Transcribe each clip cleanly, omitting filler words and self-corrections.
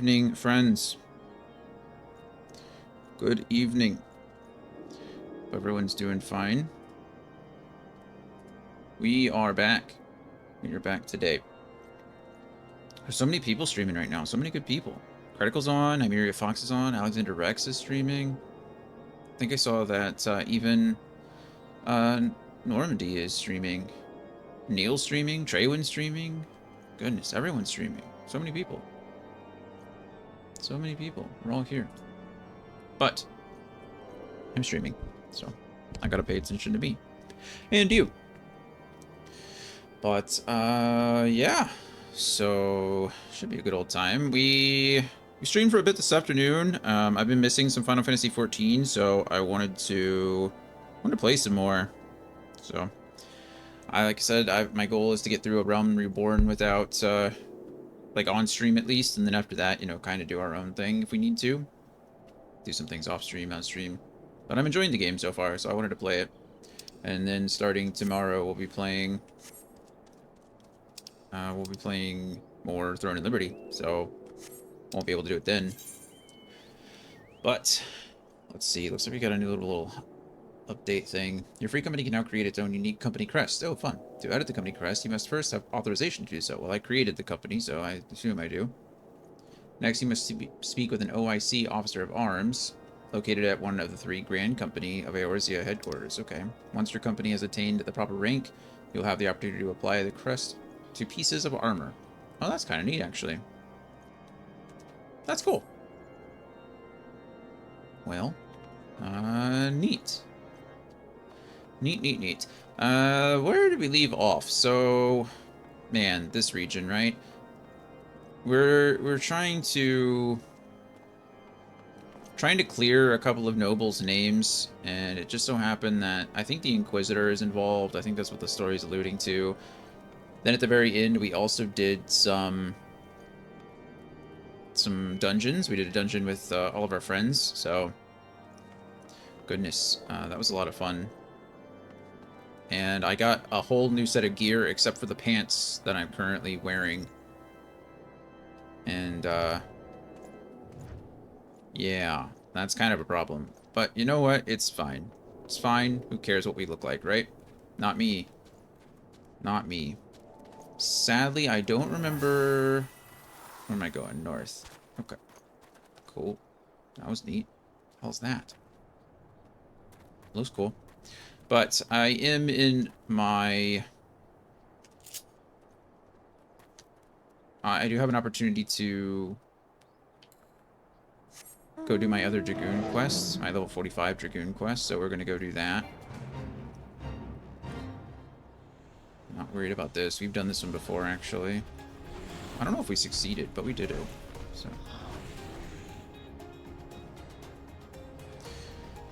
Evening, friends. Good evening. Hope everyone's doing fine. We are back. We are back today. There's so many people streaming right now. So many good people. Critical's on. Hymeria Fox is on. Alexander Rex is streaming. I think I saw that even Normandy is streaming. Neil's streaming. Treywin's streaming. Goodness, everyone's streaming. So many people. So many people. We're all here. But I'm streaming, so I gotta pay attention to me and you. But yeah, so should be a good old time. We streamed for a bit this afternoon. I've been missing some Final Fantasy 14, so I wanted to play some more. So like I said, my goal is to get through A Realm Reborn without like on stream at least, and then after that, you know, kind of do our own thing if we need to. Do some things off stream, on stream. But I'm enjoying the game so far, so I wanted to play it. And then starting tomorrow, we'll be playing more Throne and Liberty, so won't be able to do it then. But let's see. Looks like we got a new little update thing. Your free company can now create its own unique company crest. Oh, fun. To edit the company crest, you must first have authorization to do so. Well, I created the company, so I assume I do. Next, you must speak with an OIC Officer of Arms, located at one of the 3 Grand Company of Eorzea headquarters. Okay. Once your company has attained the proper rank, you'll have the opportunity to apply the crest to pieces of armor. Oh, that's kind of neat, actually. That's cool. Well, neat. Neat. Where did we leave off? So, man, this region, right? We're trying to clear a couple of nobles' names, and it just so happened that I think the Inquisitor is involved. I think that's what the story's alluding to. Then at the very end, we also did some dungeons. We did a dungeon with all of our friends, so goodness, that was a lot of fun. And I got a whole new set of gear except for the pants that I'm currently wearing. And yeah, that's kind of a problem. But you know what? It's fine. It's fine. Who cares what we look like, right? Not me. Not me. Sadly, I don't remember... Where am I going? North. Okay. Cool. That was neat. What the hell's that? Looks cool. But I am in my... I do have an opportunity to go do my other Dragoon quests, my level 45 Dragoon quest, so we're going to go do that. Not worried about this. We've done this one before, actually. I don't know if we succeeded, but we did it. So,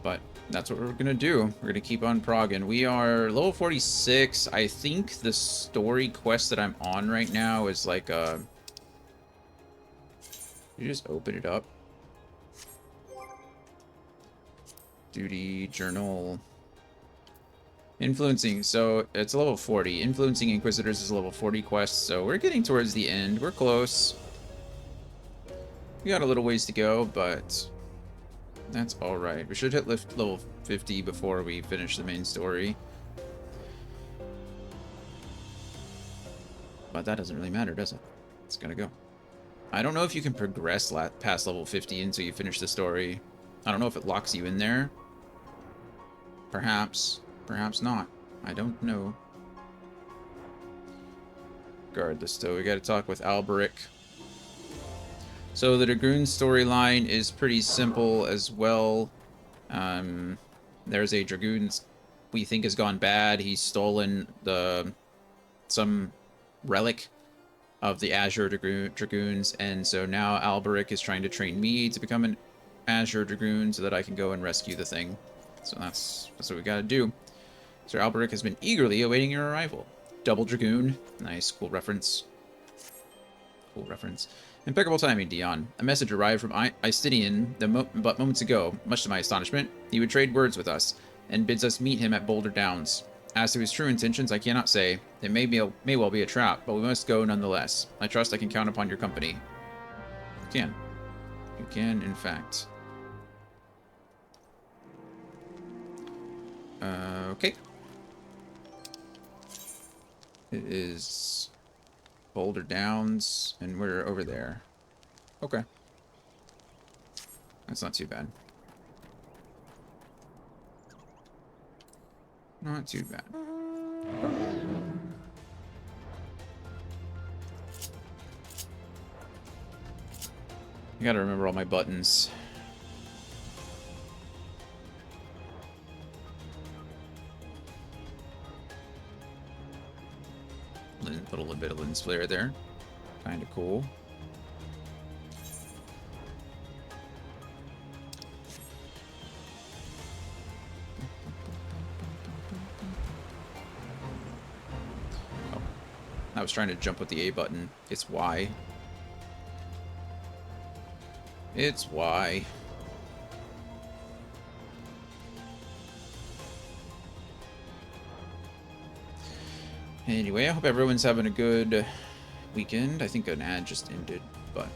but that's what we're going to do. We're going to keep on progging. We are level 46. I think the story quest that I'm on right now is like a... You just open it up. Duty, journal... Influencing, so it's level 40. Influencing Inquisitors is a level 40 quest, so we're getting towards the end. We're close. We got a little ways to go, but that's alright. We should hit level 50 before we finish the main story. But that doesn't really matter, does it? It's gonna go. I don't know if you can progress past level 50 until you finish the story. I don't know if it locks you in there. Perhaps. Perhaps not. I don't know. Regardless, though, we gotta talk with Alberic. So the Dragoon storyline is pretty simple as well. There's a Dragoon we think has gone bad. He's stolen some relic of the Azure Dragoons, and so now Alberic is trying to train me to become an Azure Dragoon so that I can go and rescue the thing. So that's what we gotta do. Sir Alberic has been eagerly awaiting your arrival. Double Dragoon. Nice, cool reference. Cool reference. Impeccable timing, Dion. A message arrived from Istinian but moments ago. Much to my astonishment, he would trade words with us, and bids us meet him at Boulder Downs. As to his true intentions, I cannot say. It may well be a trap, but we must go nonetheless. I trust I can count upon your company. can. You can, in fact. Okay. It is Boulder Downs, and we're over there. Okay. That's not too bad. Not too bad. I gotta remember all my buttons. Put a little bit of lens flare there. Kinda cool. Oh. I was trying to jump with the A button. It's Y. It's Y. Anyway, I hope everyone's having a good weekend. I think an ad just ended, but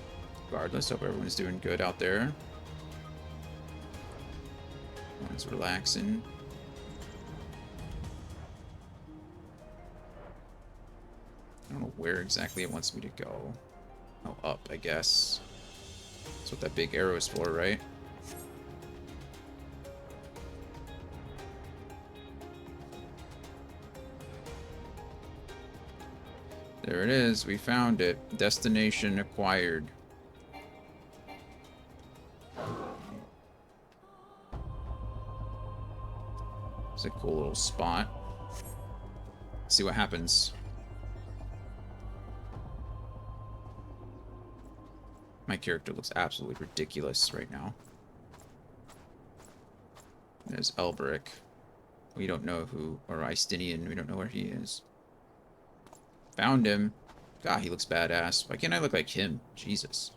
regardless, hope everyone's doing good out there. Everyone's relaxing. I don't know where exactly it wants me to go. Oh, up, I guess. That's what that big arrow is for, right? There it is. We found it. Destination acquired. It's a cool little spot. Let's see what happens. My character looks absolutely ridiculous right now. There's Elberic. We don't know who, or Istinian, we don't know where he is. Found him. God, he looks badass. Why can't I look like him? Jesus.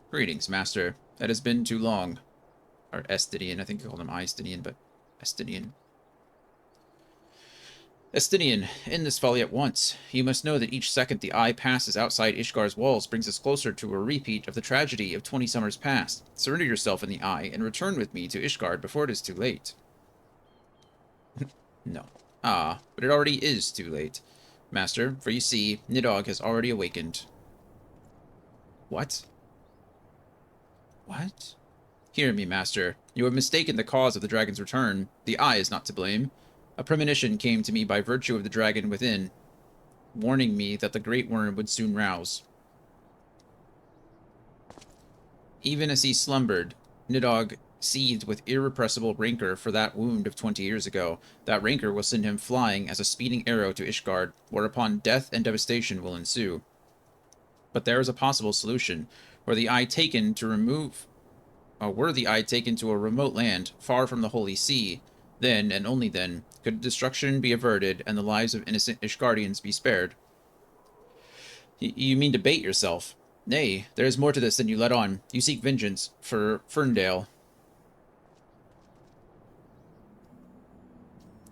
Greetings, Master. It has been too long. Or Estinian. I think I called him Istinian, but Estinian. Estinian, end this folly at once. You must know that each second the eye passes outside Ishgar's walls brings us closer to a repeat of the tragedy of 20 summers past. Surrender yourself in the eye and return with me to Ishgard before it is too late. No. Ah, but it already is too late, Master, for you see, Nidhogg has already awakened. What? What? Hear me, Master. You have mistaken the cause of the dragon's return. The eye is not to blame. A premonition came to me by virtue of the dragon within, warning me that the great worm would soon rouse. Even as he slumbered, Nidhogg seethed with irrepressible rancor for that wound of 20 years ago. That rancor will send him flying as a speeding arrow to Ishgard, whereupon death and devastation will ensue. But there is a possible solution. Were the eye taken to a remote land, far from the Holy See, then, and only then, could destruction be averted and the lives of innocent Ishgardians be spared. You mean to bait yourself? Nay, there is more to this than you let on. You seek vengeance for Ferndale.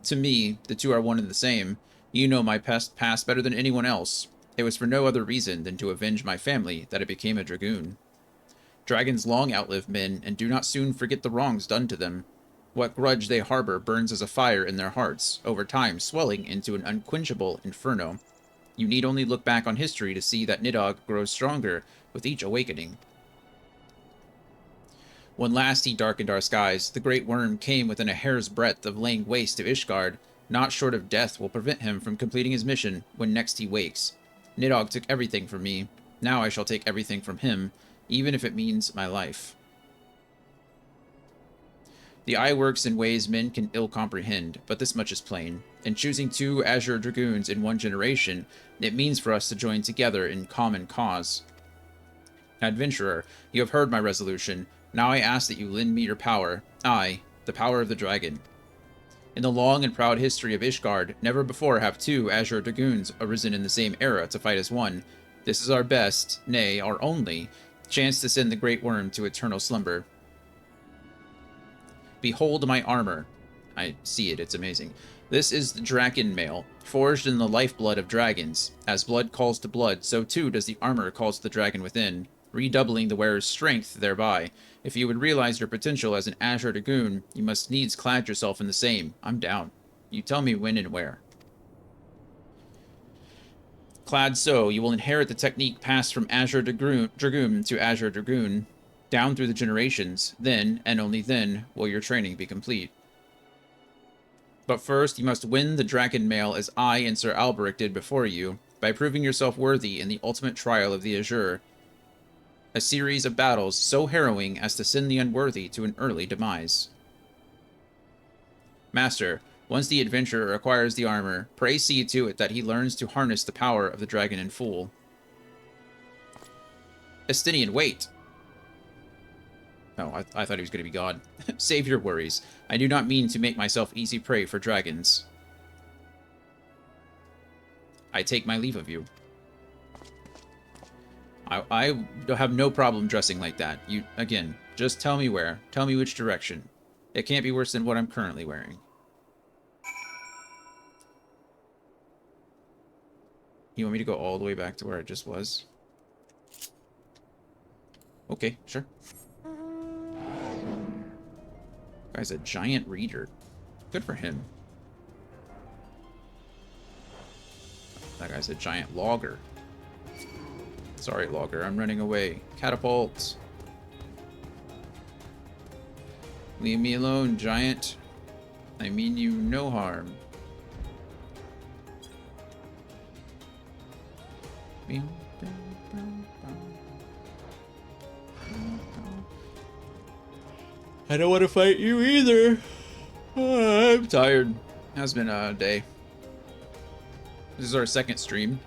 To me, the two are one and the same. You know my past better than anyone else. It was for no other reason than to avenge my family that I became a dragoon. Dragons long outlive men, and do not soon forget the wrongs done to them. What grudge they harbor burns as a fire in their hearts, over time swelling into an unquenchable inferno. You need only look back on history to see that Nidhogg grows stronger with each awakening. When last he darkened our skies, the great worm came within a hair's breadth of laying waste to Ishgard. Not short of death will prevent him from completing his mission when next he wakes. Nidhogg took everything from me. Now I shall take everything from him, even if it means my life. The eye works in ways men can ill comprehend, but this much is plain. In choosing 2 Azure Dragoons in 1 generation, it means for us to join together in common cause. Adventurer, you have heard my resolution. Now I ask that you lend me your power. I, the power of the dragon. In the long and proud history of Ishgard, never before have 2 Azure Dragoons arisen in the same era to fight as one. This is our best, nay, our only, chance to send the great worm to eternal slumber. Behold my armor. I see it, it's amazing. This is the Dragon Mail, forged in the lifeblood of dragons. As blood calls to blood, so too does the armor calls to the dragon within, redoubling the wearer's strength thereby. If you would realize your potential as an Azure Dragoon, you must needs clad yourself in the same. I'm down. You tell me when and where. Clad so, you will inherit the technique passed from Azure Dragoon to Azure Dragoon, down through the generations. Then, and only then, will your training be complete. But first, you must win the Dragon Mail as I and Sir Alberic did before you, by proving yourself worthy in the ultimate trial of the Azure. A series of battles so harrowing as to send the unworthy to an early demise. Master, once the adventurer acquires the armor, pray see to it that he learns to harness the power of the dragon in full. Estinian, wait! Oh, I thought he was going to be God. Save your worries. I do not mean to make myself easy prey for dragons. I take my leave of you. I have no problem dressing like that. You, again, just tell me where. Tell me which direction. It can't be worse than what I'm currently wearing. You want me to go all the way back to where I just was? Okay, sure. Guy's a giant reader. Good for him. That guy's a giant logger. Sorry, logger, I'm running away. Catapult. Leave me alone, giant. I mean you no harm. I don't want to fight you either. I'm tired. Has been a day. This is our second stream.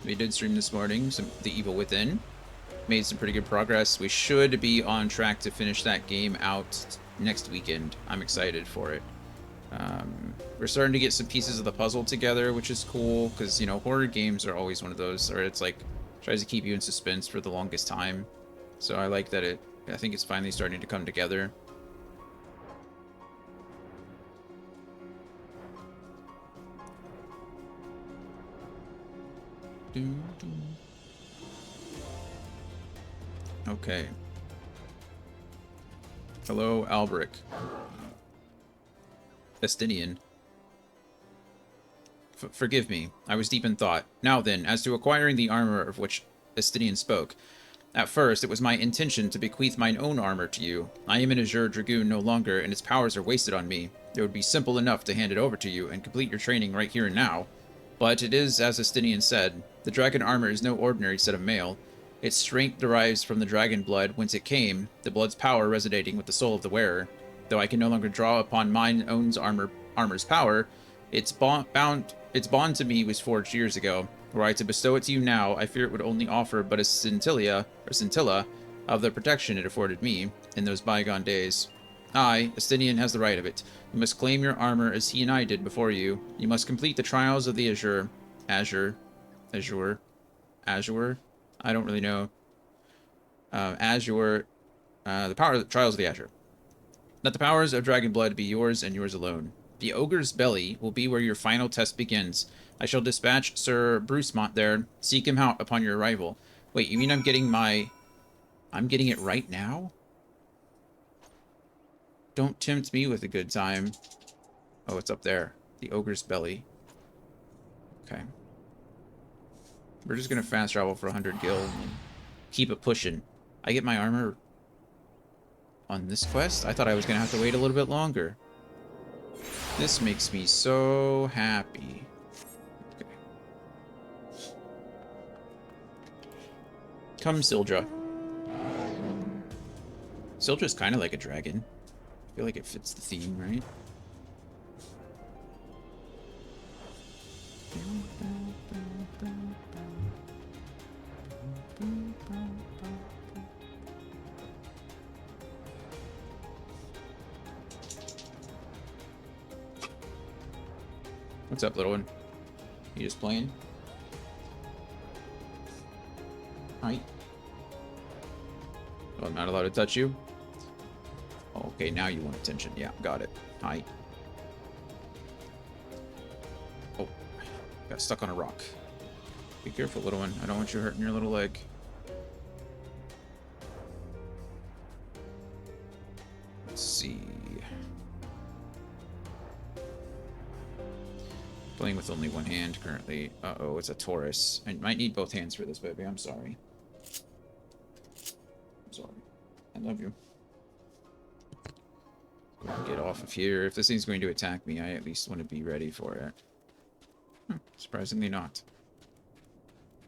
We did stream this morning, The Evil Within. Made some pretty good progress. We should be on track to finish that game out next weekend. I'm excited for it. We're starting to get some pieces of the puzzle together, which is cool, because, you know, horror games are always one of those, or it's like, tries to keep you in suspense for the longest time. So I like that I think it's finally starting to come together. Okay. Hello, Alberic. Estinian. Forgive me, I was deep in thought. Now then, as to acquiring the armor of which Estinian spoke. At first, it was my intention to bequeath mine own armor to you. I am an Azure Dragoon no longer, and its powers are wasted on me. It would be simple enough to hand it over to you and complete your training right here and now. But it is, as Estinian said, the dragon armor is no ordinary set of mail. Its strength derives from the dragon blood whence it came, the blood's power resonating with the soul of the wearer. Though I can no longer draw upon mine own armor's power, its bond to me was forged years ago. Were I to bestow it to you now, I fear it would only offer but a scintilla of the protection it afforded me in those bygone days. I, Estinian, has the right of it. You must claim your armor as he and I did before you. You must complete the trials of the Azure. I don't really know. The trials of the Azure. Let the powers of dragon blood be yours and yours alone. The ogre's belly will be where your final test begins. I shall dispatch Sir Brucemont there. Seek him out upon your arrival. Wait, you mean I'm getting it right now? Don't tempt me with a good time. Oh, it's up there. The ogre's belly. Okay. We're just gonna fast travel for 100 gil and keep it pushing. I get my armor on this quest? I thought I was gonna have to wait a little bit longer. This makes me so happy. Okay. Come, Sildra. Sildra's kind of like a dragon. I feel like it fits the theme, right? What's up, little one? You just playing? Hi. Oh, I'm not allowed to touch you? Okay, now you want attention. Yeah, got it. Hi. Got stuck on a rock. Be careful, little one. I don't want you hurting your little leg. Let's see. Playing with only one hand currently. Uh-oh, it's a Taurus. I might need both hands for this, baby. I'm sorry. I'm sorry. I love you. Go ahead and get off of here. If this thing's going to attack me, I at least want to be ready for it. Surprisingly not.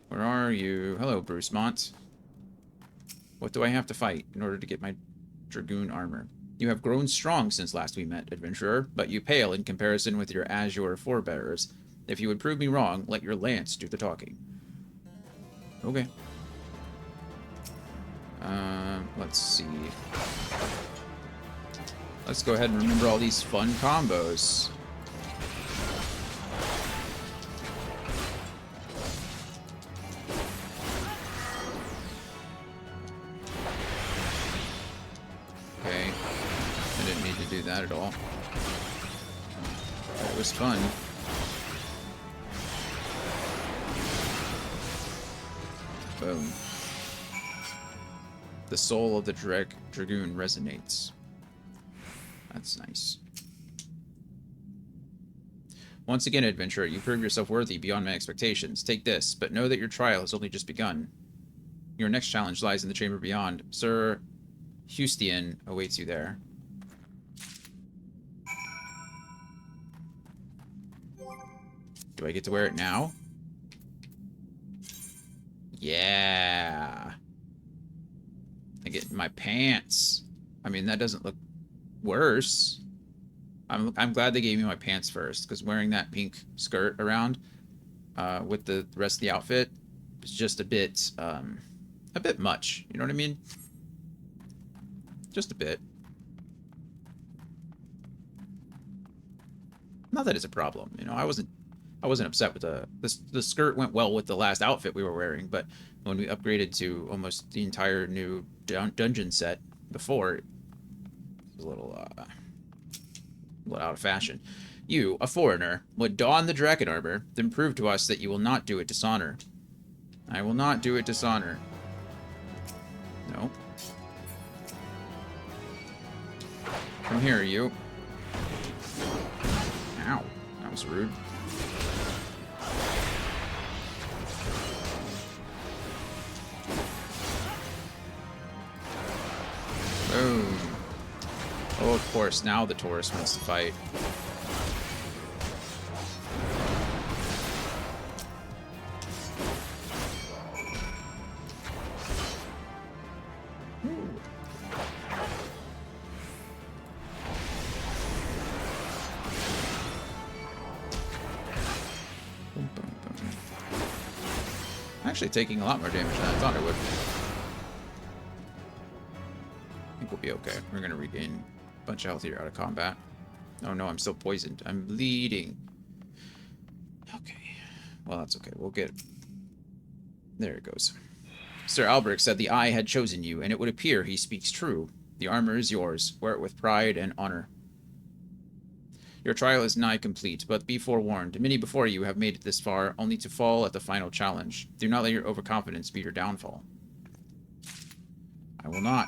Where are you? Hello, Bruce Mont. What do I have to fight in order to get my Dragoon armor? You have grown strong since last we met, adventurer, but you pale in comparison with your azure forebearers. If you would prove me wrong, let your lance do the talking. Okay. Let's see. Let's go ahead and remember all these fun combos. Okay. I didn't need to do that at all. But it was fun. Boom. The soul of the Dragoon resonates. That's nice. Once again, adventurer, you prove yourself worthy beyond my expectations. Take this, but know that your trial has only just begun. Your next challenge lies in the chamber beyond. Sir Hustian awaits you there. Do I get to wear it now? Yeah. I get my pants. I mean, that doesn't look worse. I'm glad they gave me my pants first, because wearing that pink skirt around with the rest of the outfit is just a bit much. You know what I mean? Just a bit. Not that it's a problem. You know, I wasn't upset with the skirt went well with the last outfit we were wearing, but when we upgraded to almost the entire new dungeon set before, it was a little out of fashion. You, a foreigner, would don the dragon armor, then prove to us that you will not do it dishonor. I will not do it dishonor. No. Come here, you. Ow. That was rude. Boom. Oh, of course, now the Taurus wants to fight. Boom, boom, boom. Actually taking a lot more damage than I thought I would. I think we'll be okay. We're going to regain a bunch of health here out of combat. Oh no, I'm still poisoned. I'm bleeding. Okay. Well, that's okay. We'll get... There it goes. Sir Albrecht said the Eye had chosen you, and it would appear he speaks true. The armor is yours. Wear it with pride and honor. Your trial is nigh complete, but be forewarned. Many before you have made it this far, only to fall at the final challenge. Do not let your overconfidence be your downfall. I will not.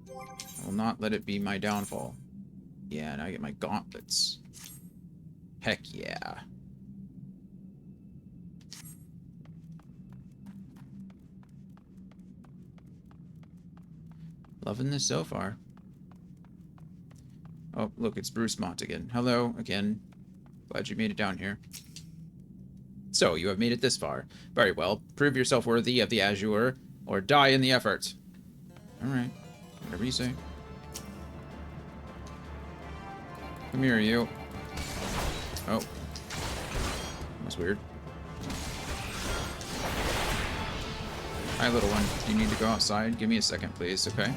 I will not let it be my downfall. Yeah, now I get my gauntlets. Heck yeah. Loving this so far. Oh, look, it's Bruce Mont again. Hello, again. Glad you made it down here. So, you have made it this far. Very well. Prove yourself worthy of the Azure, or die in the effort. Alright. Whatever you say. Come here, you. Oh. That was weird. Hi, little one. Do you need to go outside? Give me a second, please, okay?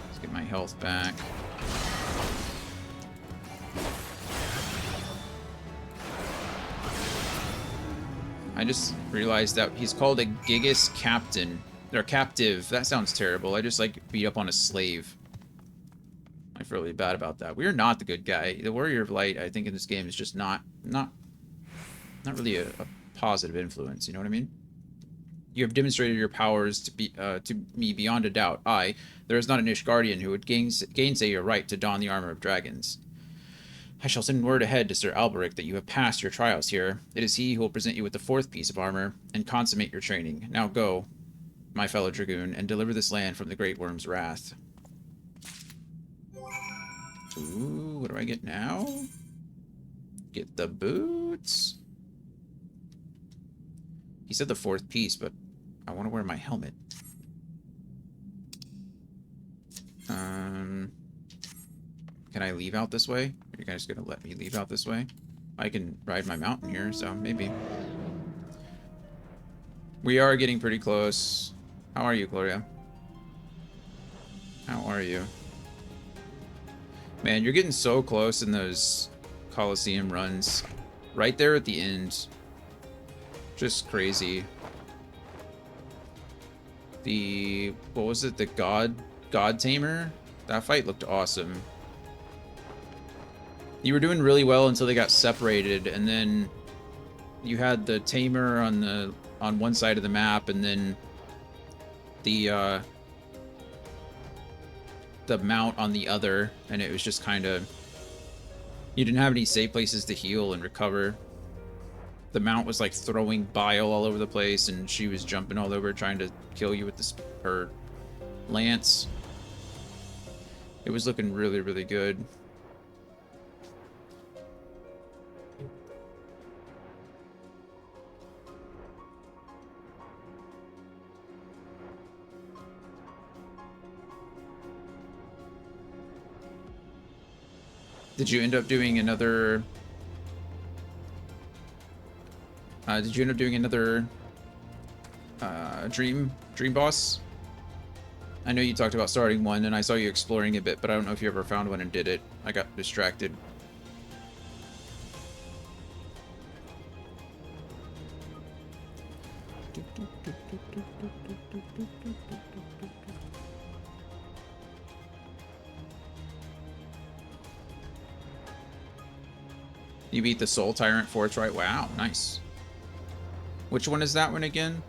Let's get my health back. I just realized that he's called a Gigas Captain. Or captive. That sounds terrible. I just like beat up on a slave. I feel really bad about that. We are not the good guy. The Warrior of Light, I think, in this game is just not really a positive influence. You know what I mean? You have demonstrated your powers to me beyond a doubt. There is not an Ishgardian who would gainsay your right to don the armor of dragons. I shall send word ahead to Sir Alberic that you have passed your trials here. It is he who will present you with the 4th piece of armor and consummate your training. Now go, my fellow Dragoon, and deliver this land from the Great Worm's wrath. Ooh, what do I get now? Get the boots. He said the 4th piece, but I want to wear my helmet. Can I leave out this way? Are you guys gonna let me leave out this way? I can ride my mountain here, so maybe. We are getting pretty close. How are you, Gloria? How are you? Man, you're getting so close in those Coliseum runs. Right there at the end. Just crazy. What was it? The God Tamer? That fight looked awesome. You were doing really well until they got separated, and then you had the Tamer on one side of the map, and then the Mount on the other, and it was just kind of, you didn't have any safe places to heal and recover. The Mount was like throwing bile all over the place, and she was jumping all over trying to kill you with her lance. It was looking really, really good. Did you end up doing another... dream boss? I know you talked about starting one, and I saw you exploring a bit, but I don't know if you ever found one and did it. I got distracted. You beat the Soul Tyrant Forge, right? Wow, nice. Which one is that one again?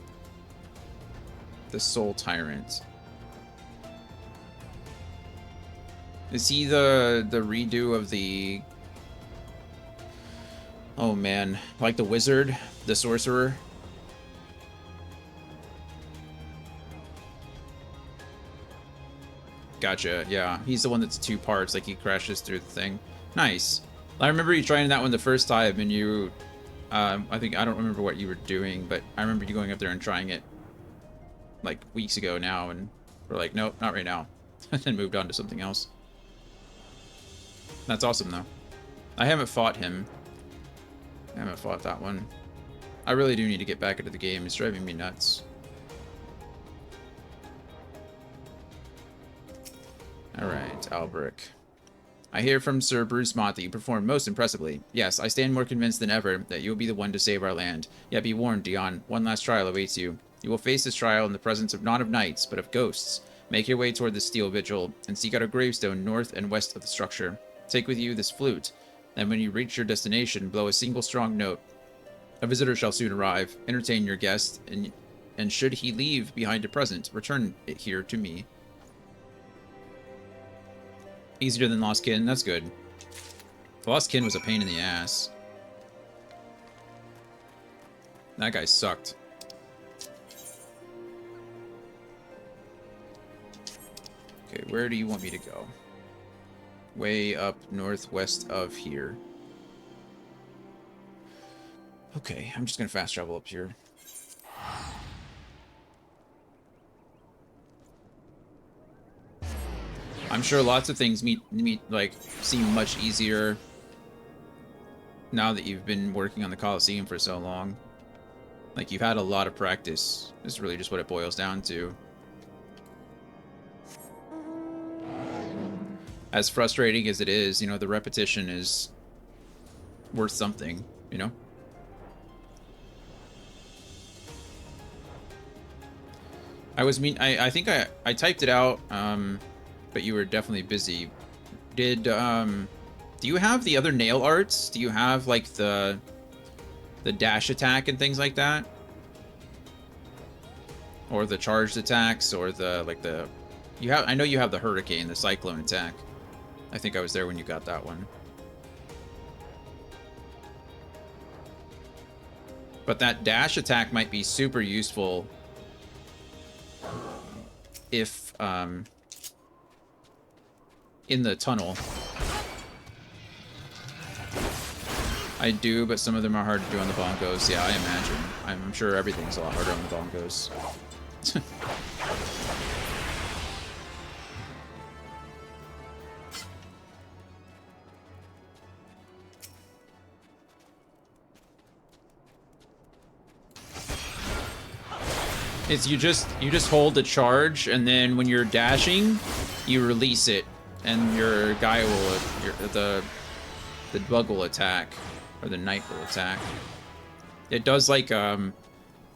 The Soul Tyrant. Is he the redo of the... Oh man, like the wizard, the sorcerer? Gotcha, yeah. He's the one that's 2 parts, like he crashes through the thing. Nice. I remember you trying that one the first time, and you... I don't remember what you were doing, but I remember you going up there and trying it like weeks ago now, and we're like, nope, not right now. And then moved on to something else. That's awesome, though. I haven't fought him. I haven't fought that one. I really do need to get back into the game. It's driving me nuts. Alright, Alberic. I hear from Sir Bruce Mott that you performed most impressively. Yes, I stand more convinced than ever that you will be the one to save our land. Yet be warned, Dion, one last trial awaits you. You will face this trial in the presence of not of knights, but of ghosts. Make your way toward the Steel Vigil, and seek out a gravestone north and west of the structure. Take with you this flute, and when you reach your destination, blow a single strong note. A visitor shall soon arrive. Entertain your guest, and should he leave behind a present, return it here to me. Easier than Lost Kin, that's good. Lost Kin was a pain in the ass. That guy sucked. Okay, where do you want me to go? Way up northwest of here. Okay, I'm just gonna fast travel up here. I'm sure lots of things seem much easier now that you've been working on the Coliseum for so long. Like, you've had a lot of practice. Is really just what it boils down to. As frustrating as it is, you know, the repetition is worth something, you know? I think I typed it out, but you were definitely busy Do you have the other nail arts? Do you have, like, the dash attack and things like that? Or the charged attacks, or you have, I know you have the hurricane, the cyclone attack. I think I was there when you got that one. But that dash attack might be super useful if, in the tunnel. I do, but some of them are hard to do on the bonkos. Yeah, I imagine. I'm sure everything's a lot harder on the bonkos. It's you just hold the charge, and then when you're dashing, you release it, and your guy will the bug will attack, or the knight will attack. It does like a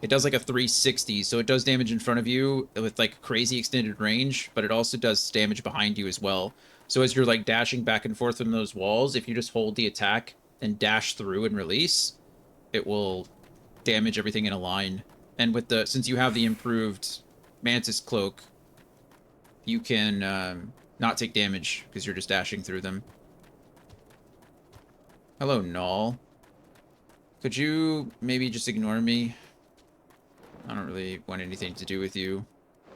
360, so it does damage in front of you with like crazy extended range, but it also does damage behind you as well. So as you're like dashing back and forth from those walls, if you just hold the attack and dash through and release, it will damage everything in a line. And with since you have the improved Mantis Cloak, you can not take damage because you're just dashing through them. Hello, Null. Could you maybe just ignore me? I don't really want anything to do with you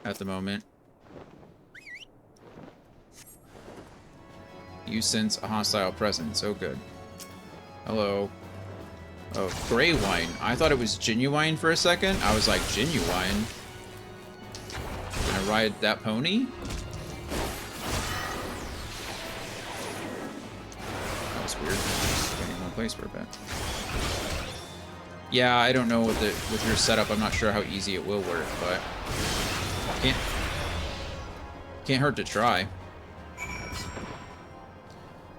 at the moment. You sense a hostile presence. Oh, good. Hello. Oh, gray wine. I thought it was genuine for a second. I was like, genuine? Gonna ride that pony? That was weird. Getting one place for a bit. Yeah, I don't know with your setup. I'm not sure how easy it will work, but can't hurt to try.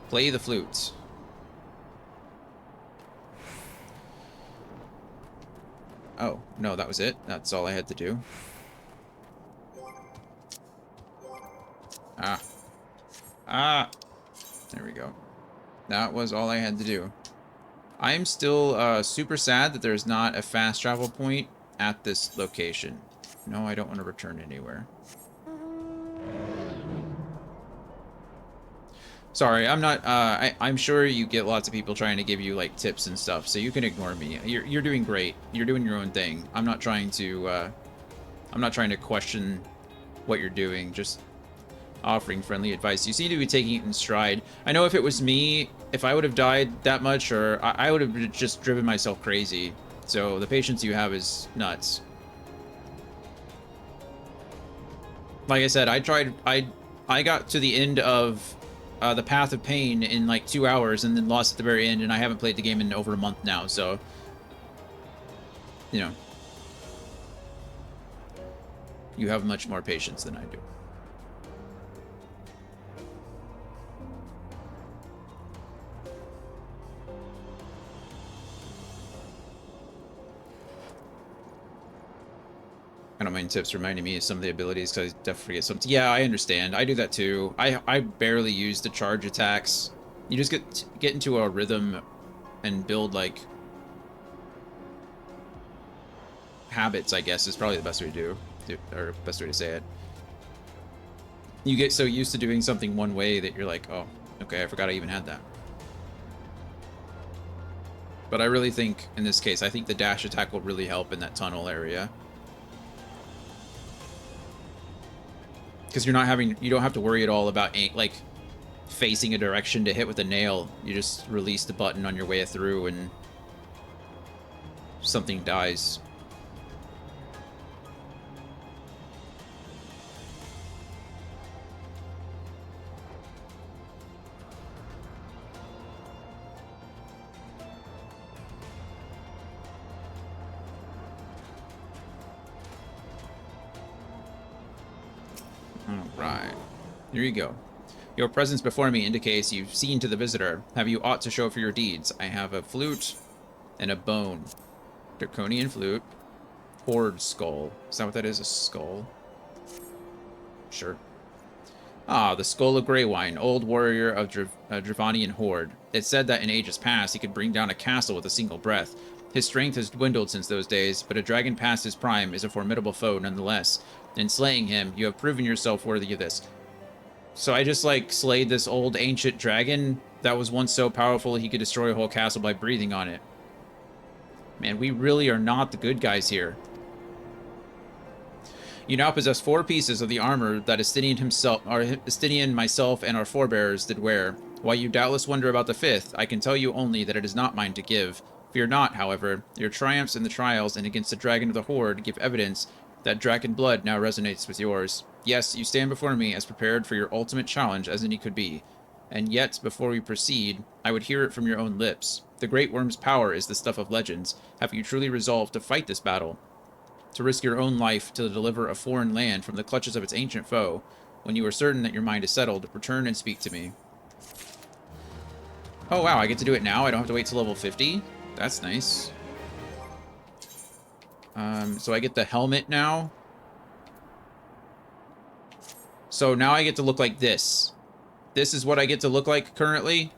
Play the flutes. Oh, no, that was it. That's all I had to do. Ah. Ah! There we go. That was all I had to do. I'm still super sad that there's not a fast travel point at this location. No, I don't want to return anywhere. Sorry, I'm not, I'm sure you get lots of people trying to give you, like, tips and stuff, so you can ignore me. You're doing great. You're doing your own thing. I'm not trying to question what you're doing, just offering friendly advice. You seem to be taking it in stride. I know if it was me, if I would have died that much, or I would have just driven myself crazy. So the patience you have is nuts. Like I said, I got to the end of the Path of Pain in like 2 hours and then lost at the very end, and I haven't played the game in over a month now, so, you know, you have much more patience than I do. I don't mind tips reminding me of some of the abilities, because I definitely forget something. Yeah, I understand. I do that too. I barely use the charge attacks. You just get into a rhythm and build, like, habits, I guess, is probably the best way to or best way to say it. You get so used to doing something one way that you're like, oh, okay, I forgot I even had that. But I really think, in this case, I think the dash attack will really help in that tunnel area. Because you don't have to worry at all about, like, facing a direction to hit with a nail. You just release the button on your way through and something dies. Alright. Here you go. Your presence before me indicates you've seen to the visitor. Have you aught to show for your deeds? I have a flute and a bone. Draconian flute. Horde skull. Is that what that is? A skull? Sure. Ah, the Skull of Greywine, old warrior of Dravanian horde. It said that in ages past he could bring down a castle with a single breath. His strength has dwindled since those days, but a dragon past his prime is a formidable foe nonetheless. In slaying him, you have proven yourself worthy of this. So I just, like, slayed this old ancient dragon that was once so powerful he could destroy a whole castle by breathing on it. Man, we really are not the good guys here. You now possess 4 pieces of the armor that Estinian himself, or Estinian, myself, and our forebears did wear. While you doubtless wonder about the 5th, I can tell you only that it is not mine to give. Fear not, however. Your triumphs in the trials and against the dragon of the horde give evidence that dragon blood now resonates with yours. Yes, you stand before me as prepared for your ultimate challenge as any could be. And yet, before we proceed, I would hear it from your own lips. The Great Worm's power is the stuff of legends. Have you truly resolved to fight this battle? To risk your own life to deliver a foreign land from the clutches of its ancient foe? When you are certain that your mind is settled, return and speak to me. Oh wow, I get to do it now? I don't have to wait till level 50? That's nice. So I get the helmet now. So now I get to look like this. This is what I get to look like currently.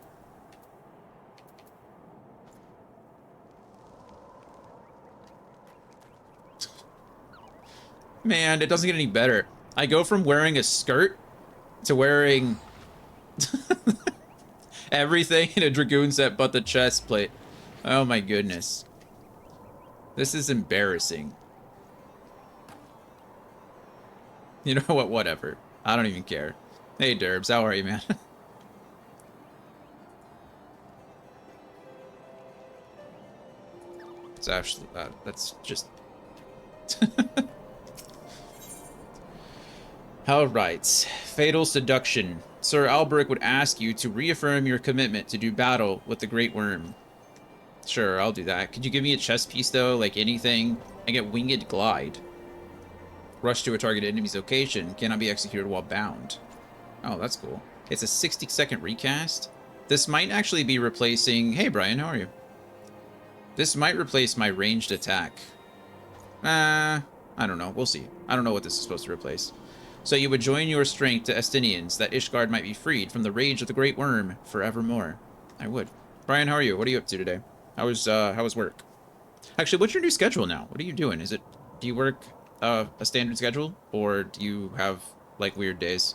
Man, it doesn't get any better. I go from wearing a skirt to wearing everything in a Dragoon set but the chest plate. Oh my goodness. This is embarrassing. You know what? Whatever. I don't even care. Hey, Derbs. How are you, man? It's actually... that's just... Alright. Fatal Seduction. Sir Alberic would ask you to reaffirm your commitment to do battle with the Great Worm. Sure, I'll do that. Could you give me a chess piece, though? Like anything? I get Winged Glide. Rush to a targeted enemy's location. Cannot be executed while bound. Oh, that's cool. It's a 60-second recast. This might actually be replacing... Hey, Brian, how are you? This might replace my ranged attack. I don't know. We'll see. I don't know what this is supposed to replace. So you would join your strength to Estinians, that Ishgard might be freed from the rage of the Great Worm forevermore. I would. Brian, how are you? What are you up to today? How was work? Actually, what's your new schedule now? What are you doing? Do you work a standard schedule, or do you have like weird days?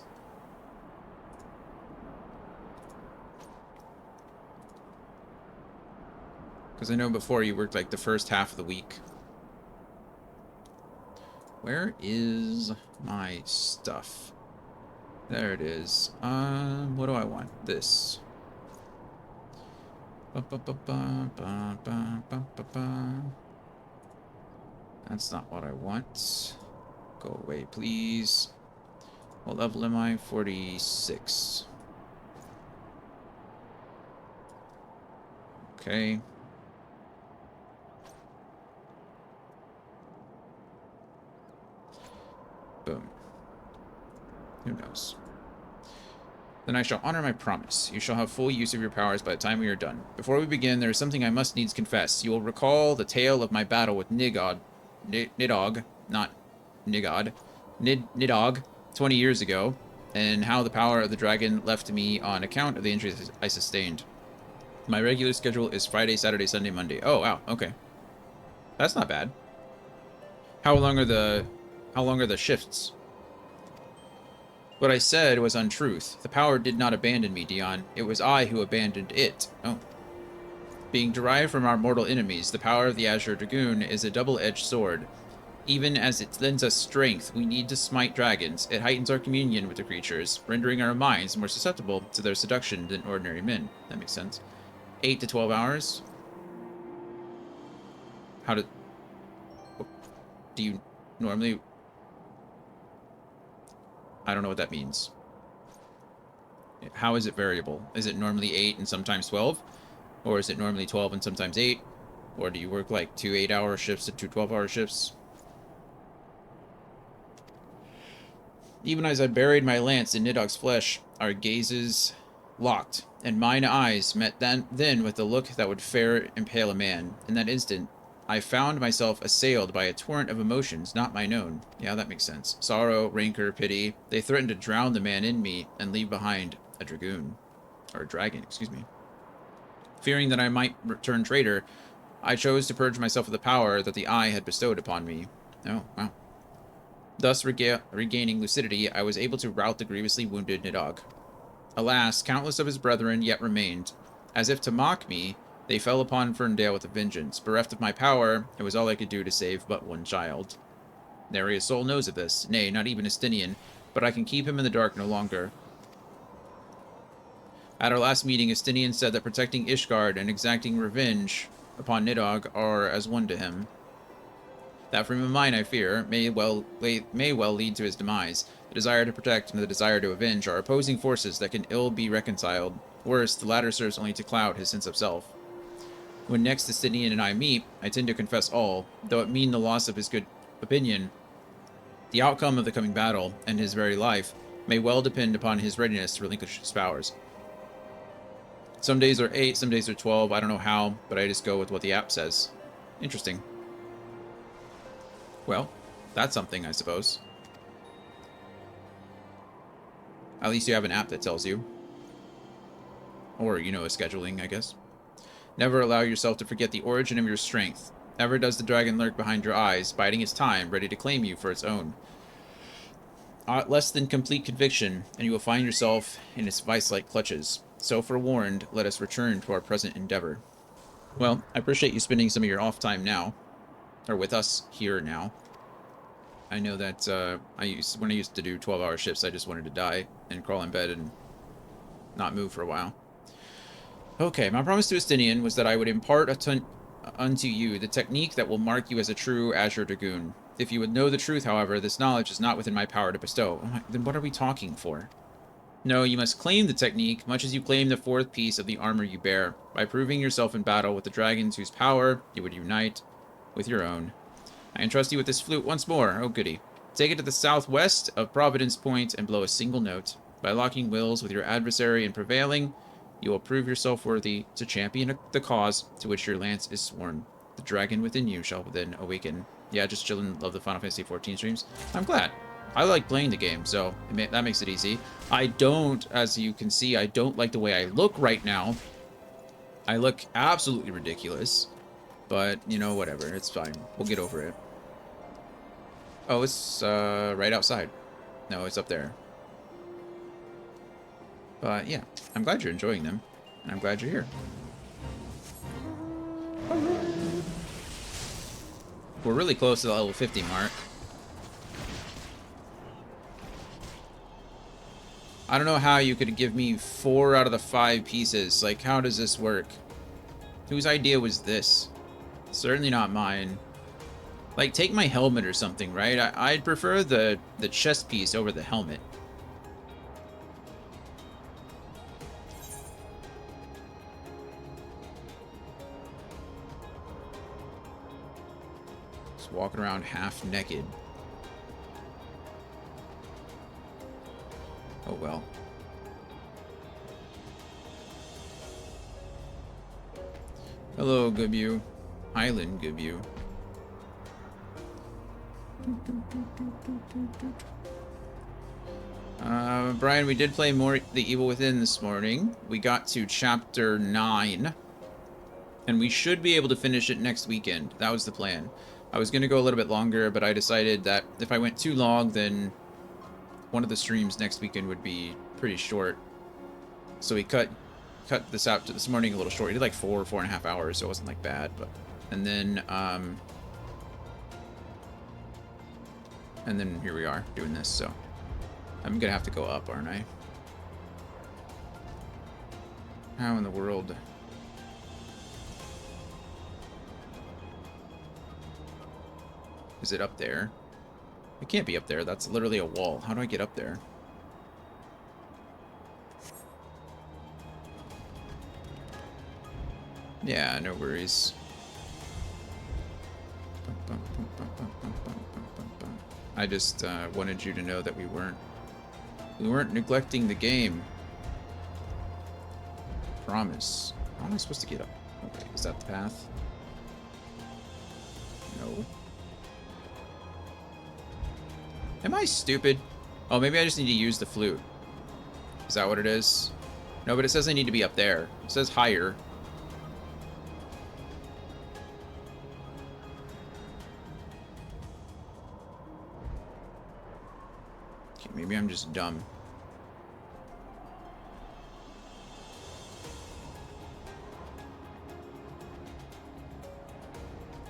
Because I know before you worked like the first half of the week. Where is my stuff? There it is. What do I want? This. That's not what I want. Go away, please. What level am I? 46. Okay. Boom. Who knows? Then I shall honor my promise. You shall have full use of your powers by the time we are done. Before we begin, there is something I must needs confess. You will recall the tale of my battle with Nidog, not Nigod, Nidog, 20 years ago, and how the power of the dragon left me on account of the injuries I sustained. My regular schedule is Friday, Saturday, Sunday, Monday. Oh, wow, okay. That's not bad. How long are the shifts? What I said was untruth. The power did not abandon me, Dion. It was I who abandoned it. Oh. Being derived from our mortal enemies, the power of the Azure Dragoon is a double-edged sword. Even as it lends us strength, we need to smite dragons. It heightens our communion with the creatures, rendering our minds more susceptible to their seduction than ordinary men. That makes sense. 8 to 12 hours? Do you normally... I don't know what that means. How is it variable? Is it normally 8 and sometimes 12? Or is it normally 12 and sometimes 8? Or do you work like 2 8-hour shifts and 2 12-hour shifts? Even as I buried my lance in Nidog's flesh, our gazes locked, and mine eyes met then with the look that would fair impale a man. In that instant, I found myself assailed by a torrent of emotions not mine own. Yeah, that makes sense. Sorrow, rancor, pity. They threatened to drown the man in me and leave behind a dragoon. Or a dragon, excuse me. Fearing that I might return traitor, I chose to purge myself of the power that the eye had bestowed upon me. Oh, wow. Thus, regaining lucidity, I was able to rout the grievously wounded Nidhogg. Alas, countless of his brethren yet remained. As if to mock me, they fell upon Ferndale with a vengeance. Bereft of my power, it was all I could do to save but one child. Nary a soul knows of this, nay, not even Estinian, but I can keep him in the dark no longer. At our last meeting, Estinian said that protecting Ishgard and exacting revenge upon Nidhogg are as one to him. That frame of mind, I fear, may well lead to his demise. The desire to protect and the desire to avenge are opposing forces that can ill be reconciled. Worse, the latter serves only to cloud his sense of self. When next Estinian and I meet, I tend to confess all, though it mean the loss of his good opinion. The outcome of the coming battle, and his very life, may well depend upon his readiness to relinquish his powers. Some days are 8, some days are 12, I don't know how, but I just go with what the app says. Interesting. Well, that's something, I suppose. At least you have an app that tells you. Or, you know, a scheduling, I guess. Never allow yourself to forget the origin of your strength. Ever does the dragon lurk behind your eyes, biding its time, ready to claim you for its own. Less than complete conviction, and you will find yourself in its vice-like clutches. So forewarned, let us return to our present endeavor. Well, I appreciate you spending some of your off time now. Or with us here now. I know that when I used to do 12-hour shifts, I just wanted to die and crawl in bed and not move for a while. Okay, my promise to Estinian was that I would impart unto you the technique that will mark you as a true Azure Dragoon. If you would know the truth, however, this knowledge is not within my power to bestow. Then what are we talking for? No, you must claim the technique, much as you claim the fourth piece of the armor you bear, by proving yourself in battle with the dragons whose power you would unite with your own. I entrust you with this flute once more. Oh, goody. Take it to the southwest of Providence Point and blow a single note. By locking wills with your adversary and prevailing, you will prove yourself worthy to champion the cause to which your lance is sworn. The dragon within you shall then awaken. Yeah, just chillin', love the Final Fantasy 14 streams. I'm glad. I like playing the game, so that makes it easy. I don't, as you can see, I don't like the way I look right now. I look absolutely ridiculous. But, you know, whatever. It's fine. We'll get over it. Oh, it's right outside. No, it's up there. But, yeah. I'm glad you're enjoying them. And I'm glad you're here. We're really close to the level 50 mark. I don't know how you could give me 4 out of the 5 pieces. Like, how does this work? Whose idea was this? Certainly not mine. Like, take my helmet or something, right? I'd prefer the chest piece over the helmet. Just walking around half naked. Oh well. Hello, Gubu. Highland Gubu. Brian, we did play more The Evil Within this morning. We got to chapter 9. And we should be able to finish it next weekend. That was the plan. I was going to go a little bit longer, but I decided that if I went too long, then one of the streams next weekend would be pretty short. So we cut this out to this morning a little short. We did like 4.5 hours, so it wasn't like bad, but and then here we are doing this, so I'm gonna have to go up, aren't I? How in the world? Is it up there? It can't be up there. That's literally a wall. How do I get up there? Yeah, no worries. I just wanted you to know that we weren't neglecting the game. Promise. How am I supposed to get up? Okay, is that the path? Am I stupid? Oh, maybe I just need to use the flute. Is that what it is? No, but it says I need to be up there. It says higher. Okay, maybe I'm just dumb.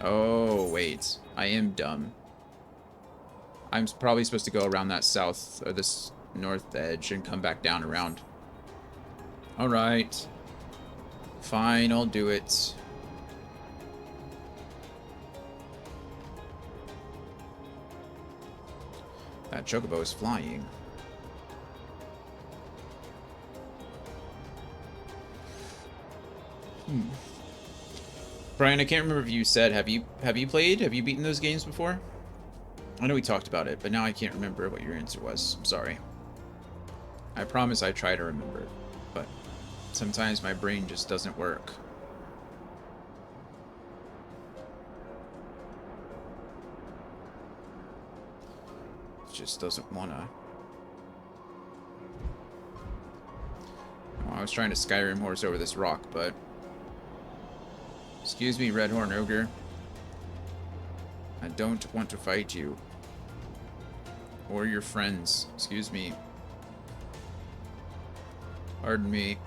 Oh, wait. I am dumb. I'm probably supposed to go around that south, or this north edge and come back down around. Alright. Fine, I'll do it. That chocobo is flying. Brian, I can't remember if you said, have you played? Have you beaten those games before? I know we talked about it, but now I can't remember what your answer was. I'm sorry. I promise I try to remember, but sometimes my brain just doesn't work. It just doesn't wanna. Oh, I was trying to Skyrim horse over this rock, but... Excuse me, Redhorn Ogre. I don't want to fight you. Or your friends. Excuse me. Pardon me.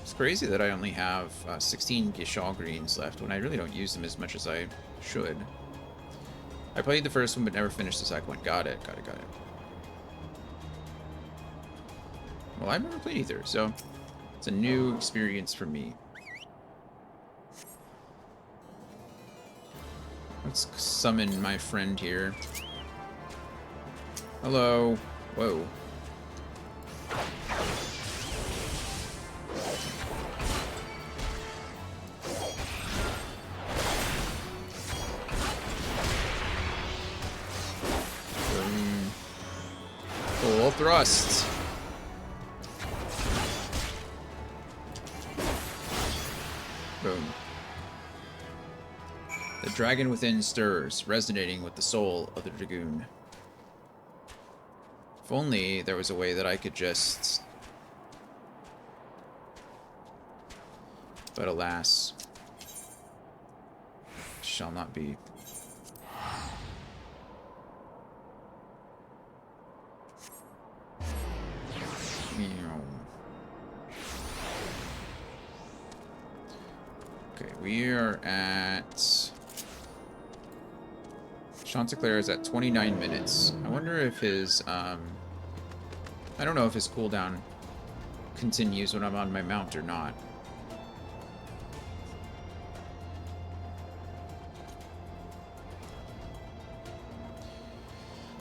It's crazy that I only have 16 Gishal greens left when I really don't use them as much as I should. I played the first one but never finished the second one. Got it. Well, I've never played either, so it's a new experience for me. Let's summon my friend here. Hello. Whoa. Full thrust. Boom. The dragon within stirs, resonating with the soul of the Dragoon. If only there was a way that I could just... But alas, shall not be. Okay, we are at... Chanticleer is at 29 minutes. I wonder if his, I don't know if his cooldown continues when I'm on my mount or not.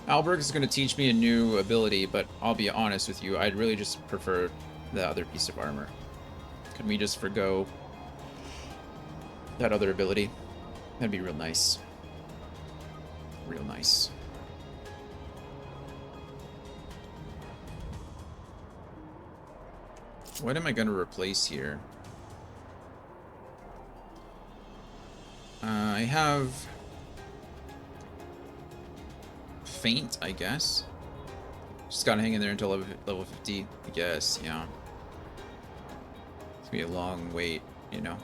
Alberg is going to teach me a new ability, but I'll be honest with you, I'd really just prefer the other piece of armor. Can we just forgo that other ability? That'd be real nice. Real nice. What am I going to replace here? I have... Faint, I guess. Just gotta hang in there until level 50, I guess, yeah. It's gonna be a long wait, you know.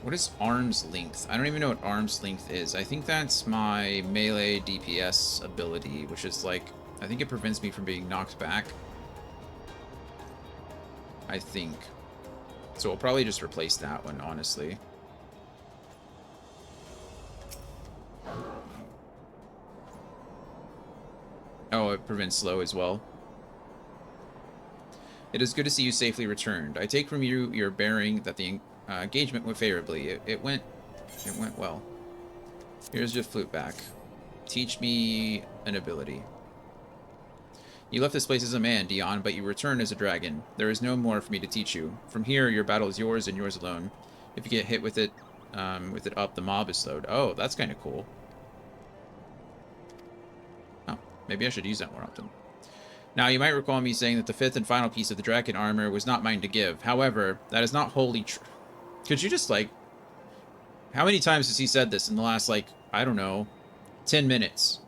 What is arm's length? I don't even know what arm's length is. I think that's my melee DPS ability, which is like, I think it prevents me from being knocked back. I think. So we'll probably just replace that one, honestly. Oh, it prevents slow as well. It is good to see you safely returned. I take from you your bearing that the engagement went favorably. It went well. Here's your flute back. Teach me an ability. You left this place as a man, Dion, but you returned as a dragon. There is no more for me to teach you. From here, your battle is yours and yours alone. If you get hit with it up, the mob is slowed. Oh, that's kind of cool. Oh, maybe I should use that more often. Now, you might recall me saying that the fifth and final piece of the Dragon armor was not mine to give. However, that is not wholly true. Could you just, like... How many times has he said this in the last, like, I don't know, 10 minutes?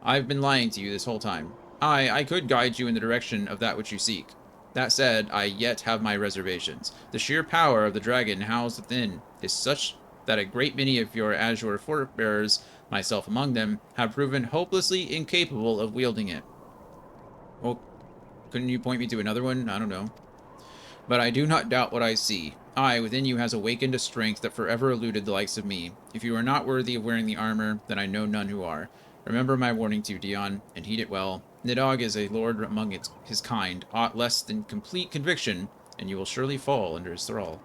I've been lying to you this whole time. I could guide you in the direction of that which you seek. That said, I yet have my reservations. The sheer power of the dragon housed within is such that a great many of your azure forebears, myself among them, have proven hopelessly incapable of wielding it. Well, couldn't you point me to another one? I don't know. But I do not doubt what I see. I, within you, has awakened a strength that forever eluded the likes of me. If you are not worthy of wearing the armor, then I know none who are. Remember my warning to you, Dion, and heed it well. Nidhogg is a lord among his kind, aught less than complete conviction, and you will surely fall under his thrall.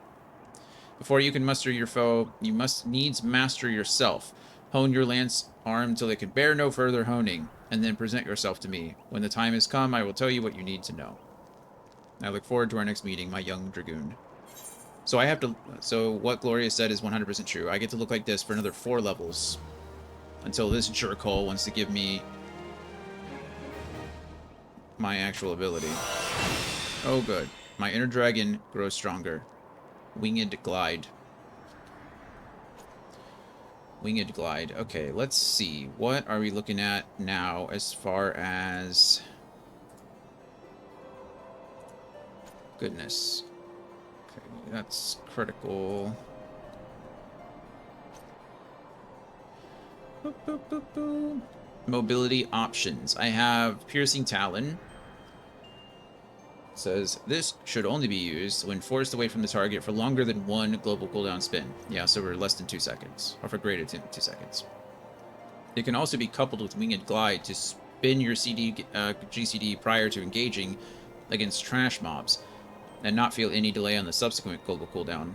Before you can muster your foe, you must needs master yourself. Hone your lance arm till it can bear no further honing, and then present yourself to me. When the time has come, I will tell you what you need to know. I look forward to our next meeting, my young Dragoon. So I have to... So what Gloria said is 100% true. I get to look like this for another 4 levels. Until this jerkhole wants to give me... my actual ability. Oh, good. My inner dragon grows stronger. Winged glide. Winged glide. Okay, let's see. What are we looking at now as far as... Goodness. Okay, that's critical. Boop, boop, boop, boop. Mobility options. I have Piercing Talon. It says this should only be used when forced away from the target for longer than 1 global cooldown spin. Yeah, so we're less than 2 seconds. Or for greater than 2 seconds. It can also be coupled with Winged Glide to spin your GCD prior to engaging against trash mobs, and not feel any delay on the subsequent global cooldown.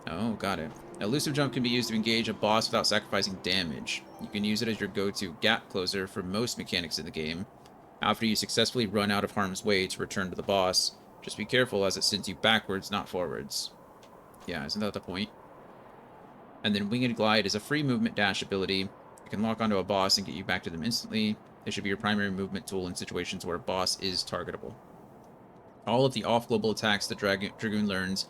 Oh, got it. Elusive Jump can be used to engage a boss without sacrificing damage. You can use it as your go-to gap closer for most mechanics in the game. After you successfully run out of harm's way to return to the boss, just be careful as it sends you backwards, not forwards. Yeah, isn't that the point? And then Winged Glide is a free movement dash ability. It can lock onto a boss and get you back to them instantly. It should be your primary movement tool in situations where a boss is targetable. All of the off-global attacks that Dragoon learns,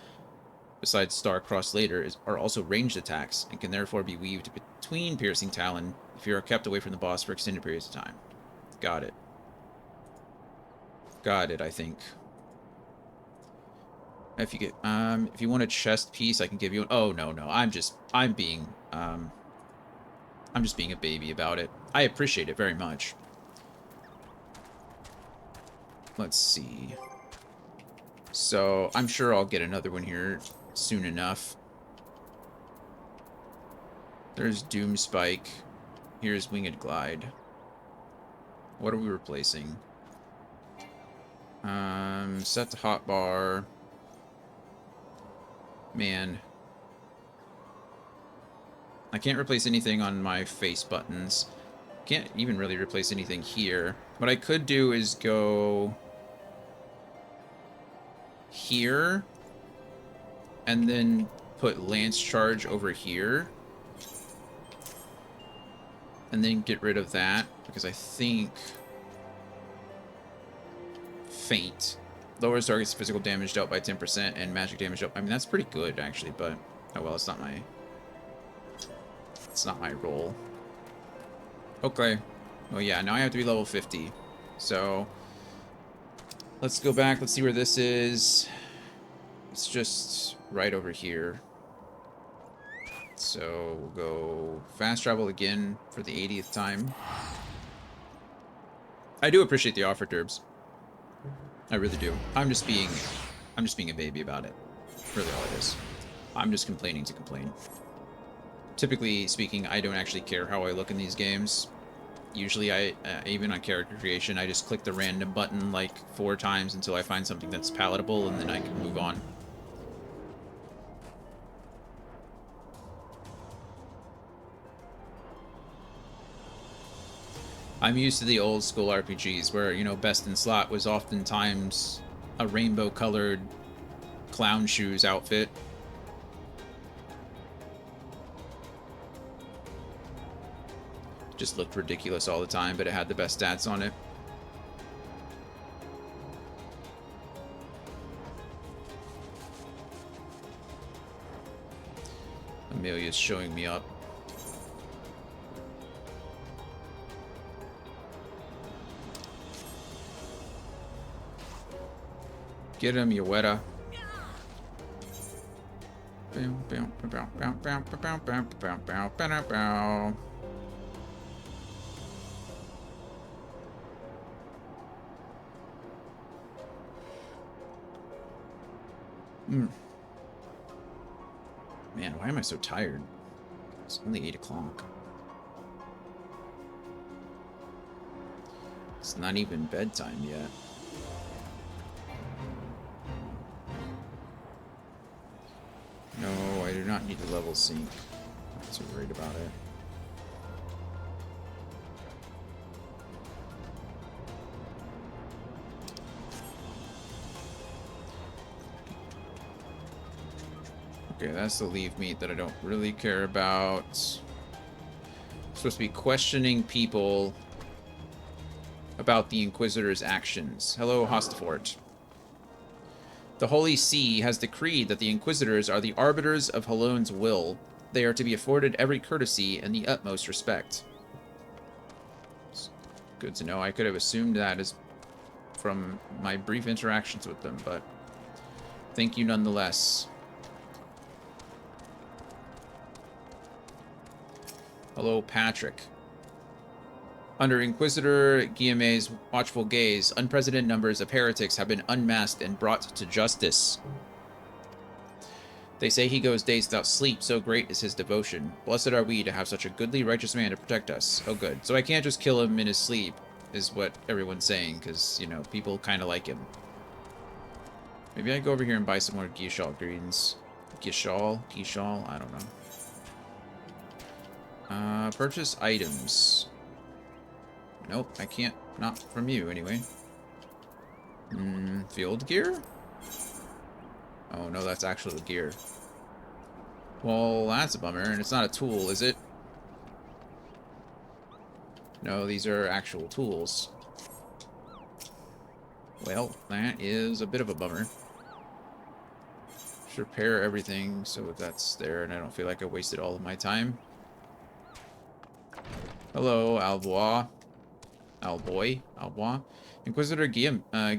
besides Star-Crossed later, are also ranged attacks, and can therefore be weaved between Piercing Talon if you are kept away from the boss for extended periods of time. Got it. Got it, I think. If you want a chest piece, I can give you an... Oh, no. I'm just being a baby about it. I appreciate it very much. Let's see. So, I'm sure I'll get another one here soon enough. There's Doom Spike. Here's Winged Glide. What are we replacing? Set to hotbar. Man. I can't replace anything on my face buttons. Can't even really replace anything here. What I could do is go... here, and then put Lance Charge over here, and then get rid of that, because I think Faint lowers target's physical damage dealt by 10% and magic damage dealt. I mean, that's pretty good actually, but oh well, it's not my role. Okay, well yeah, now I have to be level 50, so let's go back. Let's see where this is. It's just right over here. So we'll go fast travel again for the 80th time. I do appreciate the offer, Derbs. I really do. I'm just being a baby about it. Really all it is. I'm just complaining to complain. Typically speaking, I don't actually care how I look in these games. Usually, even on character creation, I just click the random button like 4 times until I find something that's palatable, and then I can move on. I'm used to the old school RPGs where, you know, best in slot was oftentimes a rainbow-colored clown shoes outfit. Just looked ridiculous all the time, but it had the best stats on it. Amelia's showing me up. Get him, you weta. Man, why am I so tired? It's only 8 o'clock. It's not even bedtime yet. No, I do not need to level sync. I'm not so worried about it. Okay, that's the leave meat that I don't really care about. I'm supposed to be questioning people about the Inquisitors' actions. Hello, Hostafort. The Holy See has decreed that the Inquisitors are the arbiters of Halone's will. They are to be afforded every courtesy and the utmost respect. It's good to know. I could have assumed that as from my brief interactions with them, but thank you nonetheless. Hello, Patrick. Under Inquisitor Guillemets' watchful gaze, unprecedented numbers of heretics have been unmasked and brought to justice. They say he goes days without sleep, so great is his devotion. Blessed are we to have such a goodly, righteous man to protect us. Oh, good. So I can't just kill him in his sleep, is what everyone's saying, because, you know, people kind of like him. Maybe I go over here and buy some more Gishal greens. Gishal? I don't know. Purchase items. Nope, I can't. Not from you, anyway. Field gear? Oh, no, that's actually gear. Well, that's a bummer, and it's not a tool, is it? No, these are actual tools. Well, that is a bit of a bummer. Should repair everything so that's there, and I don't feel like I wasted all of my time. Hello, Albois. Albois. Inquisitor Guillaume. I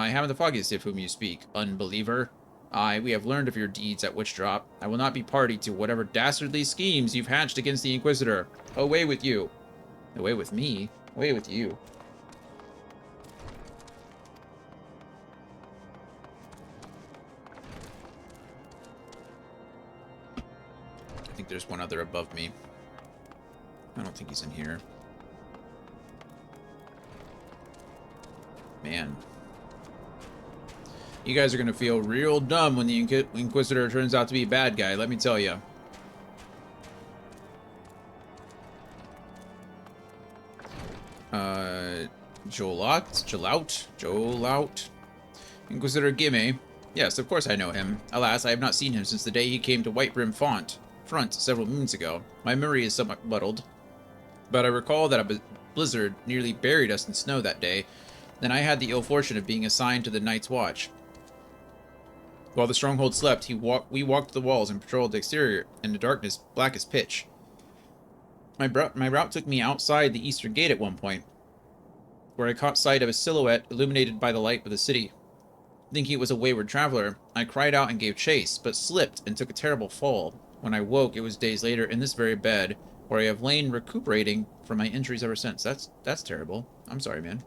haven't the foggiest of whom you speak, unbeliever. Aye, we have learned of your deeds at Witchdrop. I will not be party to whatever dastardly schemes you've hatched against the Inquisitor. Away with you. Away with me? Away with you. I think there's one other above me. I don't think he's in here. Man. You guys are going to feel real dumb when the Inquisitor turns out to be a bad guy, let me tell you. Jolaut. Inquisitor Gimme. Yes, of course I know him. Alas, I have not seen him since the day he came to Whitebrim Front several moons ago. My memory is somewhat muddled, but I recall that a blizzard nearly buried us in snow that day. Then I had the ill fortune of being assigned to the Night's Watch. While the stronghold slept, we walked the walls and patrolled the exterior in the darkness black as pitch. My route took me outside the eastern gate at one point, where I caught sight of a silhouette illuminated by the light of the city. Thinking it was a wayward traveler, I cried out and gave chase, but slipped and took a terrible fall. When I woke, it was days later in this very bed, where I have lain recuperating from my injuries ever since. That's terrible. I'm sorry, man.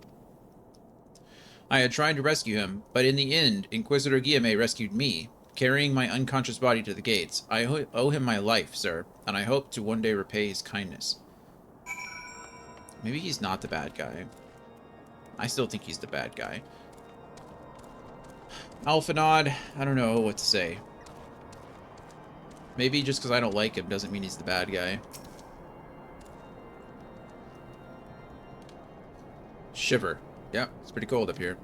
I had tried to rescue him, but in the end, Inquisitor Guillaume rescued me, carrying my unconscious body to the gates. I owe him my life, sir, and I hope to one day repay his kindness. Maybe he's not the bad guy. I still think he's the bad guy. Alphanod, I don't know what to say. Maybe just because I don't like him doesn't mean he's the bad guy. Shiver. Yeah, it's pretty cold up here.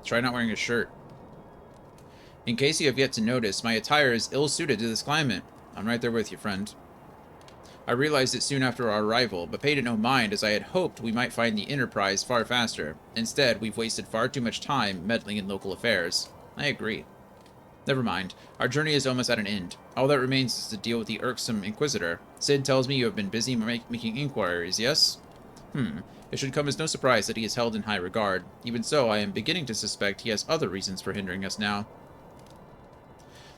Try not wearing a shirt. In case you have yet to notice, my attire is ill-suited to this climate. I'm right there with you, friend. I realized it soon after our arrival, but paid it no mind as I had hoped we might find the Enterprise far faster. Instead, we've wasted far too much time meddling in local affairs. I agree. Never mind. Our journey is almost at an end. All that remains is to deal with the irksome Inquisitor. Sid tells me you have been busy making inquiries, yes? It should come as no surprise that he is held in high regard. Even so, I am beginning to suspect he has other reasons for hindering us now.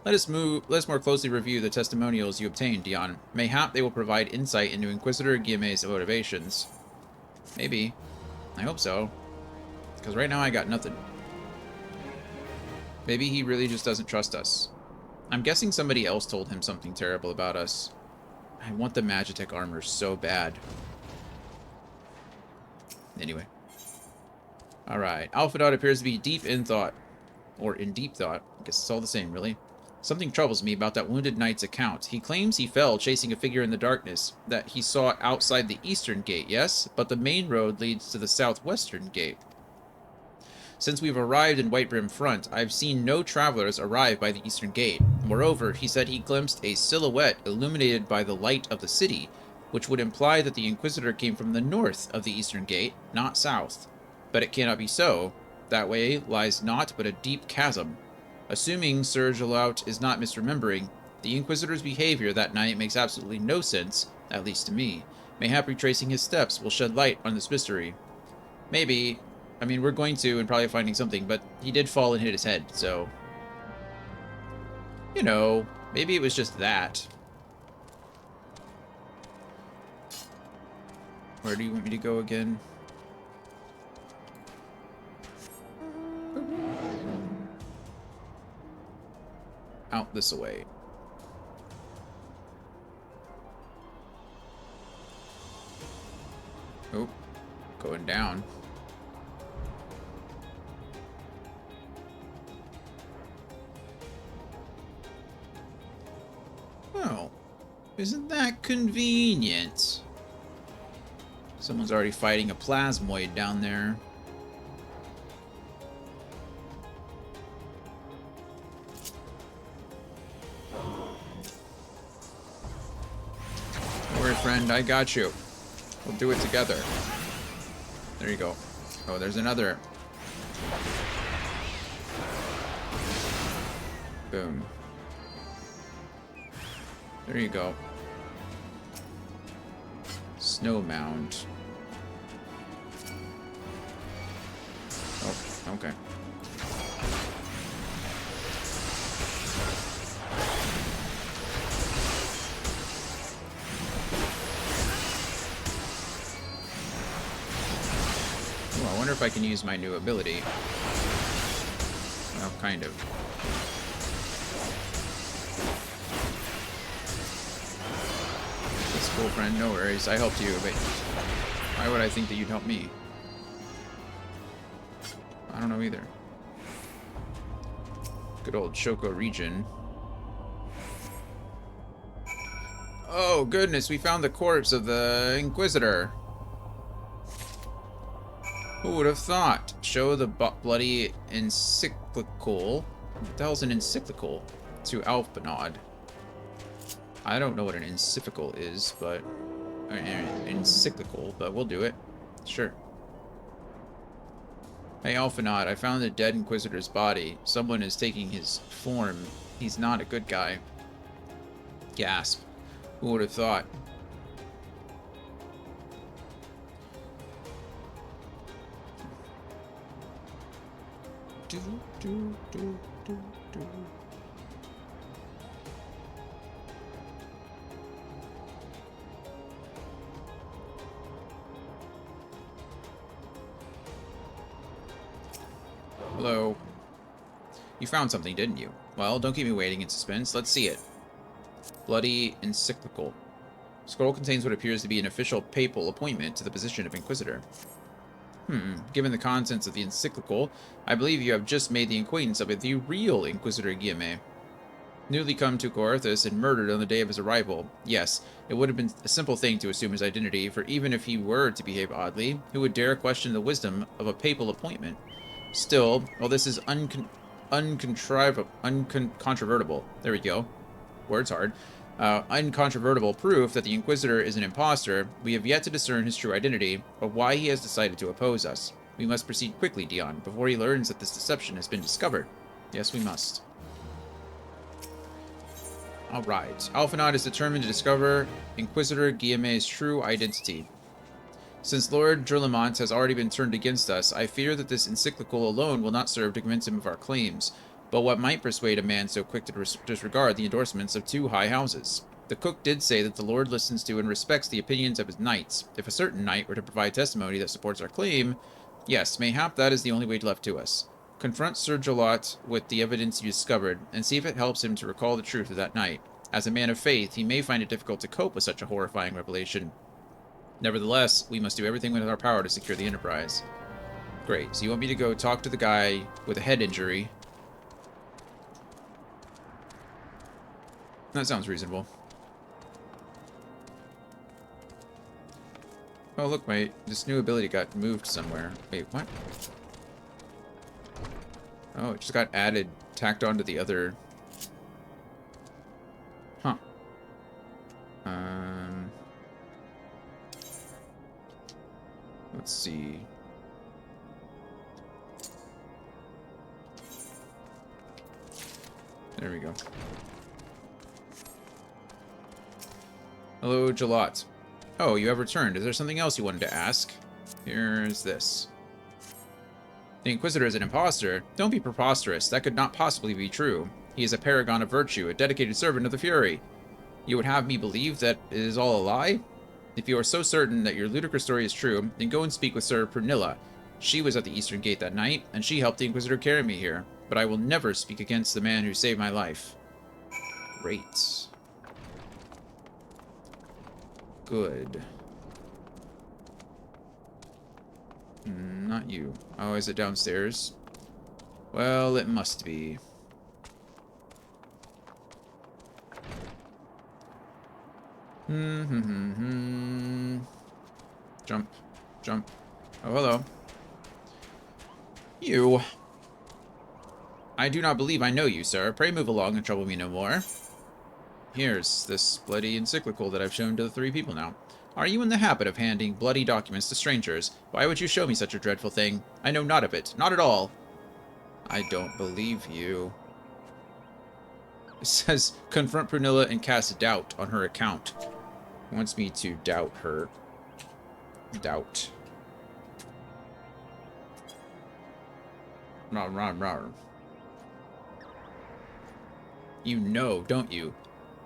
Let us more closely review the testimonials you obtained, Dion. Mayhap they will provide insight into Inquisitor Guillemets' motivations. Maybe. I hope so. Because right now I got nothing. Maybe he really just doesn't trust us. I'm guessing somebody else told him something terrible about us. I want the Magitech armor so bad. Anyway. Alright. Alpha Dot appears to be deep in thought. Or in deep thought. I guess it's all the same, really. Something troubles me about that wounded knight's account. He claims he fell chasing a figure in the darkness that he saw outside the eastern gate, yes? But the main road leads to the southwestern gate. Since we've arrived in Whitebrim Front, I've seen no travelers arrive by the eastern gate. Moreover, he said he glimpsed a silhouette illuminated by the light of the city, which would imply that the Inquisitor came from the north of the eastern gate, not south. But it cannot be so. That way lies naught but a deep chasm. Assuming Sir Jalaut is not misremembering, the Inquisitor's behavior that night makes absolutely no sense, at least to me. Mayhap retracing his steps will shed light on this mystery. Maybe. I mean, we're going to and probably finding something, but he did fall and hit his head, so... You know, maybe it was just that. Where do you want me to go again? Out this way. Oh, going down. Oh, isn't that convenient? Someone's already fighting a plasmoid down there. Don't worry, friend, I got you. We'll do it together. There you go. Oh, there's another. Boom. There you go. Snow mound. Oh, okay. Oh, I wonder if I can use my new ability. Well, kind of. Cool, friend, no worries. I helped you, but why would I think that you'd help me? I don't know either. Good old Choco region. Oh, goodness, we found the corpse of the Inquisitor. Who would have thought? Show the bloody encyclical. What the hell's an encyclical? To Alphanod. I don't know what an encyclical is, but... encyclical, but we'll do it. Sure. Hey, Alphanod, I found the dead Inquisitor's body. Someone is taking his form. He's not a good guy. Gasp. Who would have thought? Do, do, do, do, do. Hello. You found something, didn't you? Well, don't keep me waiting in suspense. Let's see it. Bloody encyclical. Scroll contains what appears to be an official papal appointment to the position of Inquisitor. Given the contents of the encyclical, I believe you have just made the acquaintance of the real Inquisitor Guillemets. Newly come to Coarthus and murdered on the day of his arrival. Yes, it would have been a simple thing to assume his identity, for even if he were to behave oddly, who would dare question the wisdom of a papal appointment? Still, while this is uncontrovertible, there we go, word's hard, uncontrovertible proof that the Inquisitor is an impostor, we have yet to discern his true identity, or why he has decided to oppose us. We must proceed quickly, Dion, before he learns that this deception has been discovered. Yes, we must. Alright. Alphanot is determined to discover Inquisitor Guillemet's true identity. Since Lord Drillmont has already been turned against us, I fear that this encyclical alone will not serve to convince him of our claims. But what might persuade a man so quick to disregard the endorsements of two high houses? The cook did say that the Lord listens to and respects the opinions of his knights. If a certain knight were to provide testimony that supports our claim, yes, mayhap that is the only way left to us. Confront Sir Jalot with the evidence you discovered, and see if it helps him to recall the truth of that night. As a man of faith, he may find it difficult to cope with such a horrifying revelation. Nevertheless, we must do everything within our power to secure the Enterprise. Great, so you want me to go talk to the guy with a head injury. That sounds reasonable. Oh, look, this new ability got moved somewhere. Wait, what? Oh, it just got tacked onto the other... Huh. Let's see. There we go. Hello, Jalot. Oh, you have returned. Is there something else you wanted to ask? Here's this. The Inquisitor is an imposter. Don't be preposterous. That could not possibly be true. He is a paragon of virtue, a dedicated servant of the Fury. You would have me believe that it is all a lie? If you are so certain that your ludicrous story is true, then go and speak with Sir Pernilla. She was at the Eastern Gate that night, and she helped the Inquisitor carry me here. But I will never speak against the man who saved my life. Great. Good. Not you. Oh, is it downstairs? Well, it must be. Jump. Jump. Oh, hello. You. I do not believe I know you, sir. Pray move along and trouble me no more. Here's this bloody encyclical that I've shown to the 3 people now. Are you in the habit of handing bloody documents to strangers? Why would you show me such a dreadful thing? I know not of it. Not at all. I don't believe you. It says, confront Prunilla and cast doubt on her account. It wants me to doubt her. Doubt. Rawr, rawr, rawr. You know, don't you?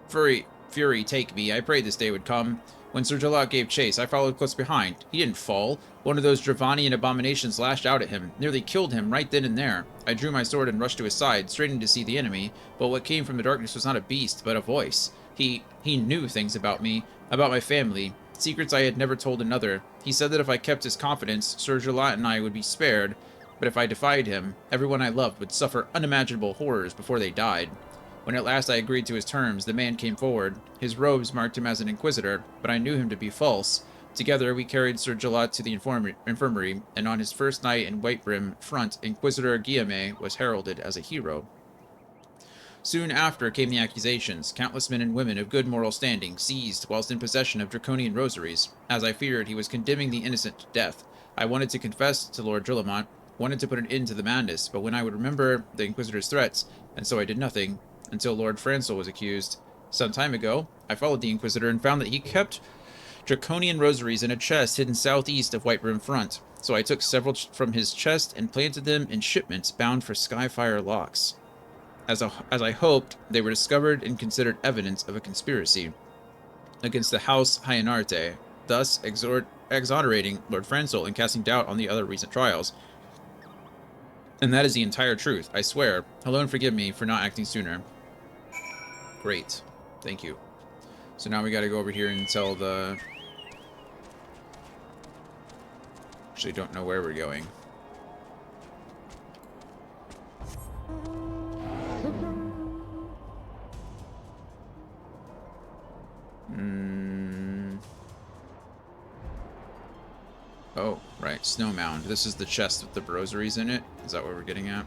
Fury, take me. I prayed this day would come. When Sir Jalot gave chase, I followed close behind. He didn't fall. One of those Dravanian abominations lashed out at him, nearly killed him right then and there. I drew my sword and rushed to his side, straining to see the enemy, but what came from the darkness was not a beast, but a voice. He knew things about me, about my family, secrets I had never told another. He said that if I kept his confidence, Sir Jalot and I would be spared, but if I defied him, everyone I loved would suffer unimaginable horrors before they died. When at last I agreed to his terms, the man came forward. His robes marked him as an Inquisitor, but I knew him to be false. Together, we carried Sir Jalot to the infirmary, and on his first night in Whitebrim front, Inquisitor Guillemet was heralded as a hero. Soon after came the accusations. Countless men and women of good moral standing seized whilst in possession of draconian rosaries. As I feared, he was condemning the innocent to death. I wanted to confess to Lord Drillmont, wanted to put an end to the madness, but when I would remember the Inquisitor's threats, and so I did nothing, until Lord Francel was accused. Some time ago, I followed the Inquisitor and found that he kept draconian rosaries in a chest hidden southeast of Whitebrim Front, so I took several from his chest and planted them in shipments bound for Skyfire locks. As I hoped, they were discovered and considered evidence of a conspiracy against the House Hyenarte, thus exonerating Lord Francel and casting doubt on the other recent trials. And that is the entire truth, I swear. Alone forgive me for not acting sooner. Great. Thank you. So now we gotta go over here and tell the... Actually, don't know where we're going. Oh, right. Snow Mound. This is the chest with the rosaries in it. Is that what we're getting at?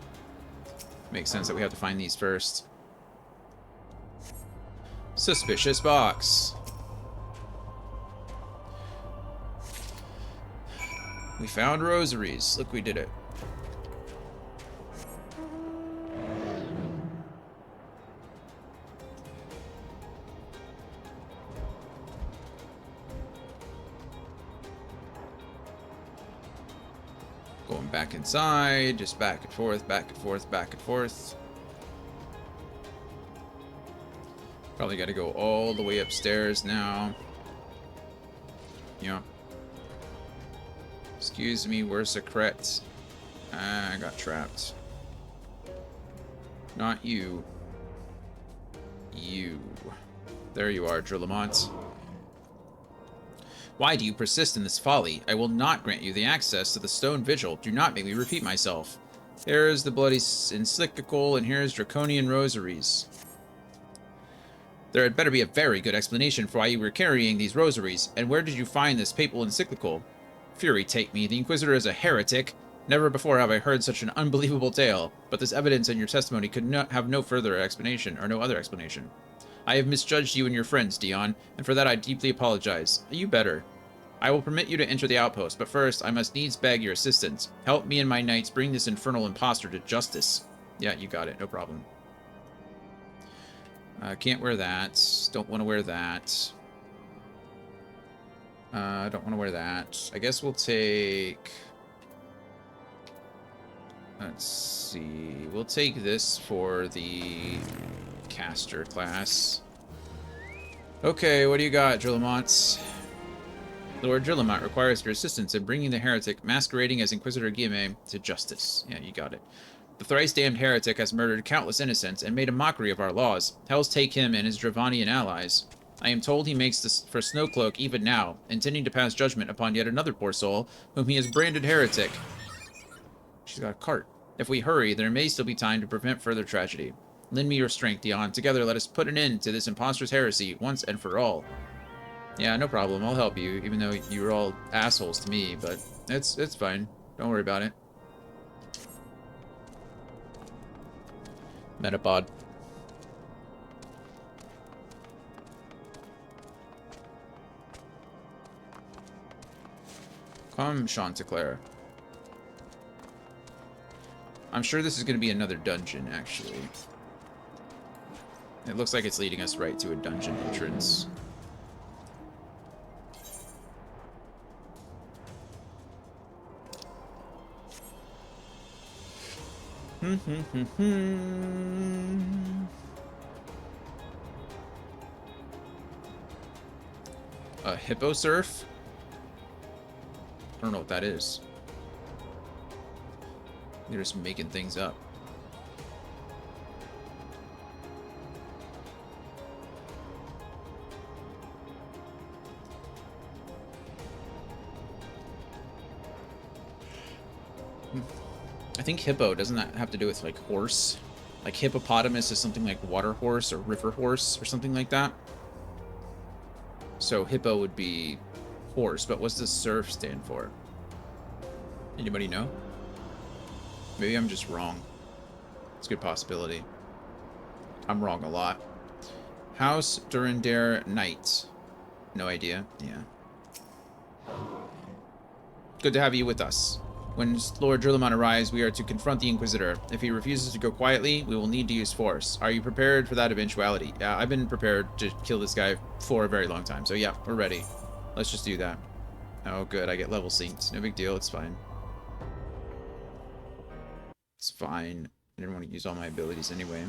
Makes sense that we have to find these first. Suspicious box. We found rosaries. Look, we did it. back inside. Just back and forth, back and forth, back and forth. Probably got to go all the way upstairs now. Yeah. Excuse me, where's Secret? I got trapped. Not you. You. There you are, Drillamont. Why do you persist in this folly? I will not grant you the access to the Stone Vigil. Do not make me repeat myself. Here's the bloody encyclical, and here's draconian rosaries. There had better be a very good explanation for why you were carrying these rosaries, and where did you find this papal encyclical? Fury take me, the Inquisitor is a heretic. Never before have I heard such an unbelievable tale, but this evidence in your testimony could not have no further explanation, or no other explanation. I have misjudged you and your friends, Dion, and for that I deeply apologize. You better. I will permit you to enter the outpost, but first I must needs beg your assistance. Help me and my knights bring this infernal impostor to justice. Yeah, you got it, no problem. Can't wear that. Don't want to wear that. Don't want to wear that. I guess we'll take... Let's see. We'll take this for the caster class. Okay, what do you got, Drillamont? Lord Drillamont requires your assistance in bringing the heretic masquerading as Inquisitor Guillemot to justice. Yeah, you got it. The thrice-damned heretic has murdered countless innocents and made a mockery of our laws. Hells take him and his Dravanian allies. I am told he makes this for Snowcloak even now, intending to pass judgment upon yet another poor soul, whom he has branded heretic. She's got a cart. If we hurry, there may still be time to prevent further tragedy. Lend me your strength, Dion. Together, let us put an end to this impostor's heresy, once and for all. Yeah, no problem. I'll help you, even though you were all assholes to me, but it's fine. Don't worry about it. Metapod. Come, Chanticleer. I'm sure this is going to be another dungeon, actually. It looks like it's leading us right to a dungeon entrance. A hippo surf? I don't know what that is. They're just making things up. I think hippo, doesn't that have to do with like horse? Like hippopotamus is something like water horse or river horse or something like that. So hippo would be horse, but what's the surf stand for? Anybody know? Maybe I'm just wrong. It's a good possibility. I'm wrong a lot. House Durandare Knight. No idea. Yeah. Good to have you with us. When Lord Drillamont arrives, we are to confront the Inquisitor. If he refuses to go quietly, we will need to use force. Are you prepared for that eventuality? Yeah, I've been prepared to kill this guy for a very long time. So yeah, we're ready. Let's just do that. Oh, good. I get level synced. No big deal. It's fine. It's fine. I didn't want to use all my abilities anyway.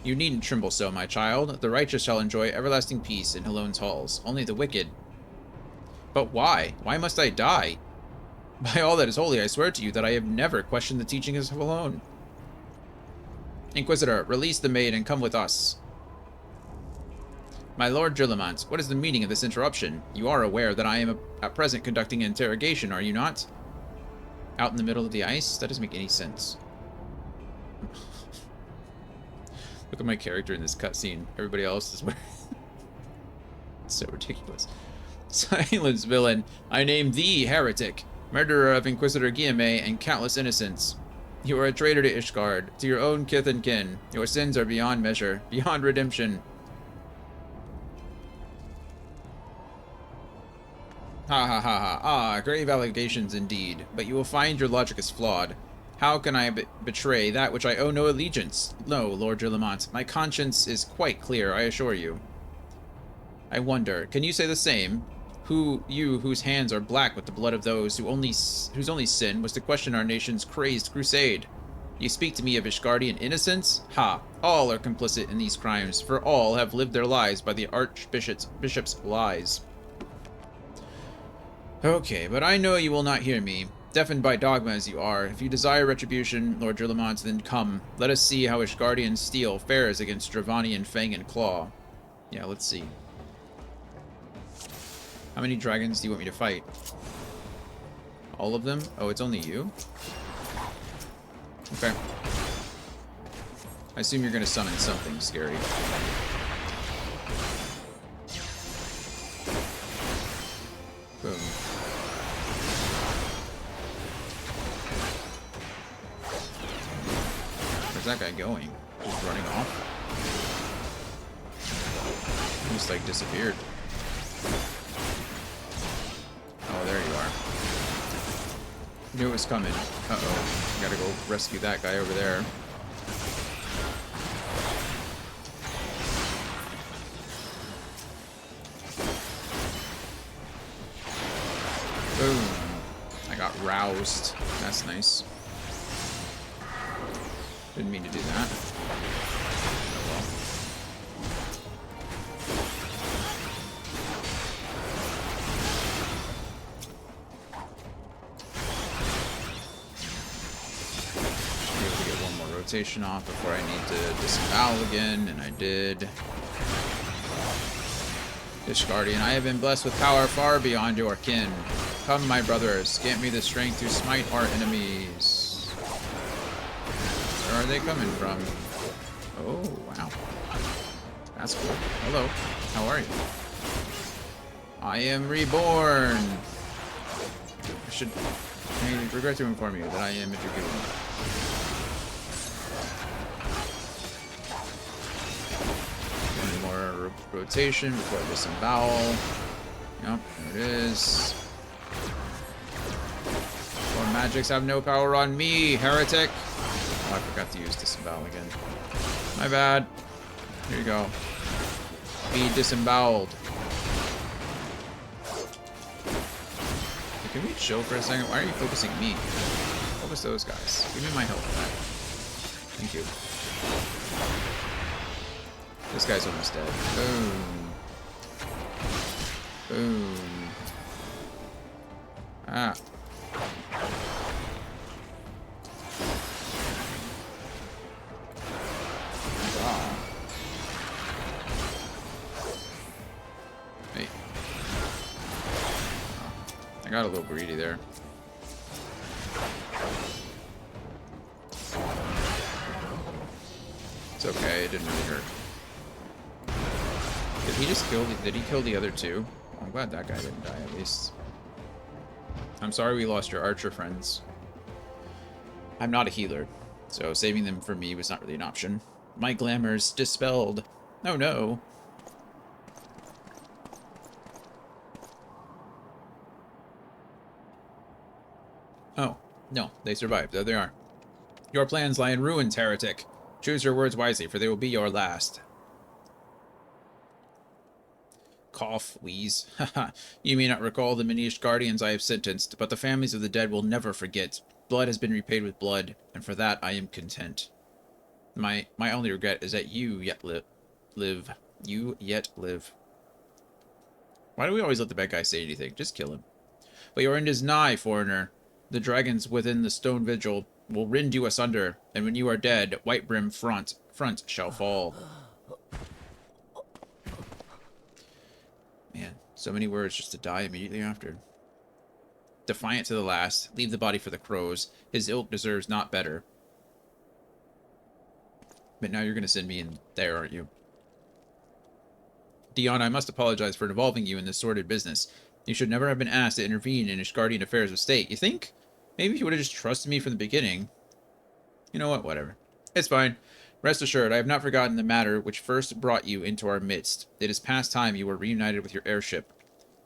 You needn't tremble so, my child. The righteous shall enjoy everlasting peace in Halone's halls. Only the wicked... But why? Why must I die? By all that is holy, I swear to you that I have never questioned the teachings of Halone. Inquisitor, release the maid and come with us. My Lord Drillamont, what is the meaning of this interruption? You are aware that I am at present conducting an interrogation, are you not? Out in the middle of the ice? That doesn't make any sense. Look at my character in this cutscene. Everybody else is wearing... It's so ridiculous. Silence, villain. I name thee heretic, murderer of Inquisitor Guillemot and countless innocents. You are a traitor to Ishgard, to your own kith and kin. Your sins are beyond measure, beyond redemption. Ha ha ha ha. Ah, grave allegations indeed, but you will find your logic is flawed. How can I betray that which I owe no allegiance? No, Lord Drillamont, my conscience is quite clear, I assure you. I wonder, can you say the same? You whose hands are black with the blood of those whose only sin was to question our nation's crazed crusade. You speak to me of Ishgardian innocence? Ha! All are complicit in these crimes, for all have lived their lives by the Archbishop's lies. Okay, but I know you will not hear me. Deafened by dogma as you are, if you desire retribution, Lord Drillamont, then come. Let us see how Ishgardian steel fares against Dravanian fang and claw. Yeah, let's see. How many dragons do you want me to fight? All of them? Oh, it's only you? Okay. I assume you're going to summon something scary. Boom. Where's that guy going? Just running off? He just, like, disappeared. Oh, there you are. Knew it was coming. Uh-oh. Gotta go rescue that guy over there. Boom. I got roused. That's nice. Didn't mean to do that. Oh well. Should be able to get one more rotation off before I need to disembowel again, and I did. Ishgardian, I have been blessed with power far beyond your kin. Come, my brothers, grant me the strength to smite our enemies. Where are they coming from? Oh, wow. That's cool. Hello. How are you? I am reborn. I regret to inform you that I am a Dragoon. One more rotation before I disembowel. Yep, there it is. Your magics have no power on me, heretic. Oh, I forgot to use disembowel again. My bad. Here you go. Be disemboweled. Hey, can we chill for a second? Why are you focusing me? Focus those guys. Give me my health back. Thank you. This guy's almost dead. Boom. Boom. Ah. Wow. Hey. Oh, I got a little greedy there. It's okay, it didn't really hurt. Did he kill the other two? I'm glad that guy didn't die, at least. I'm sorry we lost your archer friends. I'm not a healer, so saving them for me was not really an option. My glamour's dispelled. Oh no. Oh, no, they survived. There they are. Your plans lie in ruins, heretic. Choose your words wisely, for they will be your last. Cough, wheeze. Haha, you may not recall the many Ishgardians I have sentenced, but the families of the dead will never forget. Blood has been repaid with blood, and for that I am content. My only regret is that you yet live. You yet live. Why do we always let the bad guy say anything? Just kill him. But your end is nigh, foreigner. The dragons within the stone vigil will rend you asunder, and when you are dead, Whitebrim front shall fall. Man, so many words just to die immediately after. Defiant to the last, leave the body for the crows. His ilk deserves not better. But now you're going to send me in there, aren't you? Dion, I must apologize for involving you in this sordid business. You should never have been asked to intervene in Ishgardian affairs of state. You think? Maybe if you would have just trusted me from the beginning. You know what? Whatever. It's fine. Rest assured, I have not forgotten the matter which first brought you into our midst. It is past time you were reunited with your airship.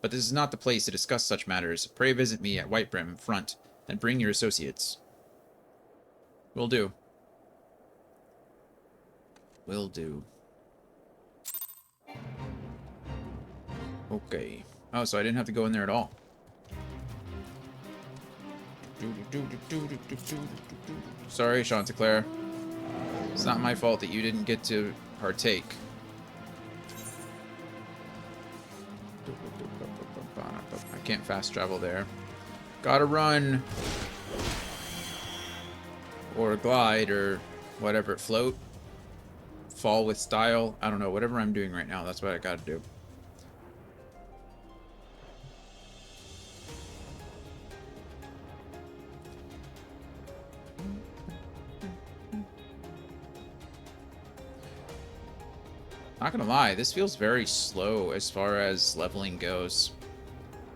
But this is not the place to discuss such matters. Pray visit me at Whitebrim front, and bring your associates. Will do. Will do. Okay. Oh, so I didn't have to go in there at all. Sorry, Chanticleer. It's not my fault that you didn't get to partake. I can't fast travel there. Gotta run. Or glide, or whatever. Float. Fall with style. I don't know. Whatever I'm doing right now, that's what I gotta do. Not gonna lie, this feels very slow as far as leveling goes.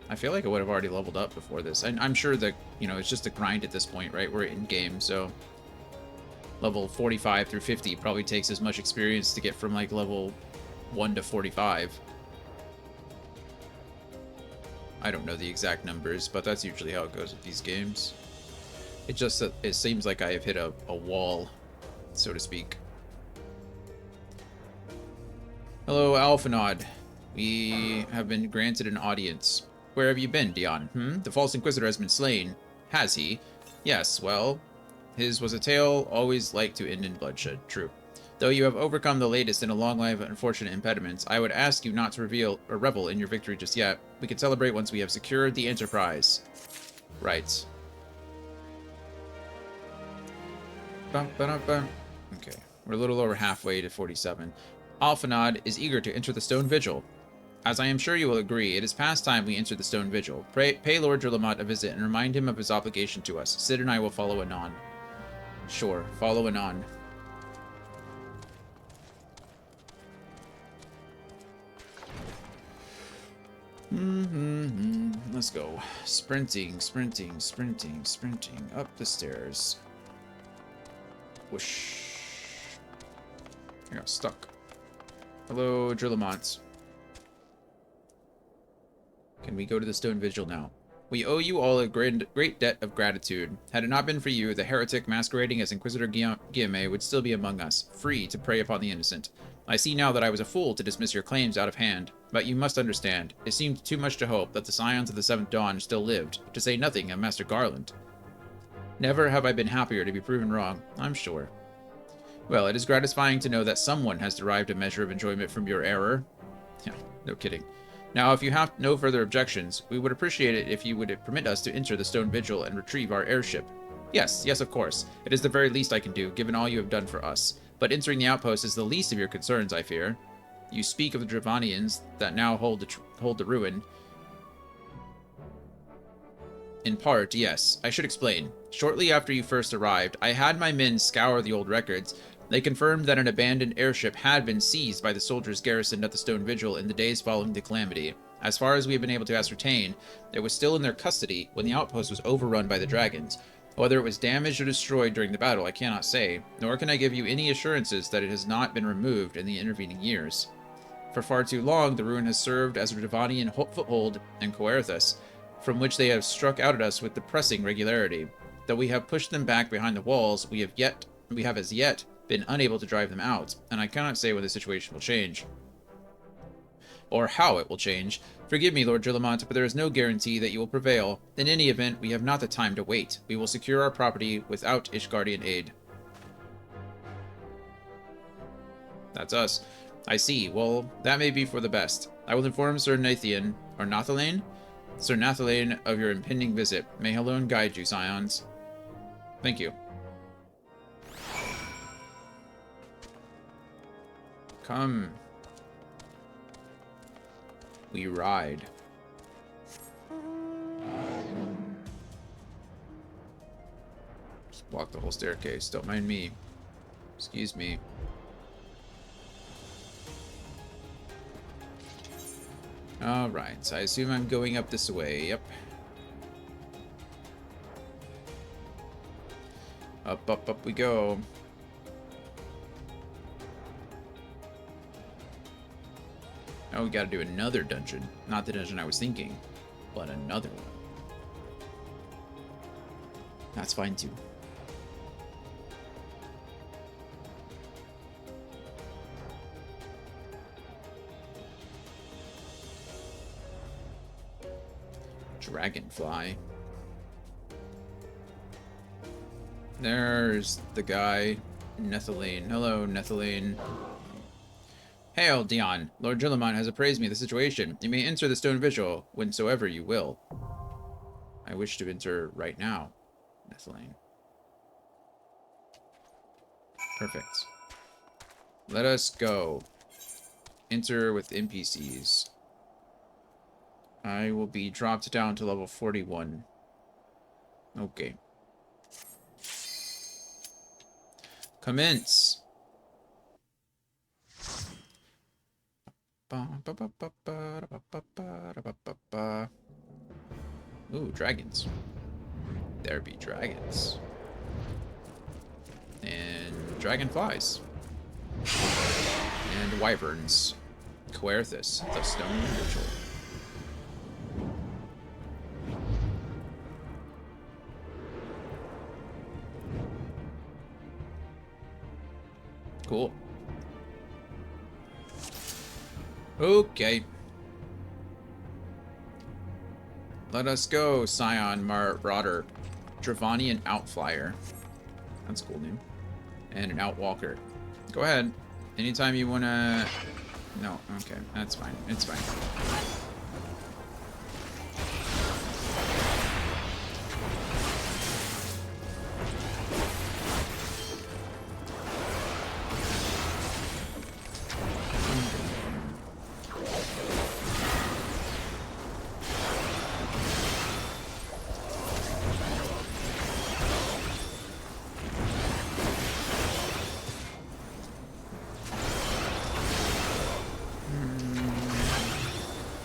I feel like I would have already leveled up before this. And I'm sure that, you know, it's just a grind at this point, right? We're in game, so level 45 through 50 probably takes as much experience to get from like level 1 to 45. I don't know the exact numbers, but that's usually how it goes with these games. It just, it seems like I have hit a wall, so to speak. Hello, Alphanod. We have been granted an audience. Where have you been, Dion? The false Inquisitor has been slain. Has he? Yes, well, his was a tale always like to end in bloodshed. True. Though you have overcome the latest in a long line of unfortunate impediments, I would ask you not to reveal or revel in your victory just yet. We can celebrate once we have secured the Enterprise. Right. Okay, we're a little over halfway to 47. Alphanod is eager to enter the Stone Vigil. As I am sure you will agree, it is past time we enter the Stone Vigil. Pay Lord Drillamot a visit and remind him of his obligation to us. Sid and I will follow anon. Sure, follow anon. Let's go. Sprinting, sprinting, sprinting, sprinting up the stairs. Whoosh. I got stuck. Hello, Drillamont. Can we go to the Stone Vigil now? We owe you all a great debt of gratitude. Had it not been for you, the heretic masquerading as Inquisitor Guillaume would still be among us, free to prey upon the innocent. I see now that I was a fool to dismiss your claims out of hand, but you must understand, it seemed too much to hope that the scions of the Seventh Dawn still lived, to say nothing of Master Garland. Never have I been happier to be proven wrong, I'm sure. Well, it is gratifying to know that someone has derived a measure of enjoyment from your error. Yeah, no kidding. Now, if you have no further objections, we would appreciate it if you would permit us to enter the Stone Vigil and retrieve our airship. Yes, of course. It is the very least I can do, given all you have done for us. But entering the outpost is the least of your concerns, I fear. You speak of the Dravanians that now hold the ruin. In part, yes. I should explain. Shortly after you first arrived, I had my men scour the old records. They confirmed that an abandoned airship had been seized by the soldiers garrisoned at the Stone Vigil in the days following the calamity. As far as we have been able to ascertain, it was still in their custody when the outpost was overrun by the dragons. Whether it was damaged or destroyed during the battle, I cannot say, nor can I give you any assurances that it has not been removed in the intervening years. For far too long, the ruin has served as a Dravanian foothold in Coerthas, from which they have struck out at us with depressing regularity. Though we have pushed them back behind the walls, we have as yet been unable to drive them out, and I cannot say when the situation will change. Or how it will change. Forgive me, Lord Drillamont, but there is no guarantee that you will prevail. In any event, we have not the time to wait. We will secure our property without Ishgardian aid. That's us. I see. Well, that may be for the best. I will inform Sir Nathan, or Nathalane? Sir Nathalane of your impending visit. May Helone guide you, scions. Thank you. Come. We ride. Just block the whole staircase. Don't mind me. Excuse me. Alright, so I assume I'm going up this way. Yep. Up we go. Now we gotta do another dungeon. Not the dungeon I was thinking, but another one. That's fine too. Dragonfly. There's the guy, Nethelene. Hello, Nethelene. Hail, Dion. Lord Gilliman has appraised me the situation. You may enter the stone vigil whensoever you will. I wish to enter right now, Nethelene. Perfect. Let us go. Enter with NPCs. I will be dropped down to level 41. Okay. Commence. Ooh, dragons. There be dragons. And dragonflies. And wyverns. Coerthus, the stone vigil. Cool. Okay. Let us go, Scion Marauder. Dravanian Outflyer. That's a cool name. And an Outwalker. Go ahead. Anytime you wanna... No, okay. That's fine. It's fine.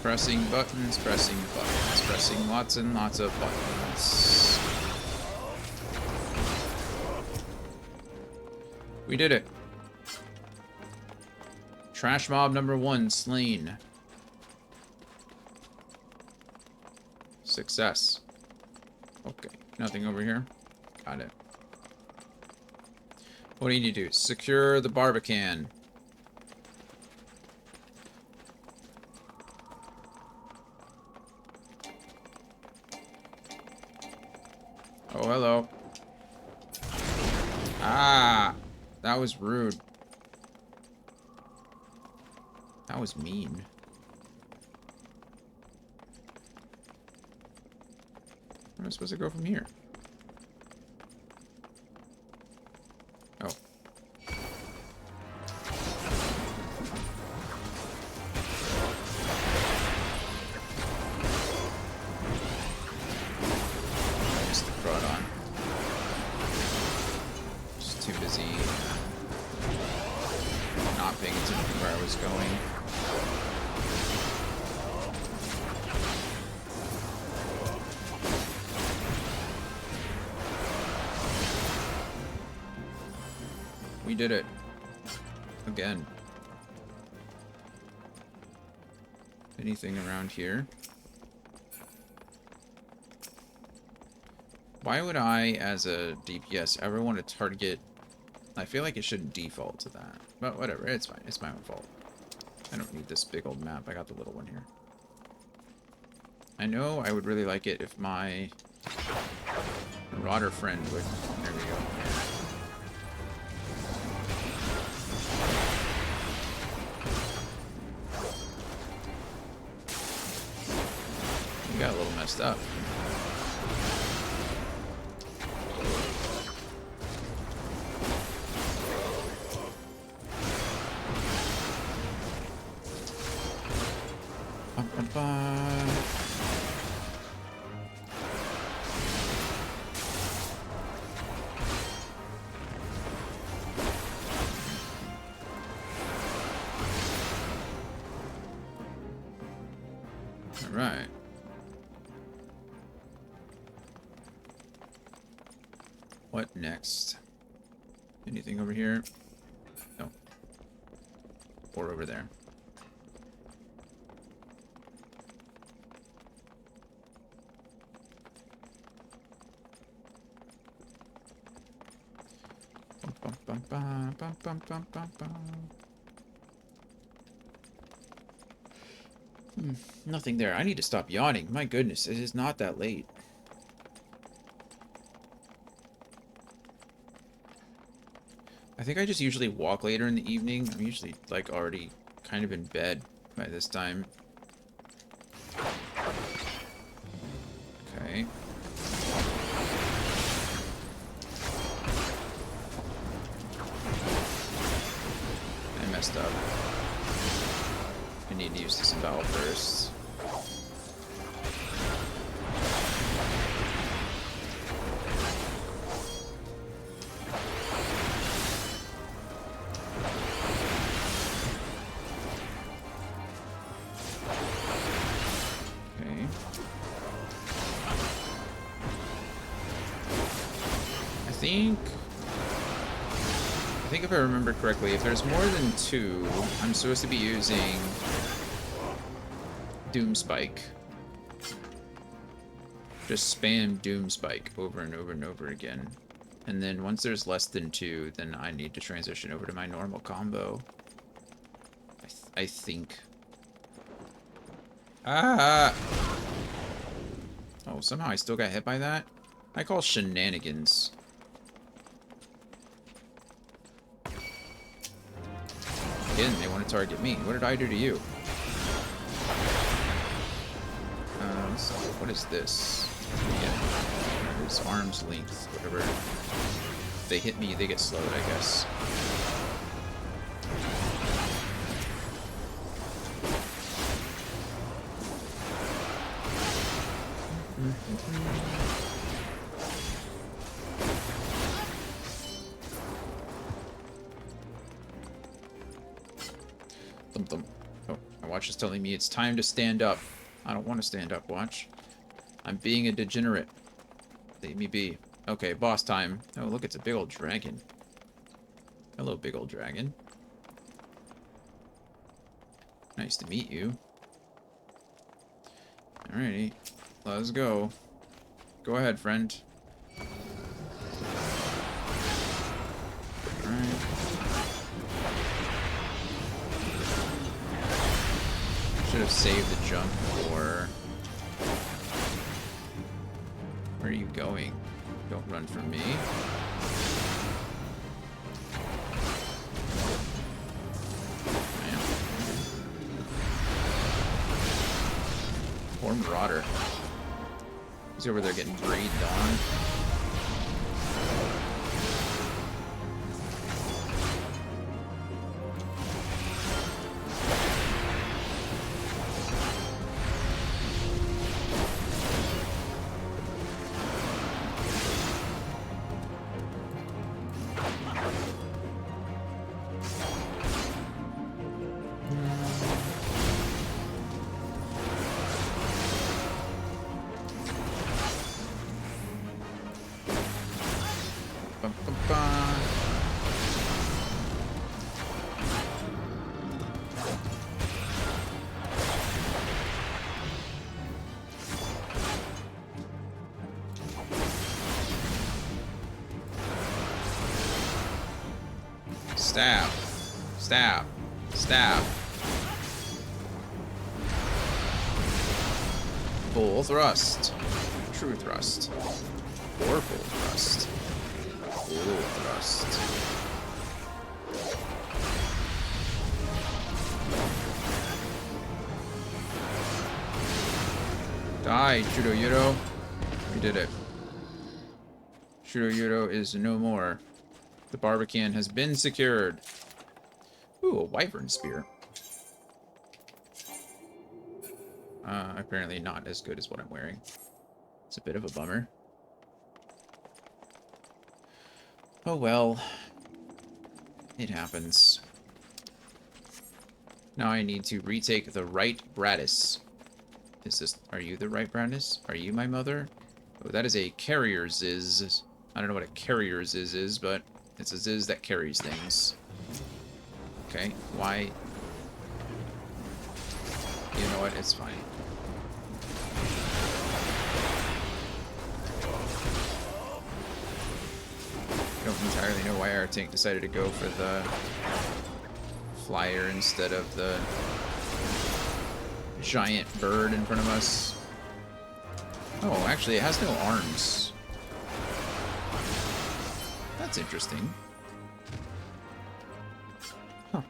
Pressing buttons, pressing lots and lots of buttons. We did it. Trash mob number 1 slain. Success. Okay, nothing over here. Got it. What do you need to do? Secure the Barbican. Oh, hello. Ah, that was rude. That was mean. Where am I supposed to go from here? Oh. We did it. Again. Anything around here? Why would I, as a DPS, ever want to target... I feel like it shouldn't default to that. But whatever, it's fine. It's my own fault. I don't need this big old map. I got the little one here. I know I would really like it if my Marauder friend would... There we go. Got a little messed up. All right. What next? Anything over here? No. Or over there. Bum, bum, bum, bum, bum, bum, bum, bum. Nothing there. I need to stop yawning. My goodness, it is not that late. I think I just usually walk later in the evening. I'm usually, like, already kind of in bed by this time. Okay. I messed up. I need to use disembowel first. I think if I remember correctly, if there's more than 2, I'm supposed to be using Doom Spike. Just spam Doom Spike over and over and over again. And then once there's less than 2, then I need to transition over to my normal combo. I think. Ah! Oh, somehow I still got hit by that? I call shenanigans. Again, they want to target me. What did I do to you? So what is this? Yeah, it's arm's length, whatever. If they hit me, they get slowed, I guess. Oh, my watch is telling me it's time to stand up. I don't want to stand up, watch. I'm being a degenerate. Leave me be. Okay, boss time. Oh, look, it's a big old dragon. Hello, big old dragon. Nice to meet you. Alrighty, let's go. Go ahead, friend. Alright. Should have saved the jump for... Where are you going? Don't run from me. Man. Poor Marauder. He's over there getting breathed on. Stab. Stab. Stab. Full thrust. True thrust. Or full thrust. Full thrust. Die, Shudo-Yudo. We did it. Shudo-Yudo is no more. The Barbican has been secured. Ooh, a wyvern spear. Apparently not as good as what I'm wearing. It's a bit of a bummer. Oh well. It happens. Now I need to retake the right Bradis. Are you the right Bradis? Are you my mother? Oh, that is a carrier Ziz. I don't know what a carrier Ziz is, but it's a Ziz that carries things. Okay, why? You know what? It's fine. I don't entirely know why our tank decided to go for the flyer instead of the giant bird in front of us. Oh, actually, it has no arms. That's interesting. Huh.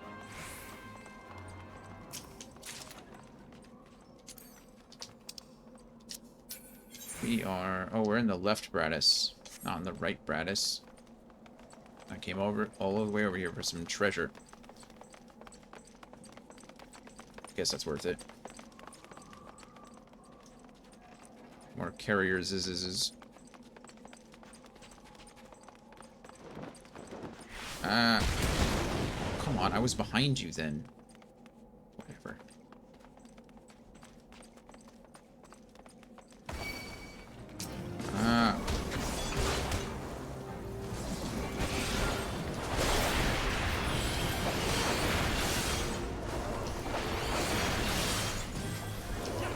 We are... Oh, we're in the left Bradis, not in the right Bradis. I came over all the way over here for some treasure. I guess that's worth it. More carriers is. Come on, I was behind you then. Whatever.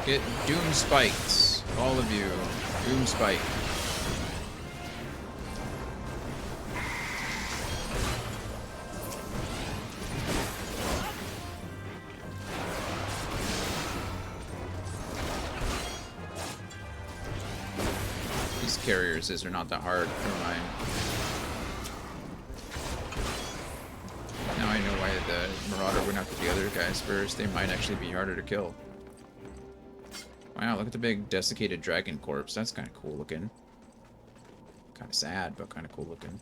Get doom spiked. All of you. Doom spike. These carriers are not that hard. Never mind. Now I know why the Marauder went after the other guys first. They might actually be harder to kill. Wow, look at the big desiccated dragon corpse. That's kind of cool looking. Kind of sad, but kind of cool looking.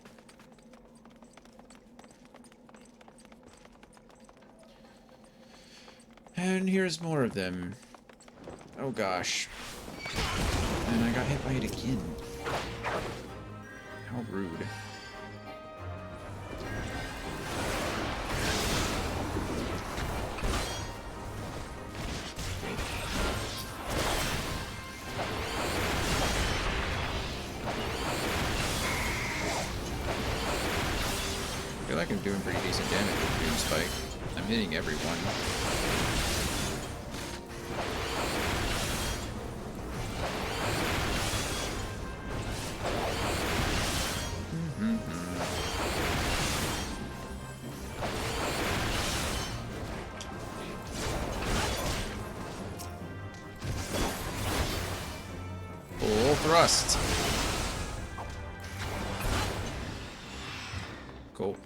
And here's more of them. Oh gosh. And I got hit by it again. How rude. I feel like I'm doing pretty decent damage with Doom Spike. I'm hitting everyone. Full thrust. Cool.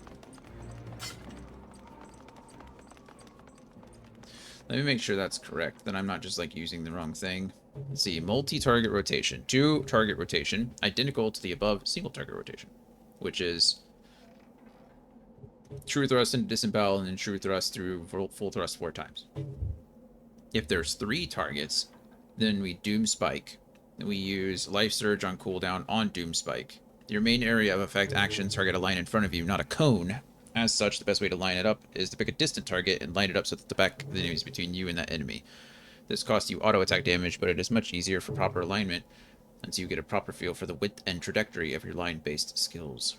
Let me make sure that's correct, that I'm not just like using the wrong thing. Let's see, multi-target rotation. 2-target rotation, identical to the above single-target rotation, which is true thrust and disembowel and then true thrust through full thrust 4 times. If there's 3 targets, then we Doom Spike. Then we use Life Surge on cooldown on Doom Spike. Your main area of effect action target a line in front of you, not a cone. As such, the best way to line it up is to pick a distant target and line it up so that the back of the enemy is between you and that enemy. This costs you auto attack damage, but it is much easier for proper alignment until you get a proper feel for the width and trajectory of your line-based skills.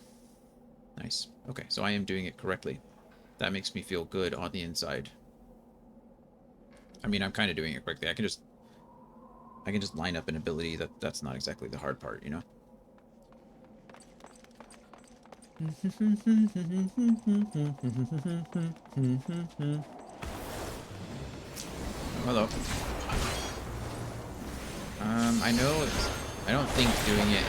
Nice. Okay, so I am doing it correctly. That makes me feel good on the inside. I mean, I'm kind of doing it correctly. I can just line up an ability. That's not exactly the hard part, you know? Hello. I don't think doing it...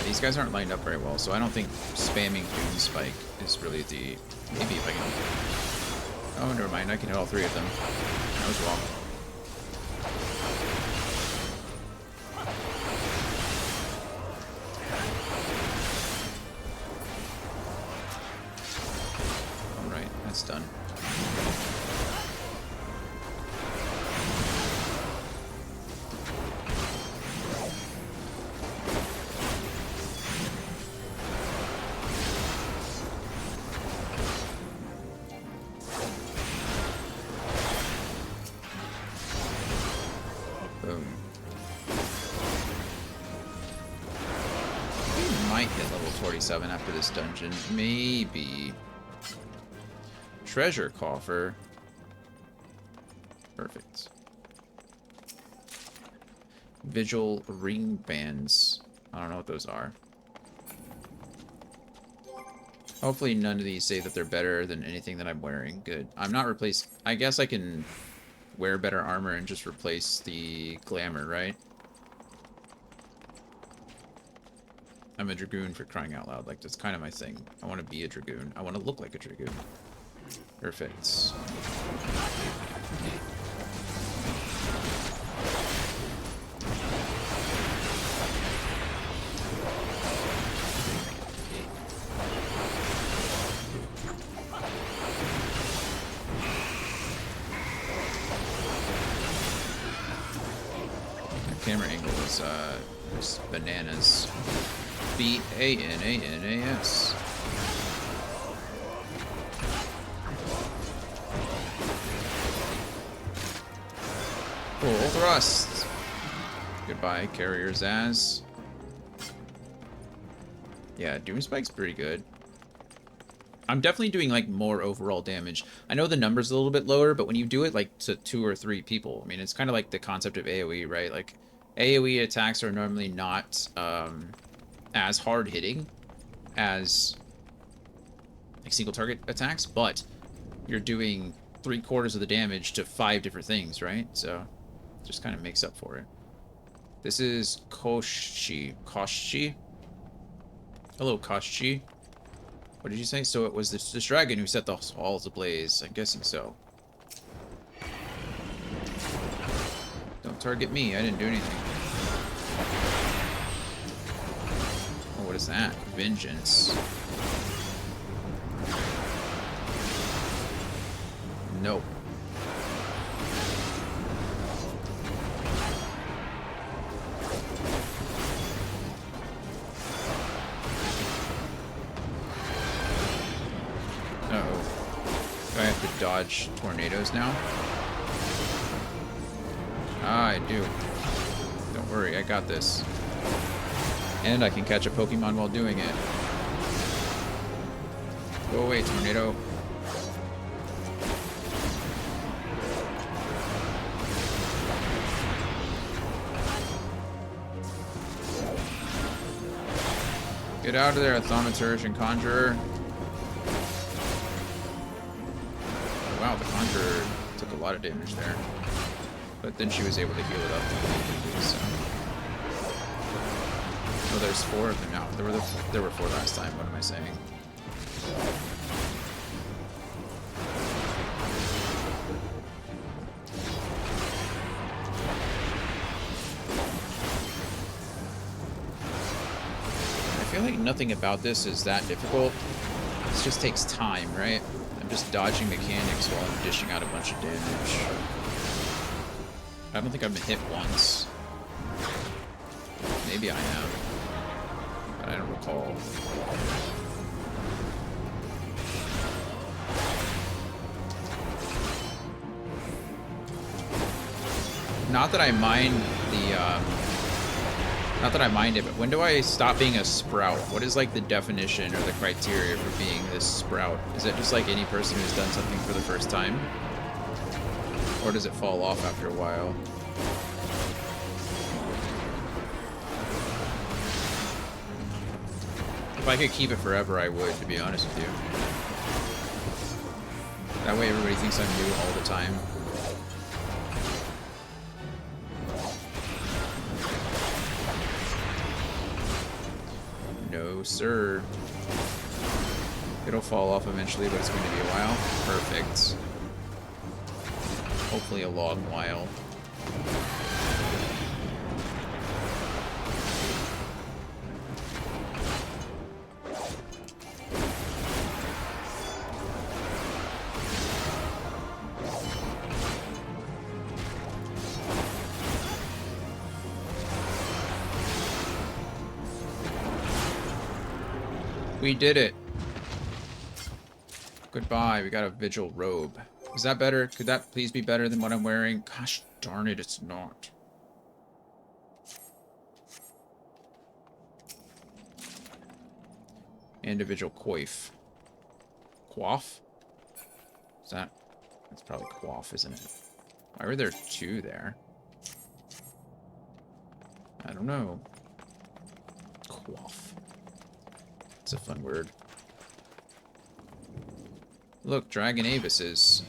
these guys aren't lined up very well, so I don't think spamming Doom Spike is really the... Maybe if I can... Oh, never mind. I can hit all 3 of them. I was wrong. Alright, that's done. Boom. We might hit level 47 after this dungeon. Maybe. Treasure coffer. Perfect. Vigil ring bands. I don't know what those are. Hopefully none of these say that they're better than anything that I'm wearing. Good. I'm not replacing... I guess I can wear better armor and just replace the glamour, right? I'm a Dragoon for crying out loud. Like, that's kind of my thing. I want to be a Dragoon. I want to look like a Dragoon. Perfect. Camera angle is bananas. B-A-N-A-N-A-S. Full thrust. Goodbye, carrier's ass. Yeah, Doomspike's pretty good. I'm definitely doing, like, more overall damage. I know the number's a little bit lower, but when you do it, like, to 2 or 3 people, I mean, it's kind of like the concept of AoE, right? Like, AoE attacks are normally not as hard-hitting as, like, single-target attacks, but you're doing 3/4 of the damage to 5 different things, right? So, it just kind of makes up for it. This is Koshi. Koshi? Hello, Koshi. What did you say? So it was this dragon who set the halls ablaze. I'm guessing so. Don't target me. I didn't do anything. Oh, what is that? Vengeance. Nope. Do I have to dodge tornadoes now? Ah, I do. Don't worry, I got this. And I can catch a Pokemon while doing it. Go away, tornado. Get out of there, Thaumaturge and Conjurer. Wow, the Conjurer took a lot of damage there. But then she was able to heal it up. So. Oh, there's 4 of them now. There were 4 last time. What am I saying? I feel like nothing about this is that difficult. It just takes time, right? I'm just dodging mechanics while I'm dishing out a bunch of damage. I don't think I've been hit once. Maybe I have. But I don't recall. Not that I mind the, not that I mind it, but when do I stop being a sprout? What is, like, the definition or the criteria for being this sprout? Is it just like any person who's done something for the first time? Or does it fall off after a while? If I could keep it forever, I would, to be honest with you. That way everybody thinks I'm new all the time. No, sir. It'll fall off eventually, but it's going to be a while. Perfect. Hopefully a long while. We did it. Goodbye. We got a vigil robe. Is that better? Could that please be better than what I'm wearing? Gosh darn it, it's not. Individual coif. Quaff? Is that? That's probably quaff, isn't it? Why were there 2 there? I don't know. Quaff. It's a fun word. Look, Dragon Avises.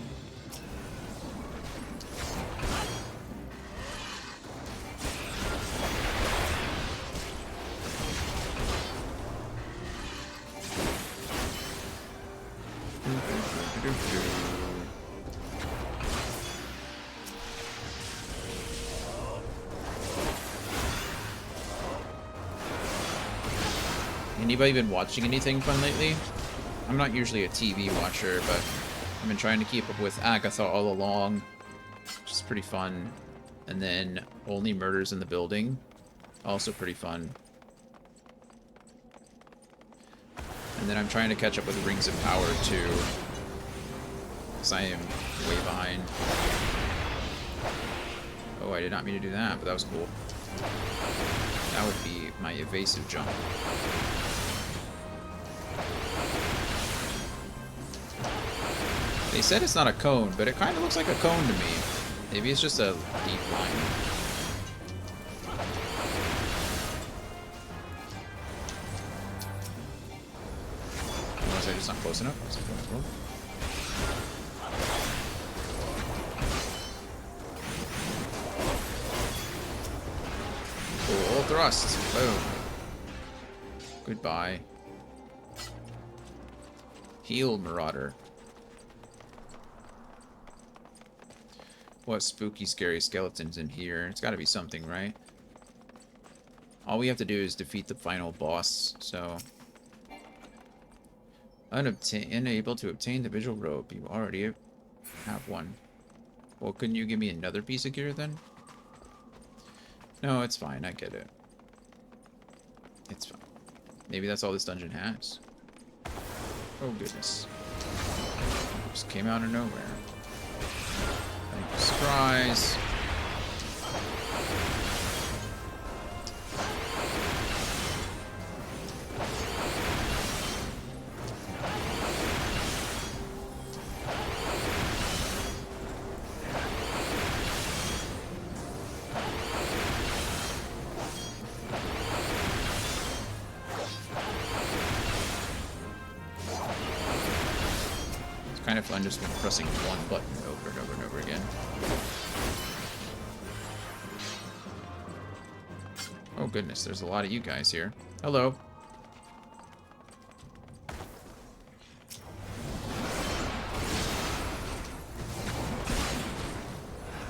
Anybody been watching anything fun lately? I'm not usually a TV watcher, but I've been trying to keep up with Agatha all along, which is pretty fun. And then Only Murders in the Building, also pretty fun. And then I'm trying to catch up with Rings of Power too, because I am way behind. Oh, I did not mean to do that, but that was cool. That would be my evasive jump. They said it's not a cone, but it kind of looks like a cone to me. Maybe it's just a deep line. Unless I'm just not close enough. Full thrust. Boom. Goodbye. Heal, Marauder. What spooky, scary skeletons in here? It's gotta be something, right? All we have to do is defeat the final boss, so... Unable to obtain the visual robe. You already have one. Well, couldn't you give me another piece of gear, then? No, it's fine. I get it. It's fine. Maybe that's all this dungeon has. Oh, goodness. Just came out of nowhere. Surprise. It's kind of fun just pressing one button over and over and over again. Oh goodness, there's a lot of you guys here. Hello.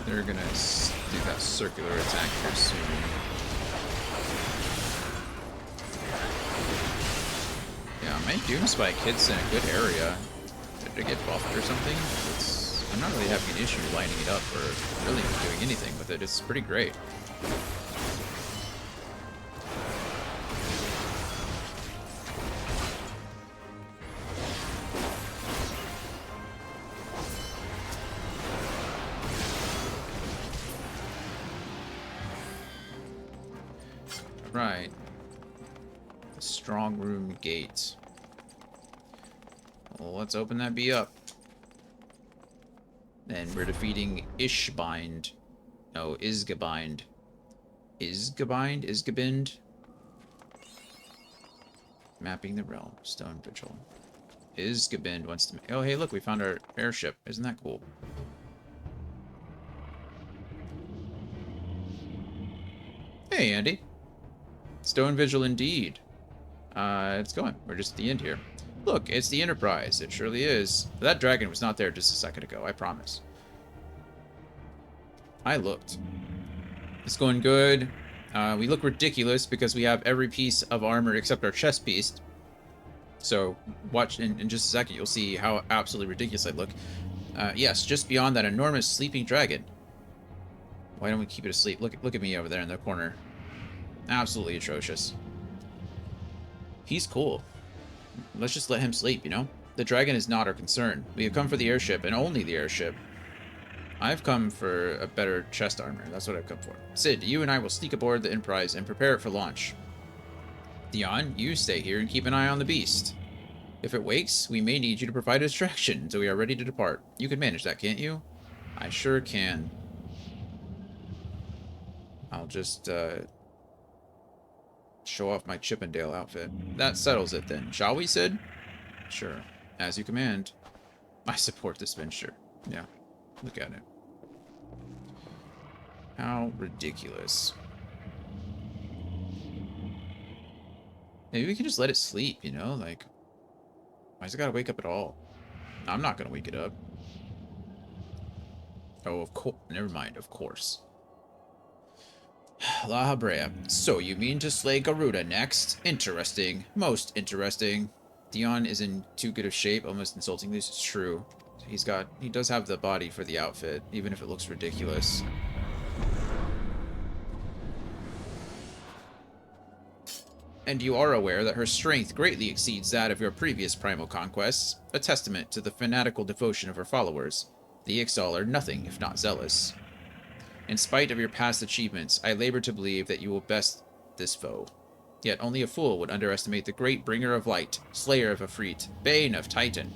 They're gonna do that circular attack here soon. Yeah, my Doomspike hits in a good area. Did it get buffed or something? I'm not really having an issue lining it up or really doing anything with it. It's pretty great. Right. The strong room gate. Well, let's open that bee up. And we're defeating Ishbind. No, Isgabind. Isgabind? Isgabind? Mapping the realm. Stone Vigil. Isgabind wants to make... Oh, hey, look, we found our airship. Isn't that cool? Hey, Andy. Stone Vigil indeed. It's going. We're just at the end here. Look, it's the Enterprise. It surely is. That dragon was not there just a second ago, I promise. I looked. It's going good. We look ridiculous because we have every piece of armor except our chest piece. So, watch in just a second, you'll see how absolutely ridiculous I look. Yes, just beyond that enormous sleeping dragon. Why don't we keep it asleep? Look at me over there in the corner. Absolutely atrocious. He's cool. Let's just let him sleep, you know? The dragon is not our concern. We have come for the airship, and only the airship. I've come for a better chest armor. That's what I've come for. Sid, you and I will sneak aboard the Enterprise and prepare it for launch. Dion, you stay here and keep an eye on the beast. If it wakes, we may need you to provide a distraction until we are ready to depart. You can manage that, can't you? I sure can. I'll just, show off my Chippendale outfit. That settles it then, shall we, Sid? Sure. As you command. I support this venture. Yeah. Look at it. How ridiculous. Maybe we can just let it sleep, you know? Like, why's it gotta wake up at all? I'm not gonna wake it up. Oh, of course. Never mind, of course. La Habrea. So you mean to slay Garuda next? Interesting. Most interesting. Dion is in too good of shape, almost insulting. This is true. He does have the body for the outfit, even if it looks ridiculous. And you are aware that her strength greatly exceeds that of your previous primal conquests, a testament to the fanatical devotion of her followers. The Ixal are nothing if not zealous. In spite of your past achievements, I labor to believe that you will best this foe. Yet only a fool would underestimate the great bringer of light, slayer of Ifrit, bane of Titan.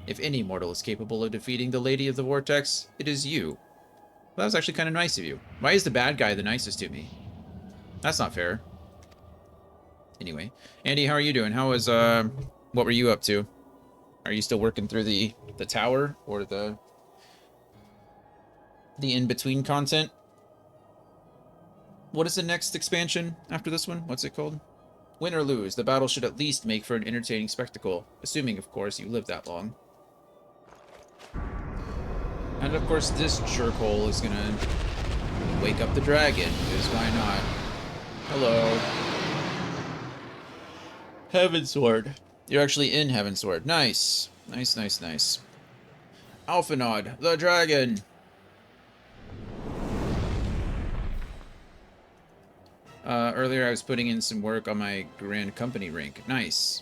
If any mortal is capable of defeating the Lady of the Vortex, it is you. Well, that was actually kind of nice of you. Why is the bad guy the nicest to me? That's not fair. Anyway, Andy, how are you doing? How was, what were you up to? Are you still working through the tower, or the in-between content? What is the next expansion after this one? What's it called? Win or lose, the battle should at least make for an entertaining spectacle, assuming, of course, you live that long. And, of course, this jerkhole is gonna wake up the dragon, because why not? Hello. Heavensward. You're actually in Heavensward. Nice. Nice, nice, nice. Alphanod, the dragon. Earlier I was putting in some work on my Grand Company rank. Nice.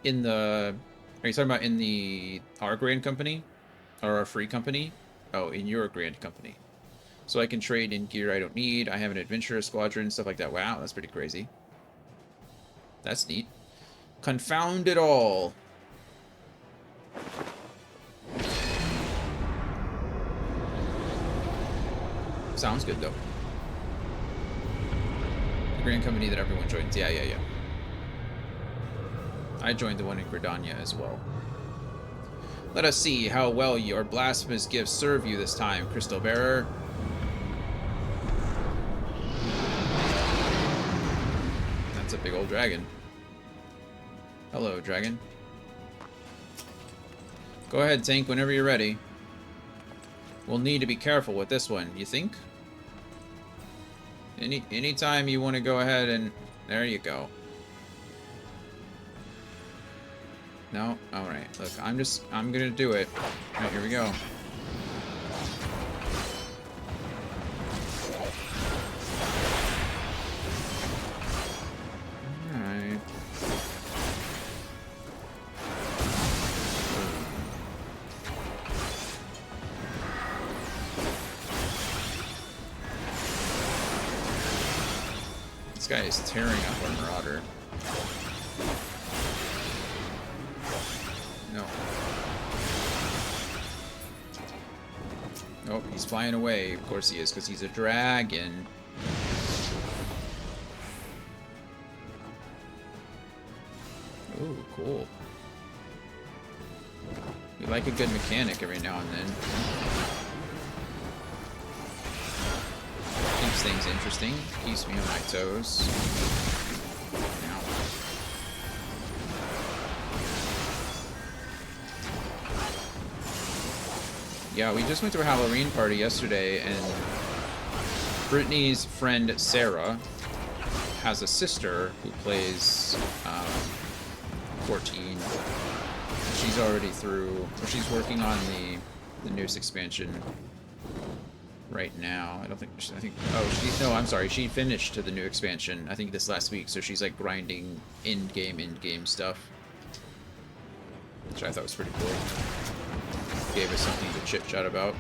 In the... Are you talking about in our Grand Company? Or our free company? Oh, in your Grand Company. So I can trade in gear I don't need. I have an adventurer squadron, stuff like that. Wow, that's pretty crazy. That's neat. Confound it all. Sounds good, though. The Grand Company that everyone joins. Yeah. I joined the one in Gridania as well. Let us see how well your blasphemous gifts serve you this time, Crystal Bearer. That's a big old dragon. Hello, dragon. Go ahead, tank, whenever you're ready. We'll need to be careful with this one, you think? Anytime you want to go ahead and... There you go. No? Alright, look, I'm gonna do it. Alright, here we go. Alright. This guy is tearing up our Marauder. No. Oh, he's flying away. Of course he is, because he's a dragon. Ooh, cool. We like a good mechanic every now and then. Keeps things interesting. Keeps me on my toes. Now. Yeah, we just went to a Halloween party yesterday, and Brittany's friend Sarah has a sister who plays 14. She's already through, or she's working on the newest expansion right now. No, I'm sorry, she finished the new expansion, I think this last week, so she's like grinding in-game stuff, which I thought was pretty cool. Gave us something to chit-chat about.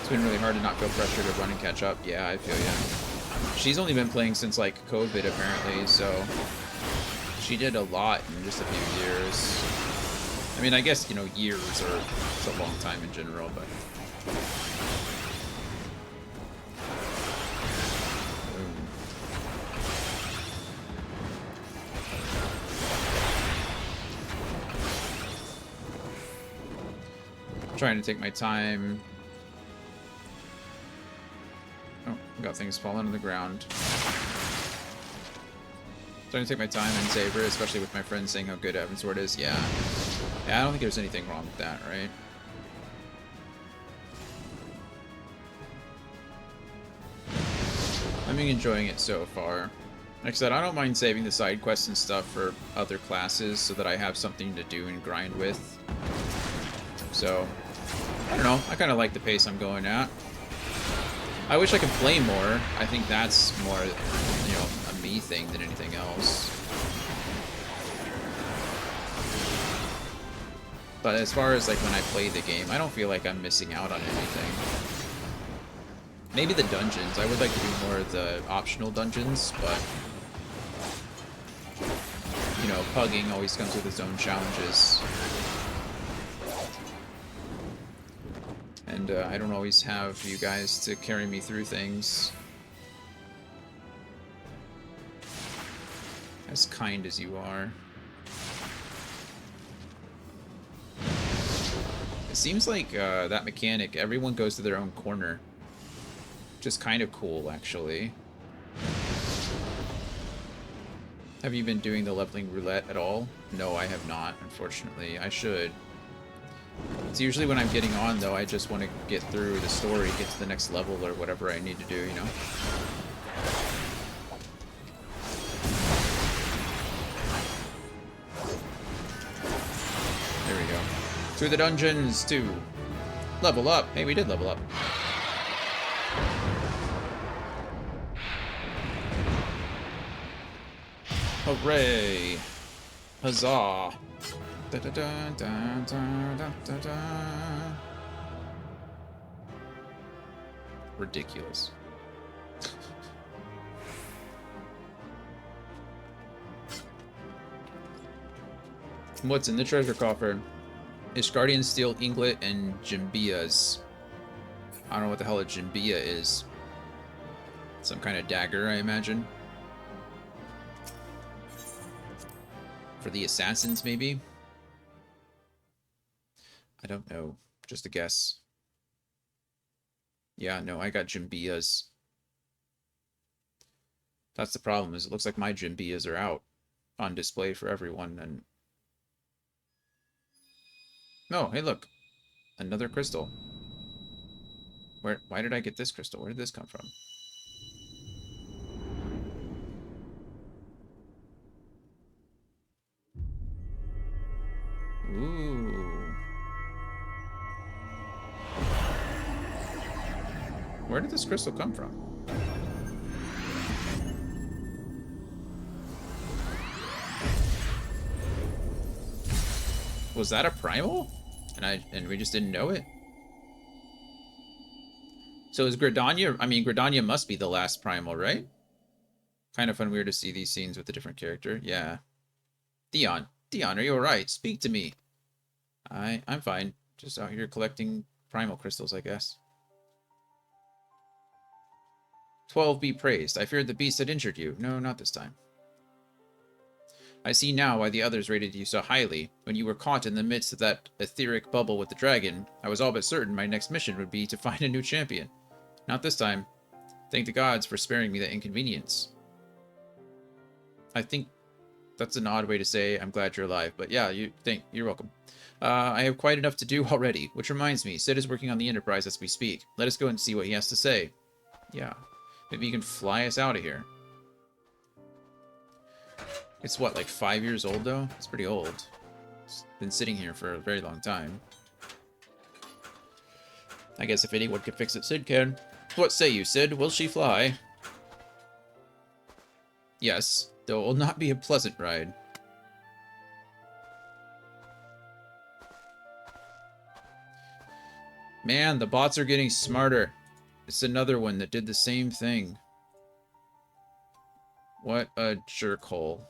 It's been really hard to not feel pressure to run and catch up. Yeah, I feel ya. She's only been playing since like COVID apparently, so she did a lot in just a few years. I mean, I guess, you know, years are it's a long time in general, but Trying to take my time. Oh, got things falling on the ground. Trying to take my time and savor, especially with my friends saying how good Evansword is. Yeah. Yeah, I don't think there's anything wrong with that, right? I'm enjoying it so far. Like I said, I don't mind saving the side quests and stuff for other classes so that I have something to do and grind with. So, I don't know. I kind of like the pace I'm going at. I wish I could play more. I think that's more, you know, a me thing than anything else. But as far as like when I play the game, I don't feel like I'm missing out on anything. Maybe the dungeons. I would like to do more of the optional dungeons, but you know, pugging always comes with its own challenges. And I don't always have you guys to carry me through things as kind as you are. It seems like that mechanic, everyone goes to their own corner. Which is kind of cool, actually. Have you been doing the leveling roulette at all? No, I have not, unfortunately. I should. It's usually when I'm getting on, though, I just want to get through the story, get to the next level or whatever I need to do, you know? There we go. Through the dungeons, too. Level up. Hey, we did level up. Hooray! Huzzah! Da da da da da da da da. Ridiculous. What's in the treasure coffer? Ishgardian steel inglet and Jimbias. I don't know what the hell a Jimbia is. Some kind of dagger, I imagine. For the assassins, maybe? I don't know. Just a guess. Yeah, no, I got Jimbias. That's the problem, is it looks like my Jimbias are out on display for everyone, and... Oh, hey, look. Another crystal. Why did I get this crystal? Where did this come from? Ooh. Where did this crystal come from? Was that a primal? And we just didn't know it? So is Gridania... I mean, Gridania must be the last primal, right? Kind of fun weird to see these scenes with a different character. Yeah. Dion. Dion, are you alright? Speak to me. I'm fine. Just out here collecting primal crystals, I guess. 12 be praised. I feared the beast had injured you. No, not this time. I see now why the others rated you so highly. When you were caught in the midst of that etheric bubble with the dragon, I was all but certain my next mission would be to find a new champion. Not this time. Thank the gods for sparing me that inconvenience. I think that's an odd way to say I'm glad you're alive, but yeah, you're welcome. I have quite enough to do already, which reminds me, Sid is working on the Enterprise as we speak. Let us go and see what he has to say. Yeah. Maybe you can fly us out of here. It's what, like 5 years old, though? It's pretty old. It's been sitting here for a very long time. I guess if anyone could fix it, Sid can. What say you, Sid? Will she fly? Yes, though it will not be a pleasant ride. Man, the bots are getting smarter. It's another one that did the same thing. What a jerkhole.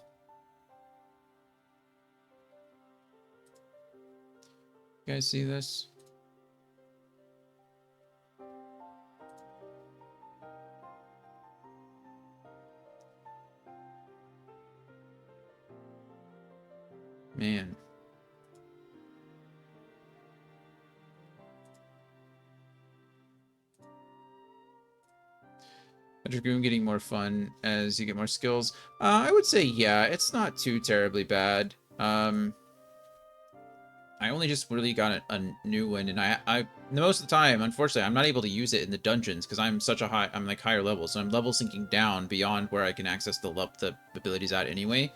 You guys see this? Man. Dragoon getting more fun as you get more skills. I would say, yeah, it's not too terribly bad. I only just really got a new one, and I most of the time, unfortunately, I'm not able to use it in the dungeons because I'm such a I'm like higher level, so I'm level syncing down beyond where I can access the abilities at anyway.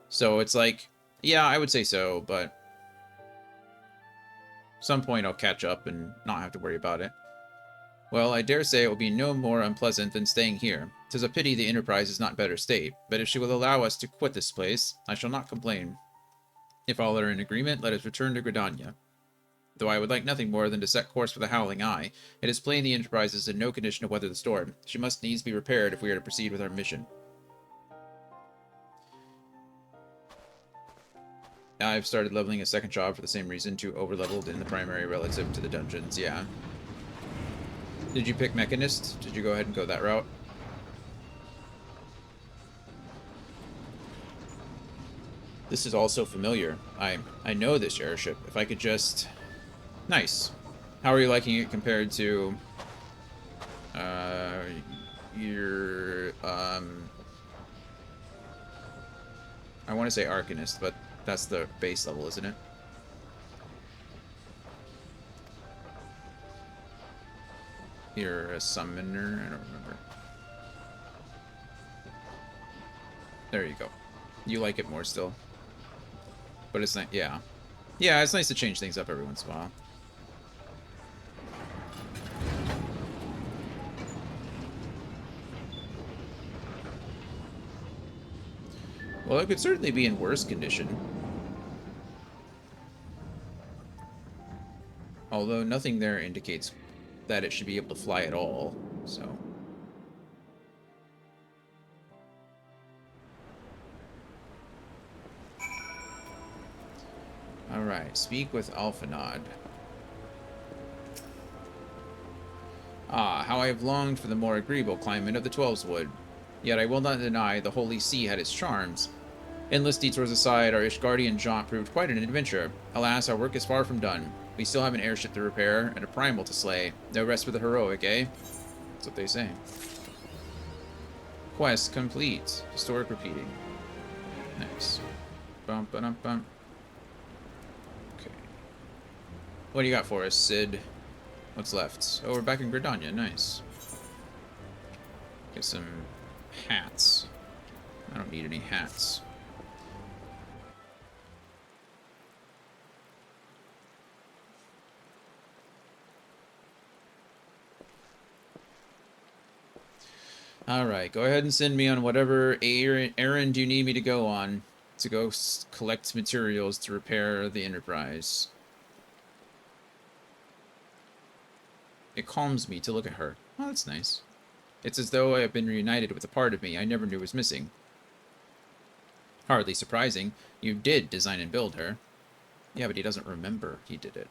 So it's like, yeah, I would say so, but some point I'll catch up and not have to worry about it. Well, I dare say it will be no more unpleasant than staying here. 'Tis a pity the Enterprise is not in better state, but if she will allow us to quit this place, I shall not complain. If all are in agreement, let us return to Gridania. Though I would like nothing more than to set course for the Howling Eye, it is plain the Enterprise is in no condition to weather the storm. She must needs be repaired if we are to proceed with our mission. I've started leveling a second job for the same reason, too overleveled in the primary relative to the dungeons, yeah. Did you pick Mechanist? Did you go ahead and go that route? This is all so familiar. I know this airship. If I could just... Nice. How are you liking it compared to... your... I want to say Arcanist, but that's the base level, isn't it? You're a summoner? I don't remember. There you go. You like it more still. But it's not... Yeah. Yeah, it's nice to change things up every once in a while. Well, it could certainly be in worse condition. Although nothing there indicates that it should be able to fly at all, so... Alright, speak with Alphanod. Ah, how I have longed for the more agreeable climate of the Twelveswood. Yet I will not deny the Holy See had its charms. Endless detours aside, our Ishgardian jaunt proved quite an adventure. Alas, our work is far from done. We still have an airship to repair, and a primal to slay. No rest for the heroic, eh? That's what they say. Quest complete. Historic repeating. Nice. Bum, ba, dum, bum. Okay. What do you got for us, Sid? What's left? Oh, we're back in Gridania. Nice. Get some hats. I don't need any hats. Alright, go ahead and send me on whatever errand you need me to go on to go collect materials to repair the Enterprise. It calms me to look at her. Oh, that's nice. It's as though I have been reunited with a part of me I never knew was missing. Hardly surprising. You did design and build her. Yeah, but he doesn't remember he did it.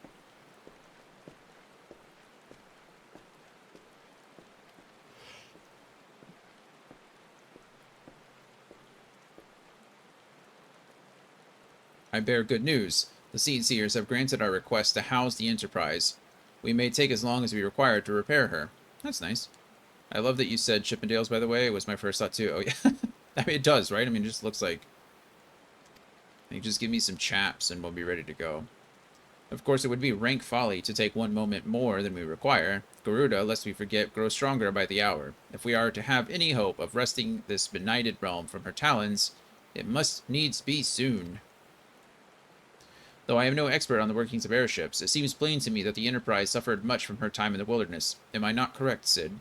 I bear good news. The Seedseers have granted our request to house the Enterprise. We may take as long as we require to repair her. That's nice. I love that you said Chippendales, by the way. It was my first thought, too. Oh, yeah. I mean, it does, right? I mean, it just looks like... You just give me some chaps and we'll be ready to go. Of course, it would be rank folly to take one moment more than we require. Garuda, lest we forget, grows stronger by the hour. If we are to have any hope of wresting this benighted realm from her talons, it must needs be soon. Though I am no expert on the workings of airships, it seems plain to me that the Enterprise suffered much from her time in the wilderness. Am I not correct, Sid?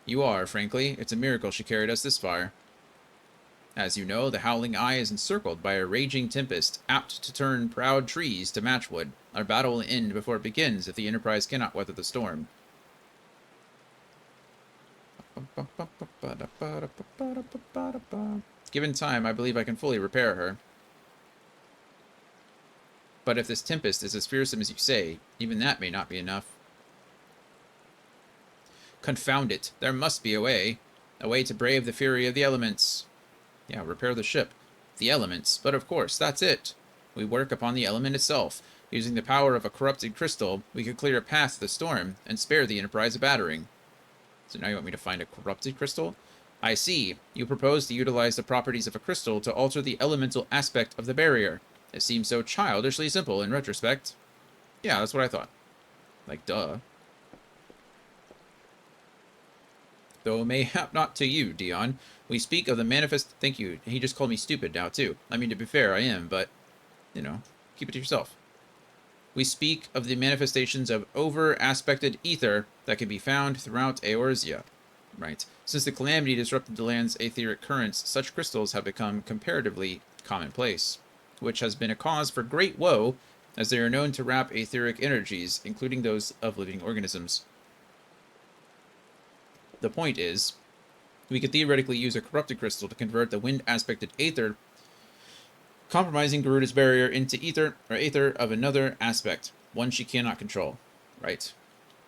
You are, frankly. It's a miracle she carried us this far. As you know, the Howling Eye is encircled by a raging tempest, apt to turn proud trees to matchwood. Our battle will end before it begins if the Enterprise cannot weather the storm. Given time, I believe I can fully repair her. But if this tempest is as fearsome as you say, even that may not be enough. Confound it. There must be a way. A way to brave the fury of the elements. Yeah, repair the ship. The elements. But of course, that's it. We work upon the element itself. Using the power of a corrupted crystal, we could clear a path to the storm and spare the Enterprise a battering. So now you want me to find a corrupted crystal? I see. You propose to utilize the properties of a crystal to alter the elemental aspect of the barrier. It seems so childishly simple in retrospect. Yeah, that's what I thought. Like, duh. Though mayhap not to you, Dion. We speak of the manifest... Thank you. He just called me stupid now, too. I mean, to be fair, I am, but, you know, keep it to yourself. We speak of the manifestations of over-aspected ether that can be found throughout Eorzea. Right. Since the calamity disrupted the land's etheric currents, such crystals have become comparatively commonplace, which has been a cause for great woe, as they are known to wrap etheric energies, including those of living organisms. The point is, we could theoretically use a corrupted crystal to convert the wind-aspected aether, compromising Garuda's barrier, into ether of another aspect, one she cannot control. Right.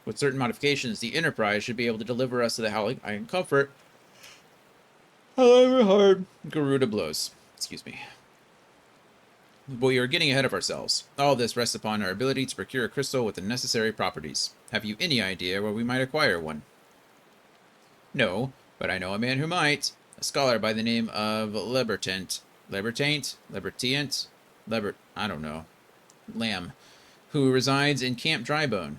With certain modifications, the Enterprise should be able to deliver us to the Howling Eye in comfort, however hard Garuda blows. Excuse me. But we are getting ahead of ourselves. All this rests upon our ability to procure a crystal with the necessary properties. Have you any idea where we might acquire one? No, but I know a man who might. A scholar by the name of Libertant. I don't know. Lamb. Who resides in Camp Drybone.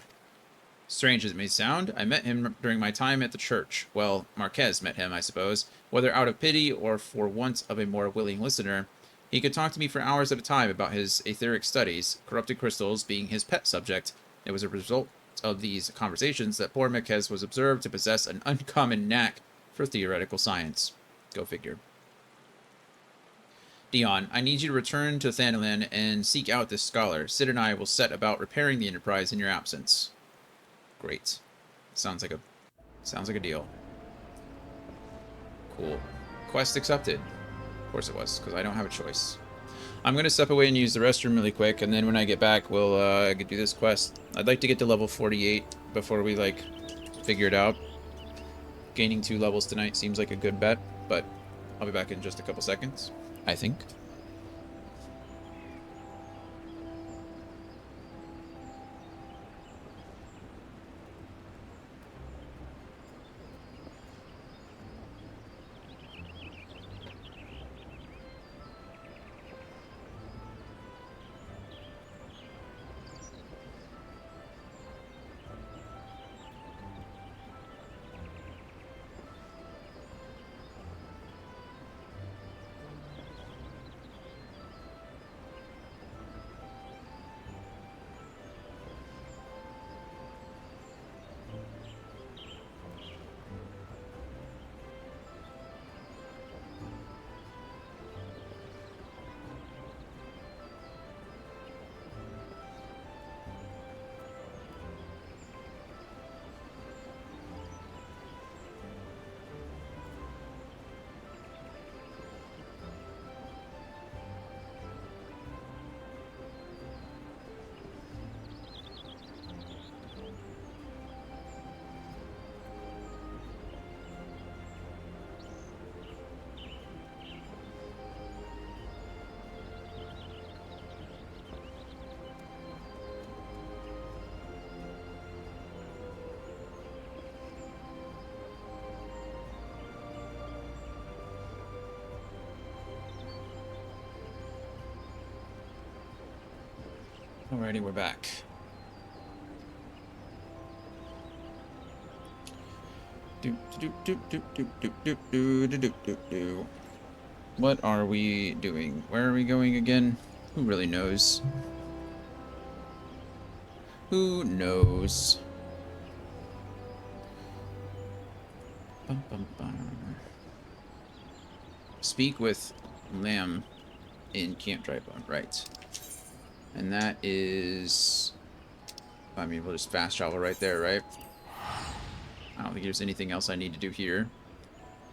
Strange as it may sound, I met him during my time at the church. Well, Marquez met him, I suppose. Whether out of pity or for want of a more willing listener, he could talk to me for hours at a time about his etheric studies, corrupted crystals being his pet subject. It was a result of these conversations that poor Marquez was observed to possess an uncommon knack for theoretical science. Go figure. Dion, I need you to return to Thanalan and seek out this scholar. Sid and I will set about repairing the Enterprise in your absence. Great. Sounds like a deal. Cool. Quest accepted. Of course it was, because I don't have a choice. I'm going to step away and use the restroom really quick, and then when I get back, we'll do this quest. I'd like to get to level 48 before we, like, figure it out. Gaining 2 levels tonight seems like a good bet, but I'll be back in just a couple seconds, I think. Alrighty, we're back. What are we doing? Where are we going again? Who really knows? Who knows? Bum, bum, bum. Speak with Lamb in Camp Drybone, right? And that is... I mean, we'll just fast travel right there, right? I don't think there's anything else I need to do here.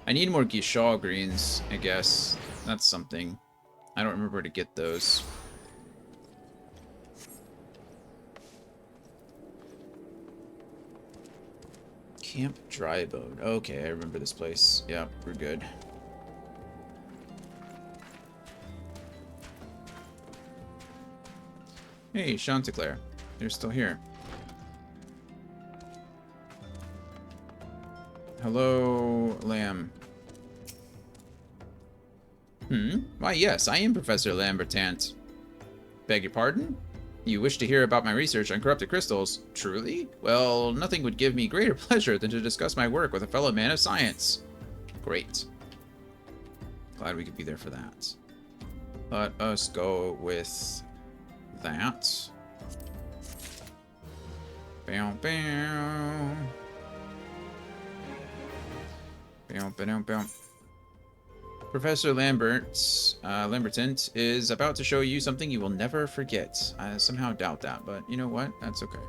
I need more Gishaw greens, I guess. That's something. I don't remember where to get those. Camp Drybone. Okay, I remember this place. Yeah, we're good. Hey, Chanticleer. You're still here. Hello, Lamb. Why, yes, I am Professor Lambertant. Beg your pardon? You wish to hear about my research on corrupted crystals? Truly? Well, nothing would give me greater pleasure than to discuss my work with a fellow man of science. Great. Glad we could be there for that. Let us go with that. Bow, bow. Bow, bow, bow. Professor Lambertant is about to show you something you will never forget. I somehow doubt that, but you know what? That's okay.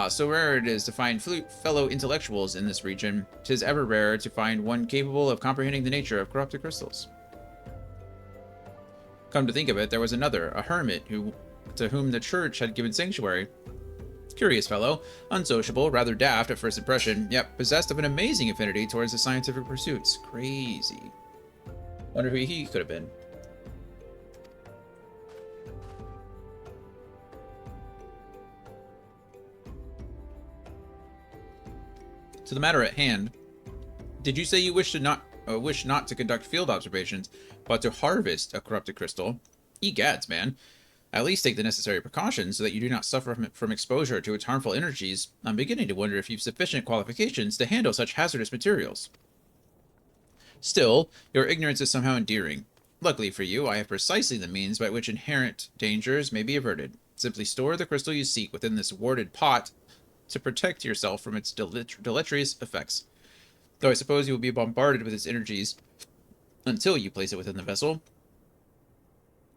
So rare it is to find fellow intellectuals in this region. 'Tis ever rarer to find one capable of comprehending the nature of corrupted crystals. Come to think of it, there was another, a hermit, to whom the church had given sanctuary. Curious fellow, unsociable, rather daft at first impression, yet possessed of an amazing affinity towards the scientific pursuits. Crazy. Wonder who he could have been. To the matter at hand, did you say you wish not to conduct field observations, but to harvest a corrupted crystal? Egads, man. At least take the necessary precautions so that you do not suffer from exposure to its harmful energies. I'm beginning to wonder if you've sufficient qualifications to handle such hazardous materials. Still, your ignorance is somehow endearing. Luckily for you, I have precisely the means by which inherent dangers may be averted. Simply store the crystal you seek within this warded pot to protect yourself from its deleterious effects. Though I suppose you will be bombarded with its energies until you place it within the vessel.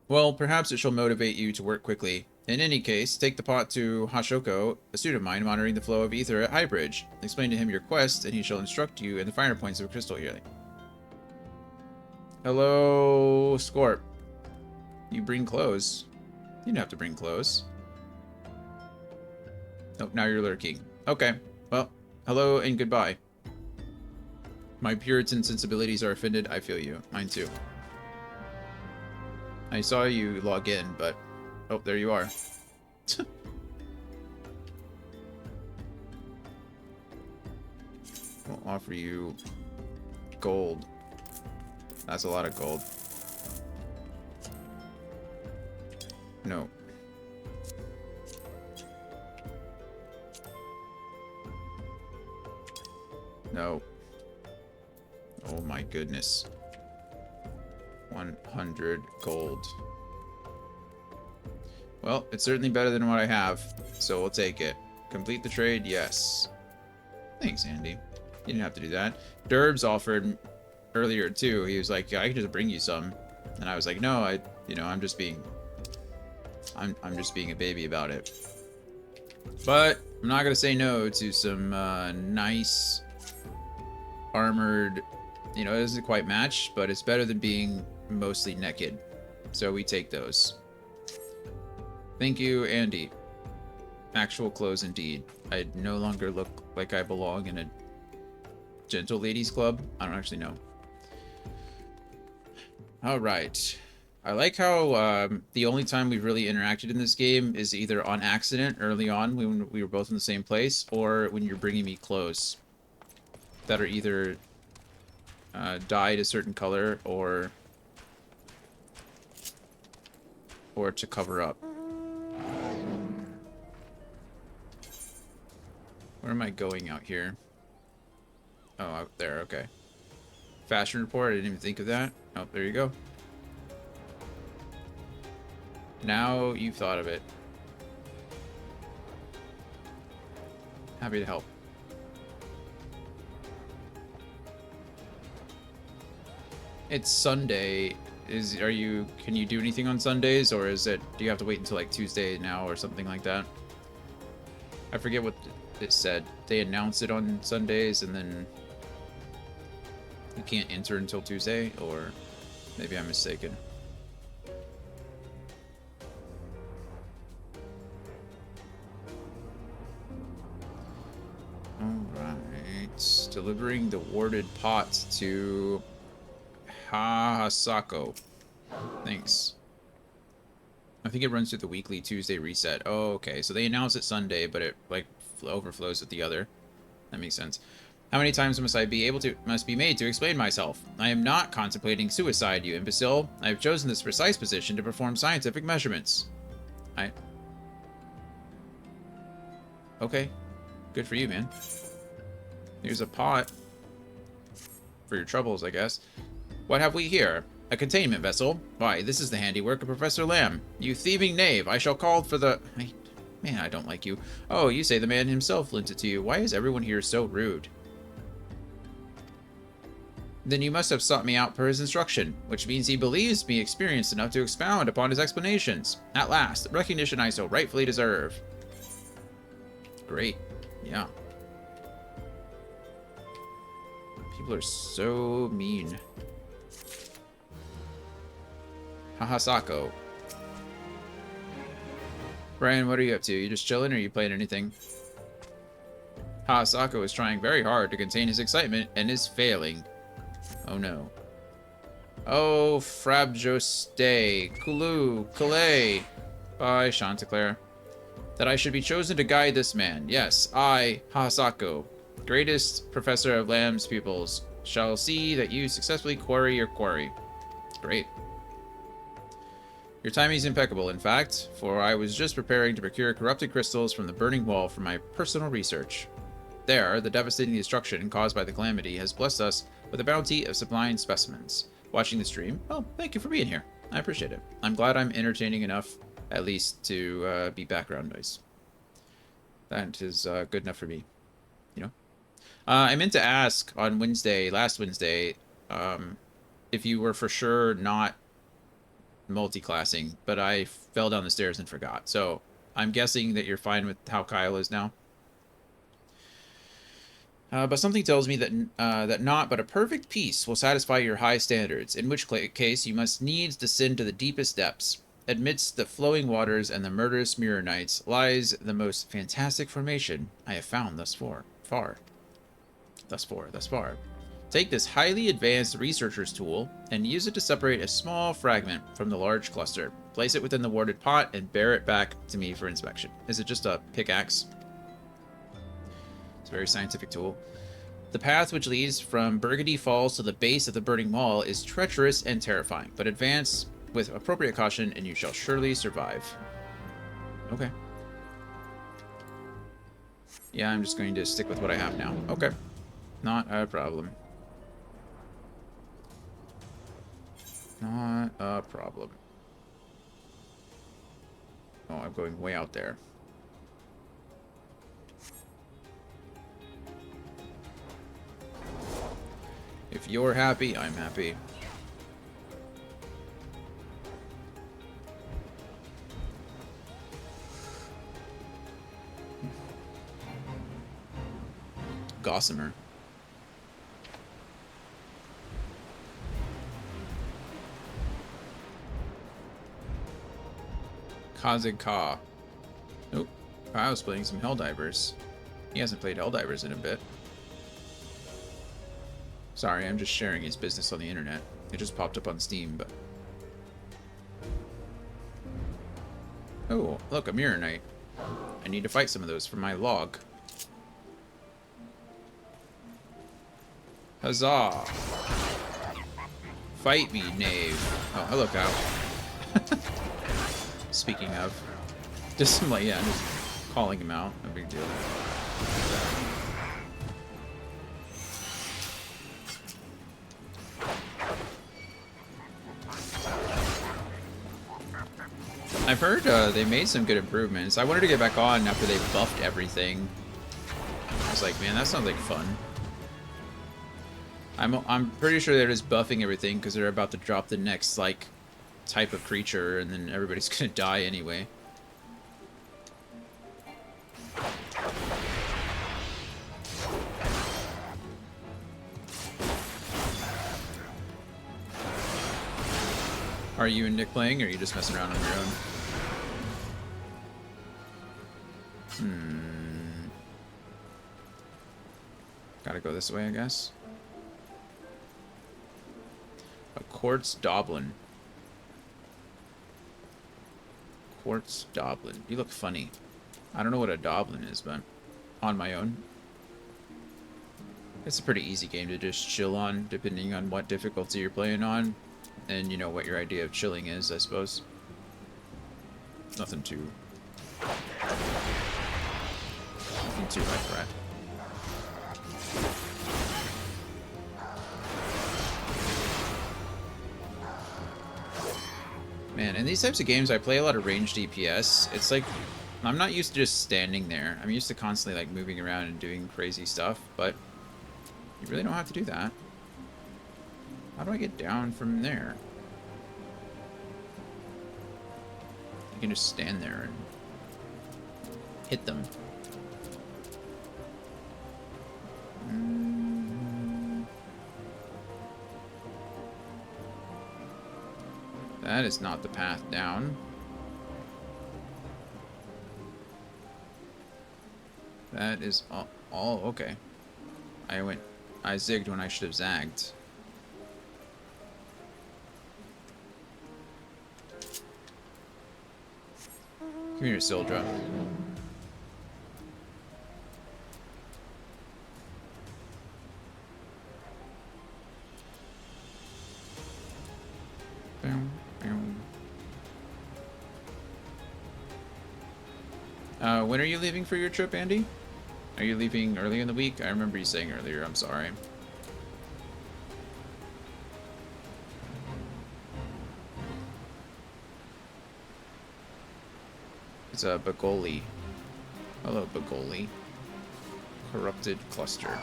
Well, perhaps it shall motivate you to work quickly. In any case, take the pot to Hashoko, a student of mine monitoring the flow of ether at Highbridge. Explain to him your quest, and he shall instruct you in the finer points of crystal healing. Hello, Scorp. You bring clothes. You didn't have to bring clothes. Oh, now you're lurking. Okay, well, hello and goodbye. My Puritan sensibilities are offended. I feel you. Mine too. I saw you log in, but... Oh, there you are. I'll offer you gold. That's a lot of gold. No. No. Oh my goodness. 100 gold. Well, it's certainly better than what I have, so we'll take it. Complete the trade? Yes. Thanks, Andy. You didn't have to do that. Derbs offered earlier too. He was like, yeah, I can just bring you some. And I was like, no, I'm just being a baby about it. But I'm not gonna say no to some nice armored, it doesn't quite match, but it's better than being mostly naked. So we take those. Thank you, Andy. Actual clothes indeed. I no longer look like I belong in a gentle ladies club. I don't actually know. All right. I like how the only time we've really interacted in this game is either on accident early on when we were both in the same place, or when you're bringing me clothes that are either dyed a certain color or to cover up. Where am I going out here? Oh, out there, okay. Fashion report, I didn't even think of that. Oh, there you go. Now you've thought of it. Happy to help. It's Sunday. Can you do anything on Sundays, or do you have to wait until like Tuesday now or something like that? I forget what it said. They announce it on Sundays and then you can't enter until Tuesday, or maybe I'm mistaken. Alright. Delivering the warded pot to Hasako. Thanks. I think it runs through the weekly Tuesday reset. Oh, okay. So they announce it Sunday, but it like overflows with the other. That makes sense. How many times must be made to explain myself? I am not contemplating suicide, you imbecile. I have chosen this precise position to perform scientific measurements. Okay. Good for you, man. Here's a pot. For your troubles, I guess. What have we here? A containment vessel? Why, this is the handiwork of Professor Lamb. You thieving knave, I shall call for the... Man, I don't like you. Oh, you say the man himself lent it to you. Why is everyone here so rude? Then you must have sought me out per his instruction, which means he believes me experienced enough to expound upon his explanations. At last, the recognition I so rightfully deserve. Great. Yeah. People are so mean. Hahasako. Brian, what are you up to? You just chilling or are you playing anything? Hahasako is trying very hard to contain his excitement and is failing. Oh no. Oh, Frabjoste, Kulu, Kalei. Bye, Chanticleer. That I should be chosen to guide this man. Yes, I, Hahasako, greatest professor of Lamb's pupils, shall see that you successfully quarry your quarry. Great. Your timing is impeccable, in fact, for I was just preparing to procure corrupted crystals from the burning wall for my personal research. There, the devastating destruction caused by the calamity has blessed us with a bounty of supplying specimens. Watching the stream, well, thank you for being here. I appreciate it. I'm glad I'm entertaining enough, at least, to be background noise. That is good enough for me, you know? I meant to ask on last Wednesday, if you were for sure not multi-classing, but I fell down the stairs and forgot. So I'm guessing that you're fine with how Kyle is now. But something tells me that not but a perfect peace will satisfy your high standards, in which case you must needs descend to the deepest depths. Amidst the flowing waters and the murderous mirror nights lies the most fantastic formation I have found thus far. Thus far. Take this highly advanced researcher's tool and use it to separate a small fragment from the large cluster. Place it within the warded pot and bear it back to me for inspection. Is it just a pickaxe? It's a very scientific tool. The path which leads from Burgundy Falls to the base of the burning wall is treacherous and terrifying, but advance with appropriate caution and you shall surely survive. Okay. Yeah, I'm just going to stick with what I have now. Okay. Not a problem. Not a problem. Oh, I'm going way out there. If you're happy, I'm happy. Gossamer. Kazig Ka. Nope. I was playing some Helldivers. He hasn't played Helldivers in a bit. Sorry, I'm just sharing his business on the internet. It just popped up on Steam, but... Oh, look, a Mirror Knight. I need to fight some of those for my log. Huzzah! Fight me, knave. Oh, hello, cow. Speaking of. Just, like, yeah, just calling him out. No big deal. I've heard they made some good improvements. I wanted to get back on after they buffed everything. I was like, man, that sounds like fun. I'm pretty sure they're just buffing everything because they're about to drop the next, like, type of creature, and then everybody's gonna die anyway. Are you and Nick playing, or are you just messing around on your own? Gotta go this way, I guess. A Quartz Doblin. Quartz Doblin. You look funny. I don't know what a Doblin is, but on my own. It's a pretty easy game to just chill on, depending on what difficulty you're playing on. And you know what your idea of chilling is, I suppose. Nothing too high threat. Man, in these types of games, I play a lot of ranged DPS. It's like, I'm not used to just standing there. I'm used to constantly like moving around and doing crazy stuff, but you really don't have to do that. How do I get down from there? You can just stand there and hit them. That is not the path down. That is all okay. I zigged when I should have zagged. Come here, Sildra. When are you leaving for your trip, Andy? Are you leaving early in the week? I remember you saying earlier. I'm sorry. It's a Bagoli. Hello, Bagoli. Corrupted cluster.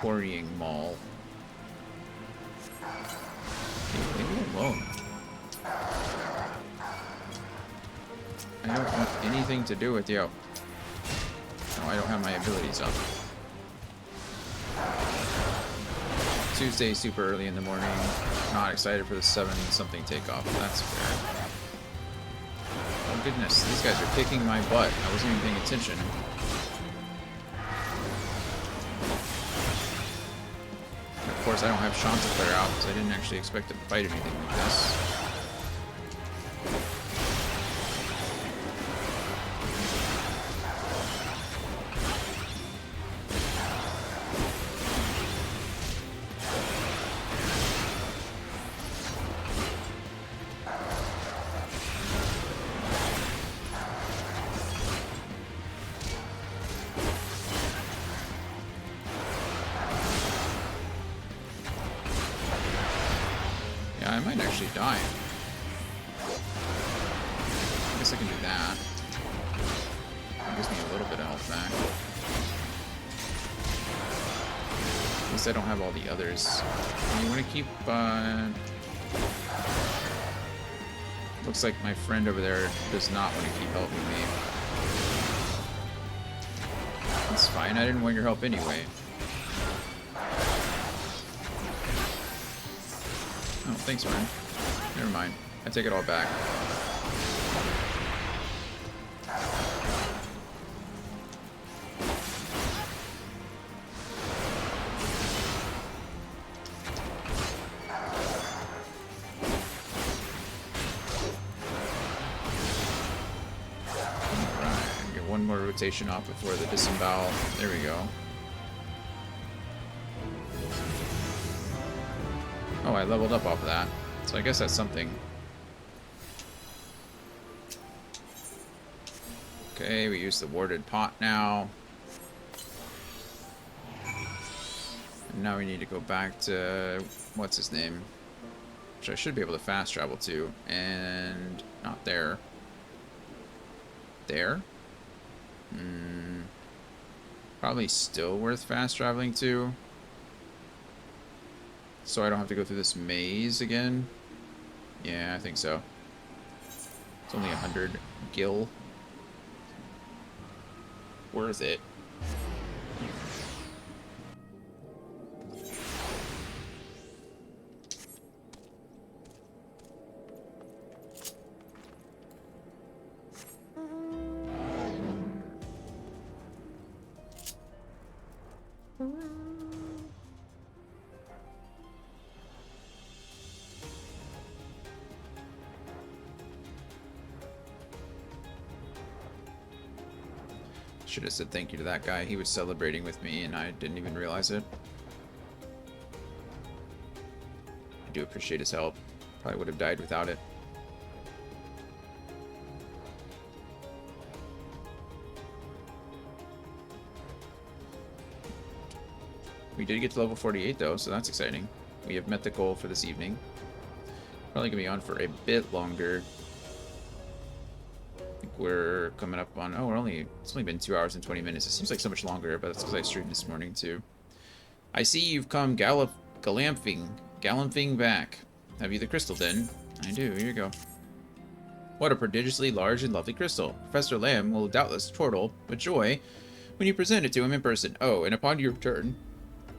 Quarrying mall. Hey, leave me alone. I don't want anything to do with you. No, I don't have my abilities up. Tuesday, super early in the morning. Not excited for the 7-something takeoff. That's fair. Oh goodness, these guys are kicking my butt. I wasn't even paying attention. And of course, I don't have Chanticleer out because I didn't actually expect to fight anything like this. I might actually die. I guess I can do that. That gives me a little bit of health back. At least I don't have all the others. You want to keep, looks like my friend over there does not want to keep helping me. That's fine, I didn't want your help anyway. Oh, thanks, man. Never mind. I take it all back. Alright, get one more rotation off before the disembowel. There we go. Oh, I leveled up off of that. So I guess that's something. Okay, we use the warded pot now. And now we need to go back to... what's his name? Which I should be able to fast travel to. And... not there. There? Probably still worth fast traveling to. So I don't have to go through this maze again? Yeah, I think so. It's only 100 gil. Worth it. Should have said thank you to that guy. He was celebrating with me and I didn't even realize it. I do appreciate his help. Probably would have died without it. We did get to level 48 though, so that's exciting. We have met the goal for this evening. Probably gonna be on for a bit longer. I think we're coming up on, oh, it's only been 2 hours and 20 minutes. It seems like so much longer, but that's because I streamed this morning too. I see you've come galumphing back. Have you the crystal then? I do, here you go. What a prodigiously large and lovely crystal. Professor Lamb will doubtless chortle with joy when you present it to him in person. Oh, and upon your return,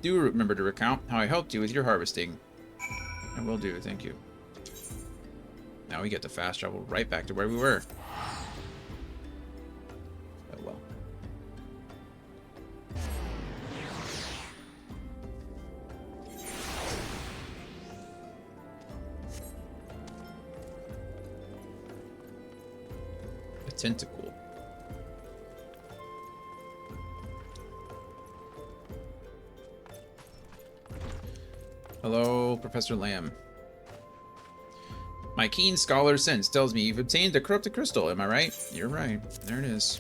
do remember to recount how I helped you with your harvesting. I will do, thank you. Now we get to fast travel right back to where we were. Oh well. A tentacle. Hello, Professor Lamb. My keen scholar sense tells me you've obtained a corrupted crystal, am I right? You're right. There it is.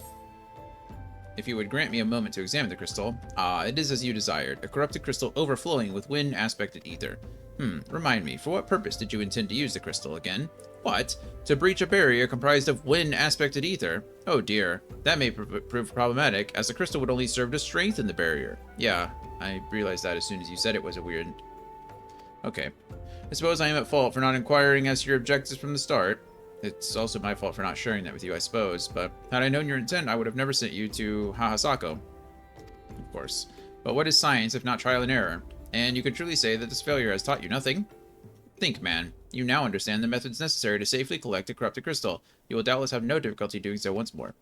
If you would grant me a moment to examine the crystal. It is as you desired. A corrupted crystal overflowing with wind-aspected ether. Remind me, for what purpose did you intend to use the crystal again? What? To breach a barrier comprised of wind-aspected ether? Oh dear, that may prove problematic, as the crystal would only serve to strengthen the barrier. Yeah, I realized that as soon as you said it was a weird... Okay. I suppose I am at fault for not inquiring as to your objectives from the start. It's also my fault for not sharing that with you, I suppose, but had I known your intent, I would have never sent you to Hahasako. Of course. But what is science if not trial and error? And you can truly say that this failure has taught you nothing? Think, man. You now understand the methods necessary to safely collect a corrupted crystal. You will doubtless have no difficulty doing so once more.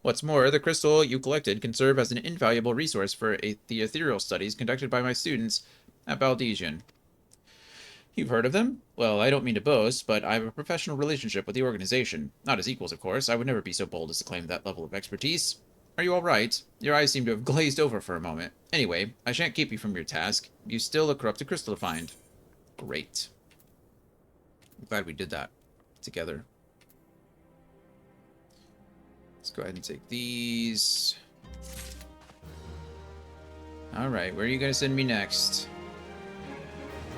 What's more, the crystal you collected can serve as an invaluable resource for the ethereal studies conducted by my students at Baldesian. You've heard of them? Well, I don't mean to boast, but I have a professional relationship with the organization. Not as equals, of course. I would never be so bold as to claim that level of expertise. Are you all right? Your eyes seem to have glazed over for a moment. Anyway, I shan't keep you from your task. You still a corrupted crystal to find. Great. I'm glad we did that together. Let's go ahead and take these. Alright, where are you going to send me next?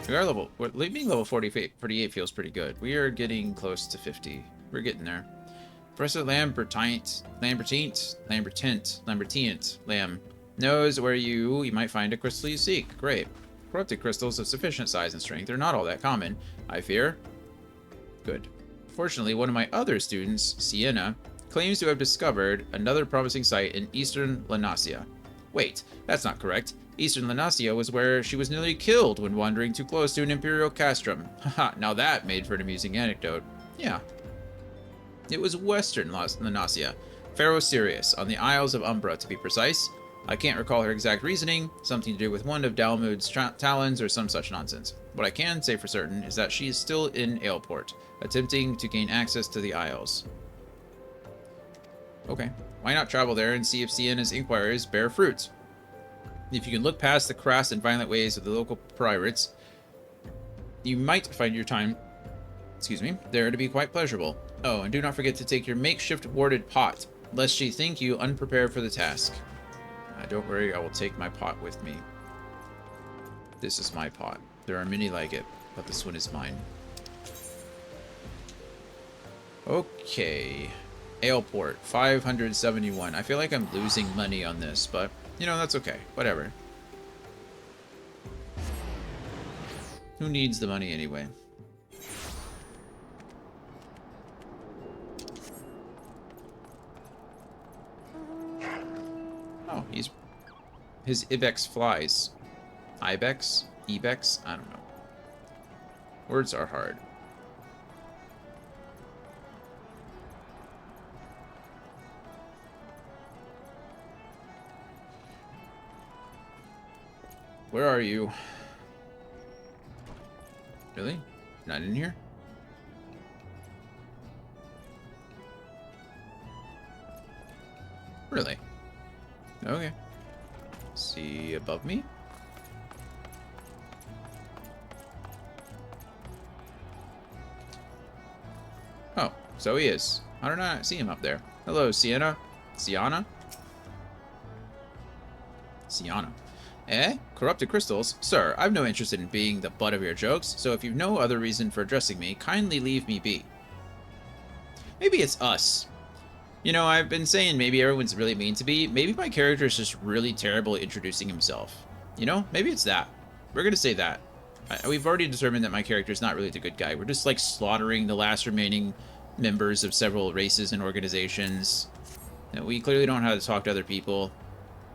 We are being level 48 feels pretty good. We are getting close to 50. We're getting there. Professor Lambertine Lamb knows where you might find a crystal you seek. Great. Corrupted crystals of sufficient size and strength are not all that common, I fear. Good. Fortunately, one of my other students, Sienna, claims to have discovered another promising site in eastern Lanasia. Wait, that's not correct. Eastern Lanasia was where she was nearly killed when wandering too close to an imperial castrum. Haha, now that made for an amusing anecdote. Yeah. It was western Lanasia, Pharaoh Sirius, on the Isles of Umbra to be precise. I can't recall her exact reasoning, something to do with one of Dalmud's talons or some such nonsense. What I can say for certain is that she is still in Aleport, attempting to gain access to the Isles. Okay, why not travel there and see if Sienna's inquiries bear fruit? If you can look past the crass and violent ways of the local pirates, you might find your time, there to be quite pleasurable. Oh, and do not forget to take your makeshift warded pot, lest she think you unprepared for the task. Don't worry, I will take my pot with me. This is my pot. There are many like it, but this one is mine. Okay. Aleport, 571. I feel like I'm losing money on this, but, you know, that's okay. Whatever. Who needs the money anyway? Oh, his Ibex flies. Ibex? Ibex? I don't know. Words are hard. Where are you? Really? Not in here? Really? Okay. See above me? Oh, so he is. How did I not see him up there? Hello, Sienna? Sienna? Sienna. Eh? Corrupted crystals? Sir, I've no interest in being the butt of your jokes, so if you've no other reason for addressing me, kindly leave me be. Maybe it's us. You know, I've been saying maybe everyone's really mean to me. Maybe my character is just really terrible at introducing himself. You know, maybe it's that. We're gonna say that. We've already determined that my character is not really the good guy. We're just, like, slaughtering the last remaining members of several races and organizations. You know, we clearly don't know how to talk to other people.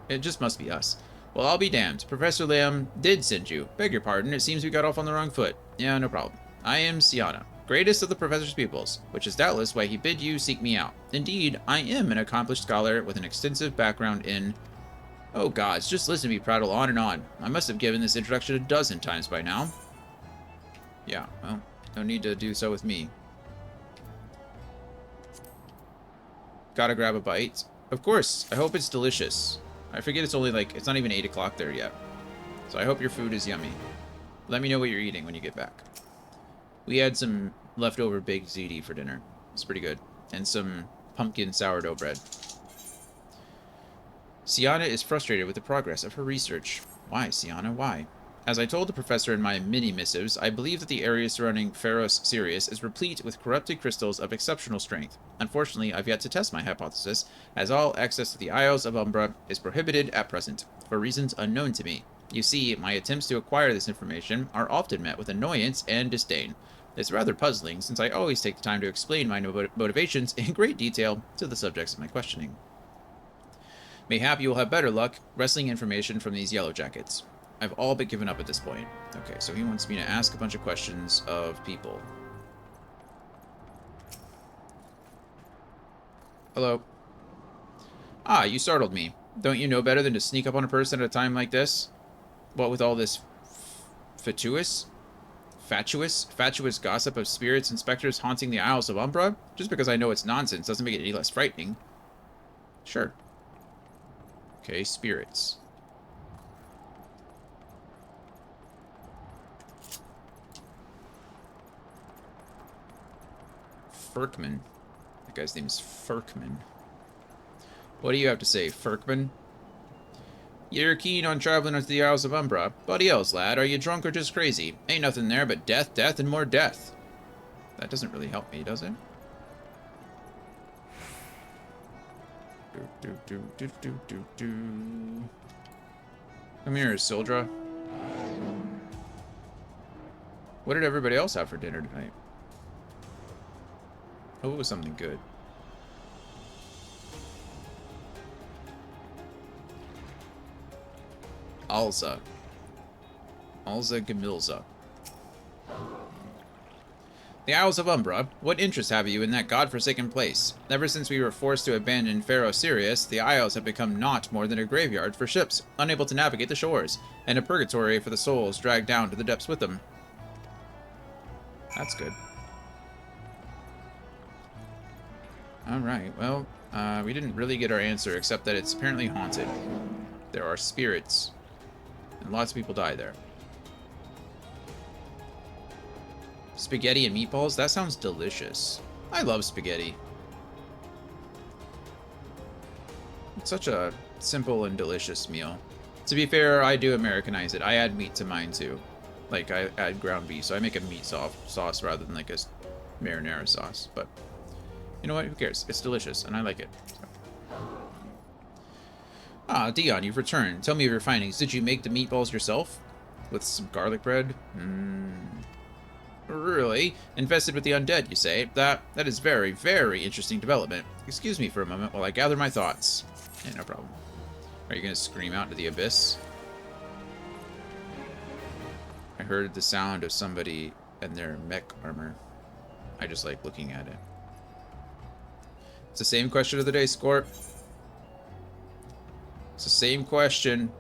It just must be us. Well, I'll be damned. Professor Lamb did send you. Beg your pardon, it seems we got off on the wrong foot. Yeah, no problem. I am Sienna, greatest of the Professor's pupils, which is doubtless why he bid you seek me out. Indeed, I am an accomplished scholar with an extensive background in... Oh gods, just listen to me prattle on and on. I must have given this introduction a dozen times by now. Yeah, well, no need to do so with me. Gotta grab a bite. Of course, I hope it's delicious. I forget it's only like, it's not even 8 o'clock there yet. So I hope your food is yummy. Let me know what you're eating when you get back. We had some leftover baked ziti for dinner. It's pretty good. And some pumpkin sourdough bread. Sienna is frustrated with the progress of her research. Why, Sienna? Why? As I told the professor in my mini-missives, I believe that the area surrounding Pharos Sirius is replete with corrupted crystals of exceptional strength. Unfortunately, I've yet to test my hypothesis, as all access to the Isles of Umbra is prohibited at present, for reasons unknown to me. You see, my attempts to acquire this information are often met with annoyance and disdain. It's rather puzzling, since I always take the time to explain my motivations in great detail to the subjects of my questioning. Mayhap you will have better luck wresting information from these yellow jackets. I've all but given up at this point. Okay, so he wants me to ask a bunch of questions of people. Hello. Ah, you startled me. Don't you know better than to sneak up on a person at a time like this? What with all this fatuous gossip of spirits and specters haunting the Isles of Umbra? Just because I know it's nonsense doesn't make it any less frightening. Sure. Okay, spirits. Furkman. That guy's name is Furkman. What do you have to say, Furkman? You're keen on traveling into the Isles of Umbra. Buddy else, lad, are you drunk or just crazy? Ain't nothing there but death, death, and more death. That doesn't really help me, does it? Come here, Sildra. What did everybody else have for dinner tonight? Oh, it was something good. Alza. Alza Gamilza. The Isles of Umbra, what interest have you in that godforsaken place? Ever since we were forced to abandon Pharos Sirius, the Isles have become naught more than a graveyard for ships, unable to navigate the shores, and a purgatory for the souls dragged down to the depths with them. That's good. Alright, well, we didn't really get our answer, except that it's apparently haunted. There are spirits, and lots of people die there. Spaghetti and meatballs? That sounds delicious. I love spaghetti. It's such a simple and delicious meal. To be fair, I do Americanize it. I add meat to mine too. Like, I add ground beef, so I make a meat sauce rather than like a marinara sauce. But, you know what? Who cares? It's delicious, and I like it. So. Ah, Dion, you've returned. Tell me of your findings. Did you make the meatballs yourself? With some garlic bread? Really? Infested with the undead, you say? That is very, very interesting development. Excuse me for a moment while I gather my thoughts. Yeah, no problem. Are you going to scream out into the abyss? I heard the sound of somebody in their mech armor. I just like looking at it. It's the same question of the day, Scorp. It's the same question.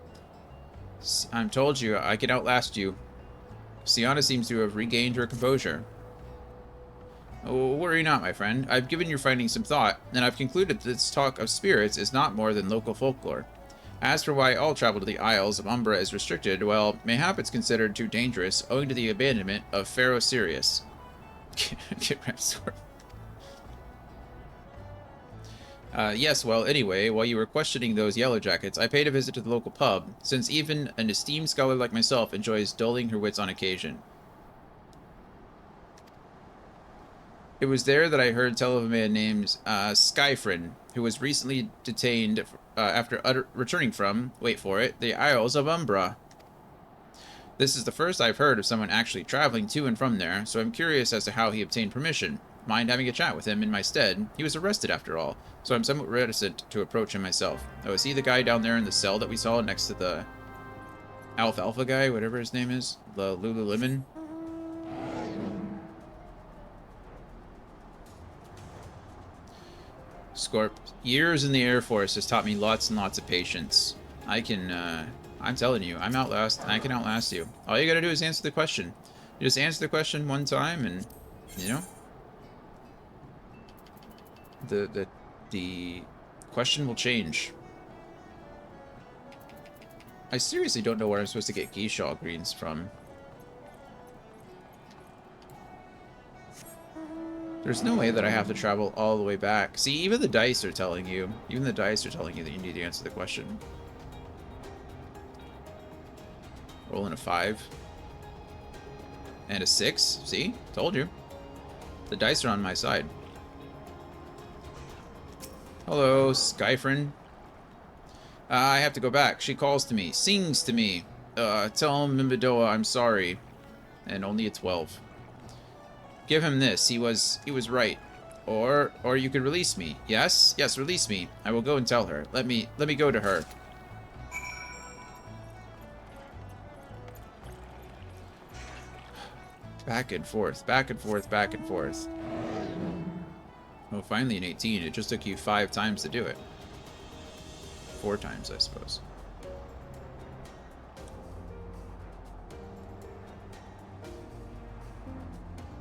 I'm told you, I can outlast you. Sienna seems to have regained her composure. Oh, worry not, my friend. I've given your findings some thought, and I've concluded that this talk of spirits is not more than local folklore. As for why all travel to the Isles of Umbra is restricted, well, mayhap it's considered too dangerous owing to the abandonment of Pharaoh Sirius. Yes, well, anyway, while you were questioning those yellow jackets, I paid a visit to the local pub, since even an esteemed scholar like myself enjoys dulling her wits on occasion. It was there that I heard tell of a man named Skyfrin, who was recently detained after returning from, wait for it, the Isles of Umbra. This is the first I've heard of someone actually traveling to and from there, so I'm curious as to how he obtained permission. Mind having a chat with him in my stead? He was arrested after all, so I'm somewhat reticent to approach him myself. Oh, is he the guy down there in the cell that we saw next to the Alfalfa guy, whatever his name is? The Lululemon? Scorp, years in the Air Force has taught me lots and lots of patience. I'm telling you, I can outlast you. All you gotta do is answer the question. You just answer the question one time and, you know, the question will change. I seriously don't know where I'm supposed to get geisha greens from. There's no way that I have to travel all the way back. See, even the dice are telling you. Even the dice are telling you that you need to answer the question. Rolling a 5. And a 6. See? Told you. The dice are on my side. Hello, Skyfrin. I have to go back. She calls to me. Sings to me. Tell Mimbadoa I'm sorry. And only a 12. Give him this. He was right. Or you could release me. Yes? Yes, release me. I will go and tell her. Let me go to her. Back and forth, back and forth, back and forth. Oh, finally an 18. It just took you 5 times to do it. 4 times, I suppose.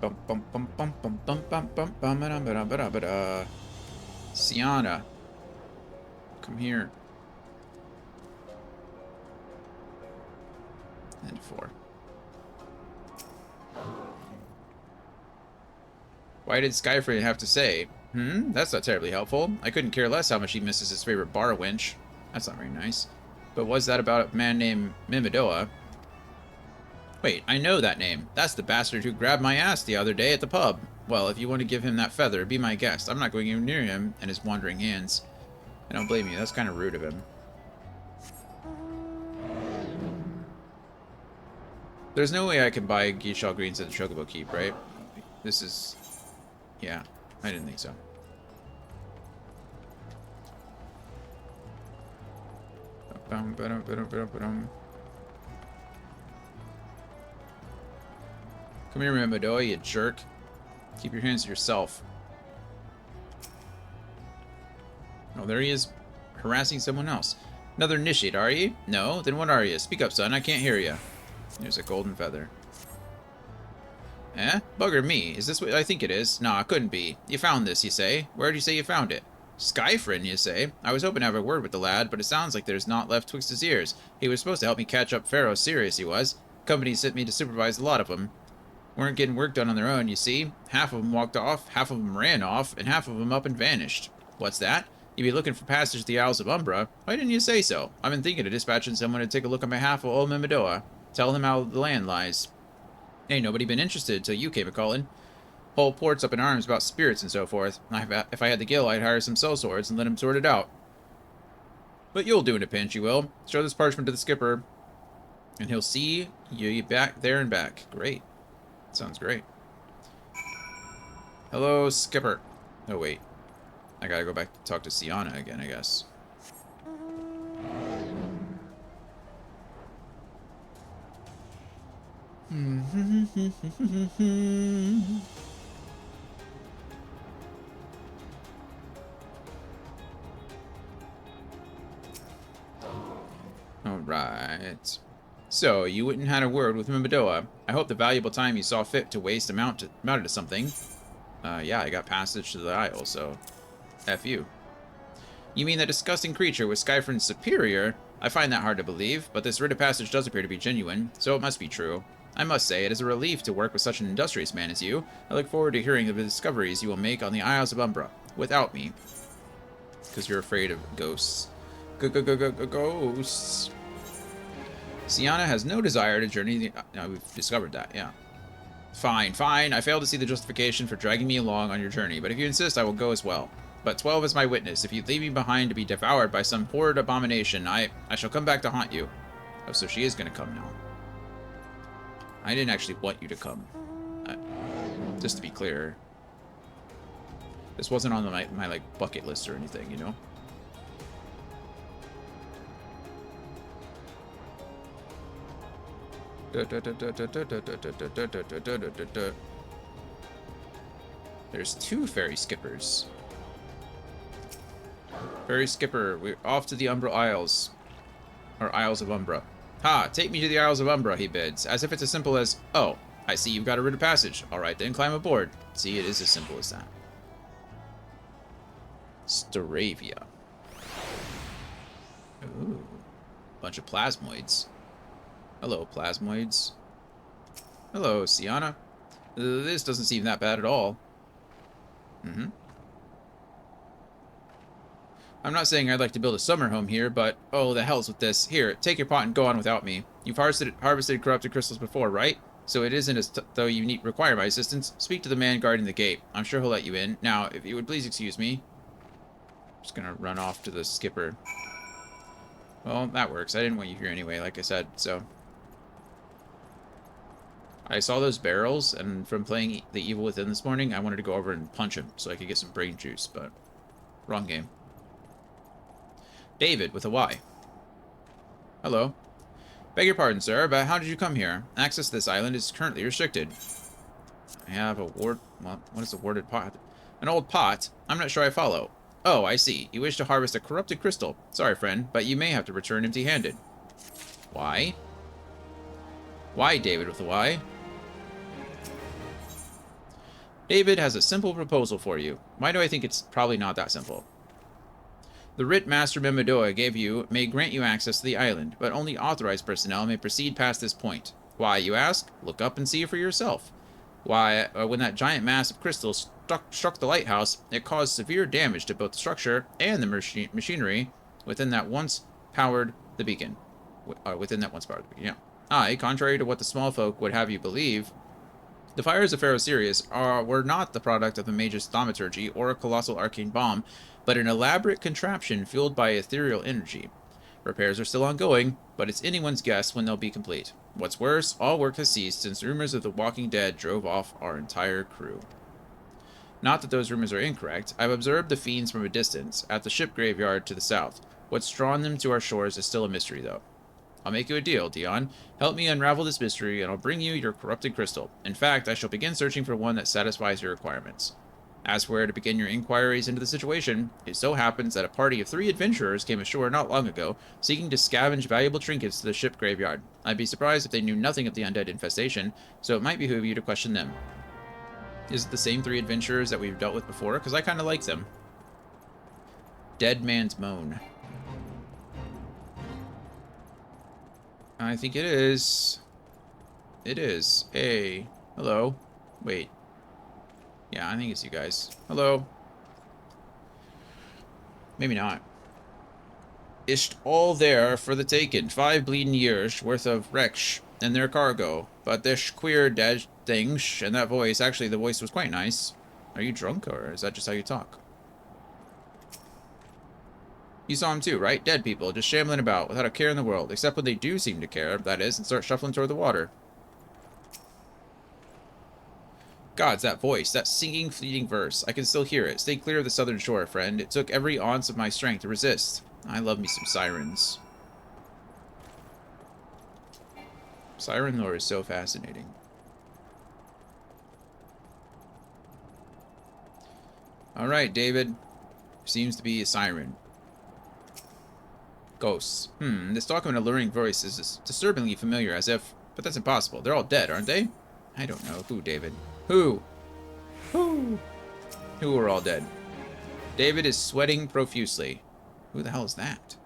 Bum bum bum bum bum bum bum bum bum ba ba ba ba da. Sienna, come here. And 4. Why did Skyfrey have to say? That's not terribly helpful. I couldn't care less how much he misses his favorite bar wench. That's not very nice. But was that about a man named Mimidoa? Wait, I know that name. That's the bastard who grabbed my ass the other day at the pub. Well, if you want to give him that feather, be my guest. I'm not going even near him and his wandering hands. I don't blame you. That's kind of rude of him. There's no way I can buy Geisha greens at the Chocobo Keep, right? This is... Yeah, I didn't think so. Come here, Mimidoa, you jerk. Keep your hands to yourself. Oh, there he is, harassing someone else. Another initiate, are you? No? Then what are you? Speak up, son. I can't hear you. There's a golden feather. Eh? Bugger me. Is this what I think it is? Nah, it couldn't be. You found this, you say? Where'd you say you found it? Skyfrin, you say? I was hoping to have a word with the lad, but it sounds like there's naught left twixt his ears. He was supposed to help me catch up Pharaoh. Serious he was. Company sent me to supervise a lot of them. Weren't getting work done on their own, you see. Half of them walked off, half of them ran off, and half of them up and vanished. What's that? You'd be looking for passage to the Isles of Umbra. Why didn't you say so? I've been thinking of dispatching someone to take a look on behalf of old Mimidoa. Tell him how the land lies. Ain't nobody been interested till you came a-calling. Whole port's up in arms about spirits and so forth. If I had the gill, I'd hire some sellswords and let him sort it out. But you'll do in a pinch, you will. Show this parchment to the skipper, and he'll see you back there and back. Great. Sounds great. Hello, skipper. Oh, wait. I gotta go back to talk to Sienna again, I guess. Alright. So, you went and had a word with Mimidoa. I hope the valuable time you saw fit to waste amounted to something. Yeah, I got passage to the Isle, so... F you. You mean that disgusting creature was Skyfrin's superior? I find that hard to believe, but this writ of passage does appear to be genuine, so it must be true. I must say, it is a relief to work with such an industrious man as you. I look forward to hearing of the discoveries you will make on the Isles of Umbra, without me. Because you're afraid of ghosts. Ghosts. Sienna has no desire to journey. No, we've discovered that, yeah. Fine, fine. I fail to see the justification for dragging me along on your journey, but if you insist, I will go as well. But 12 is my witness. If you leave me behind to be devoured by some horrid abomination, I shall come back to haunt you. Oh, so she is going to come now. I didn't actually want you to come. Just to be clear. This wasn't on my like, bucket list or anything, you know? There's 2 ferry skippers. Ferry skipper, we're off to the Umbra Isles. Or Isles of Umbra. Ha! Take me to the Isles of Umbra, he bids, as if it's as simple as, oh, I see you've got a writ of passage. Alright then, climb aboard. See, it is as simple as that. Staravia. Ooh. Bunch of plasmoids. Hello, plasmoids. Hello, Sienna. This doesn't seem that bad at all. I'm not saying I'd like to build a summer home here, but oh, the hell's with this. Here, take your pot and go on without me. You've harvested corrupted crystals before, right? So it isn't as though you require my assistance. Speak to the man guarding the gate. I'm sure he'll let you in. Now, if you would please excuse me. I'm just gonna run off to the skipper. Well, that works. I didn't want you here anyway, like I said, so. I saw those barrels, and from playing The Evil Within this morning, I wanted to go over and punch him so I could get some brain juice, but wrong game. David, with a Y. Hello. Beg your pardon, sir, but how did you come here? Access to this island is currently restricted. I have a what is a warded pot? An old pot? I'm not sure I follow. Oh, I see. You wish to harvest a corrupted crystal. Sorry, friend, but you may have to return empty-handed. Why? Why, David, with a Y? David has a simple proposal for you. Why do I think it's probably not that simple? The writ Master Memedoa gave you may grant you access to the island, but only authorized personnel may proceed past this point. Why, you ask? Look up and see for yourself. Why, when that giant mass of crystals struck the lighthouse, it caused severe damage to both the structure and the machinery within that once powered the beacon. Yeah. Aye, contrary to what the small folk would have you believe, the fires of Pharaoh Sirius were not the product of a mage's thaumaturgy or a colossal arcane bomb, but an elaborate contraption fueled by ethereal energy. Repairs are still ongoing, but it's anyone's guess when they'll be complete. What's worse, all work has ceased since rumors of the Walking Dead drove off our entire crew. Not that those rumors are incorrect. I've observed the fiends from a distance, at the ship graveyard to the south. What's drawn them to our shores is still a mystery, though. I'll make you a deal, Dion. Help me unravel this mystery, and I'll bring you your corrupted crystal. In fact, I shall begin searching for one that satisfies your requirements. As for where to begin your inquiries into the situation, it so happens that a party of 3 adventurers came ashore not long ago, seeking to scavenge valuable trinkets to the ship graveyard. I'd be surprised if they knew nothing of the undead infestation, so it might behoove you to question them. Is it the same 3 adventurers that we've dealt with before? Because I kind of like them. Dead Man's Moan. I think it is. It is. Hey. Hello. Wait. Yeah, I think it's you guys. Hello. Maybe not. Isht all there for the taken. 5 bleeding years worth of wrecks and their cargo. But this queer dead things and that voice, actually the voice was quite nice. Are you drunk or is that just how you talk? You saw him too, right? Dead people, just shambling about without a care in the world. Except when they do seem to care, that is, and start shuffling toward the water. Gods, that voice, that singing, fleeting verse. I can still hear it. Stay clear of the southern shore, friend. It took every ounce of my strength to resist. I love me some sirens. Siren lore is so fascinating. Alright, David. Seems to be a siren. Ghosts. This talk of an alluring voice is disturbingly familiar, as if... But that's impossible. They're all dead, aren't they? I don't know. Who, David? Who? Who are all dead? David is sweating profusely. Who the hell is that?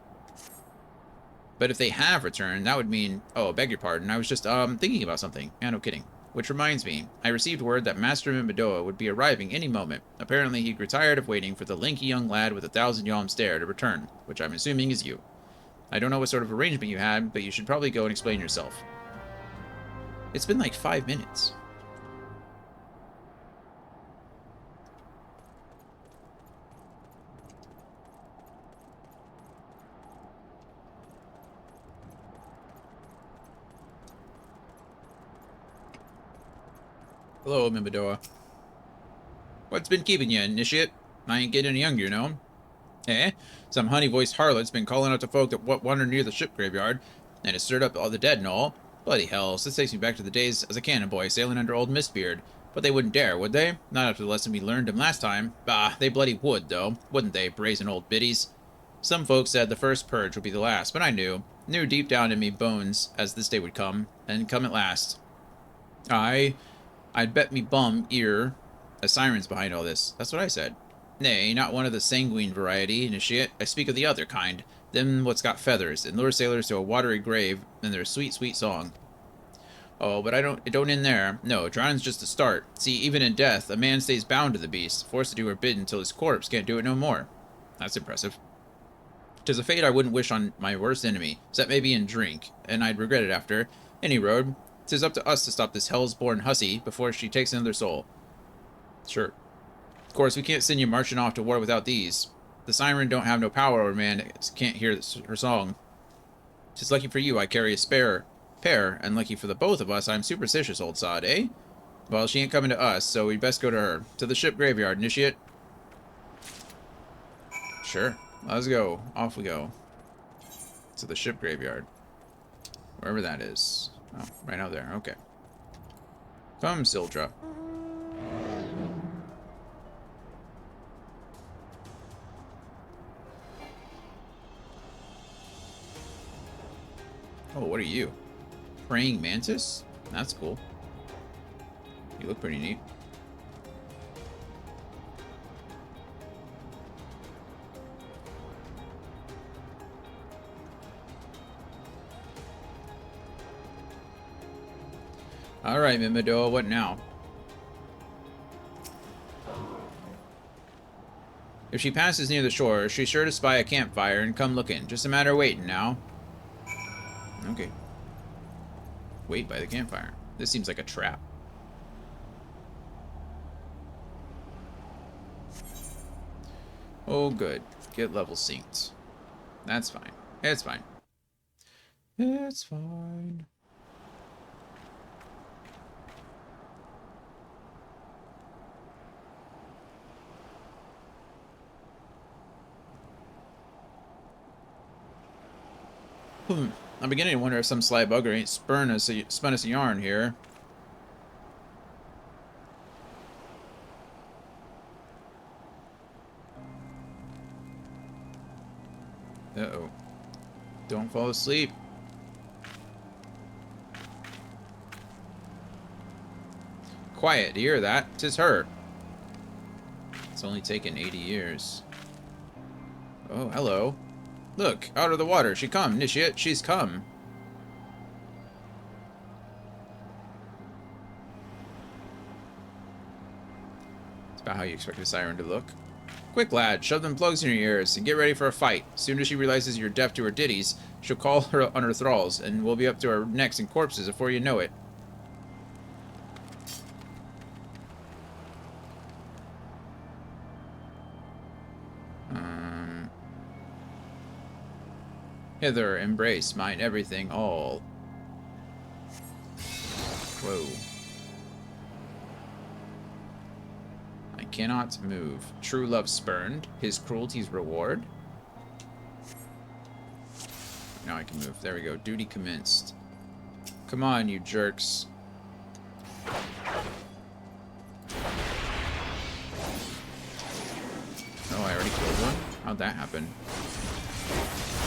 But if they have returned, that would mean... Oh, beg your pardon. I was just, thinking about something. Yeah, no kidding. Which reminds me, I received word that Master Mimbadoa would be arriving any moment. Apparently, he grew tired of waiting for the lanky young lad with a 1,000-yalm stare to return, which I'm assuming is you. I don't know what sort of arrangement you had, but you should probably go and explain yourself. It's been like 5 minutes. Hello, Mimbadoa. What's been keeping you, initiate? I ain't getting any younger, you know. Eh? Some honey-voiced harlot's been calling out to folk that wander near the ship graveyard, and has stirred up all the dead and all. Bloody hell, this takes me back to the days as a cannon boy sailing under old Mistbeard. But they wouldn't dare, would they? Not after the lesson we learned him last time. Bah, they bloody would, though, wouldn't they, brazen old biddies? Some folks said the first purge would be the last, but I knew deep down in me bones as this day would come, and come at last. I'd bet me bum ear a siren's behind all this. That's what I said. Nay, not one of the sanguine variety, initiate. I speak of the other kind. Them what's got feathers, and lure sailors to a watery grave, and their sweet, sweet song. Oh, but it don't end there. No, drowning's just the start. See, even in death, a man stays bound to the beast, forced to do her bid until his corpse can't do it no more. That's impressive. 'Tis a fate I wouldn't wish on my worst enemy, except maybe in drink, and I'd regret it after. Any road, 'tis up to us to stop this hell's-born hussy before she takes another soul. Sure. Of course, we can't send you marching off to war without these. The siren don't have no power over man that can't hear her song. 'Tis lucky for you I carry a spare pair, and lucky for the both of us I'm superstitious, old sod, eh? Well, she ain't coming to us, so we'd best go to her. To the ship graveyard, initiate. Sure. Let's go. Off we go. To the ship graveyard. Wherever that is. Oh, right out there. Okay. Come, Sildra. Oh, what are you? Praying mantis? That's cool. You look pretty neat. Alright, Mimbadoa, what now? If she passes near the shore, she's sure to spy a campfire and come looking. Just a matter of waiting now. Okay. Wait by the campfire. This seems like a trap. Oh, good. Get level synced. That's fine. It's fine. It's fine. I'm beginning to wonder if some sly bugger ain't spun us a yarn here. Uh-oh. Don't fall asleep. Quiet, do you hear that? 'Tis her. It's only taken 80 years. Oh, hello. Look, out of the water. She come, initiate. She's come. It's about how you expect a siren to look. Quick, lad, shove them plugs in your ears and get ready for a fight. As soon as she realizes you're deaf to her ditties, she'll call her on her thralls, and we'll be up to our necks in corpses before you know it. Hither, embrace mine everything all. Whoa. I cannot move. True love spurned, his cruelty's reward. Now I can move. There we go. Duty commenced. Come on, you jerks. Oh, I already killed one? How'd that happen?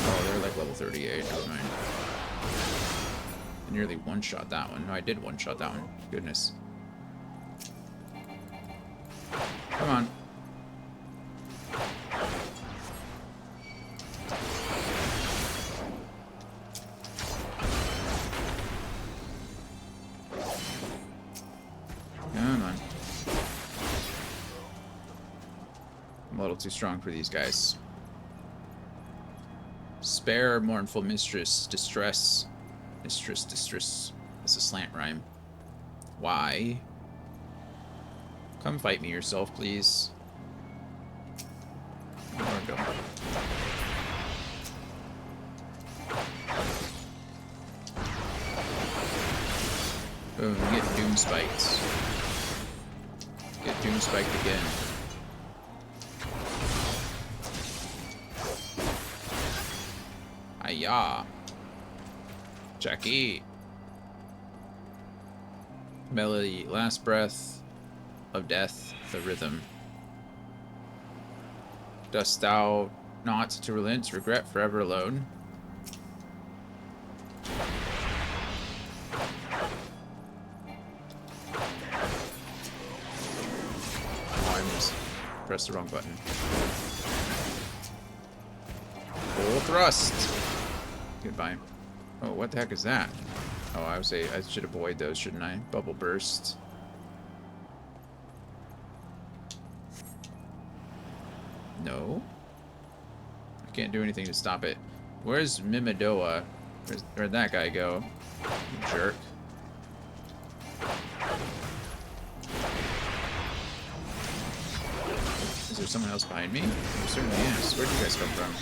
Oh, they're like level 38. Never mind. I nearly one-shot that one. No, I did one-shot that one. Goodness. Come on. little too strong for these guys. Spare, mournful mistress, distress. Distress. That's a slant rhyme. Why? Come fight me yourself, please. There we go. Boom, get doom spiked. Get doom spiked again. Hiya. Jackie. Melody, last breath of death, the rhythm. Dost thou not to relent, regret forever alone? Oh, I missed. Pressed the wrong button. Full thrust. Goodbye. Oh, what the heck is that? Oh, I would say I should avoid those, shouldn't I? Bubble burst. No. I can't do anything to stop it. Where's Mimidoa? Where'd that guy go? You jerk. Is there someone else behind me? There certainly is. Where'd you guys come from?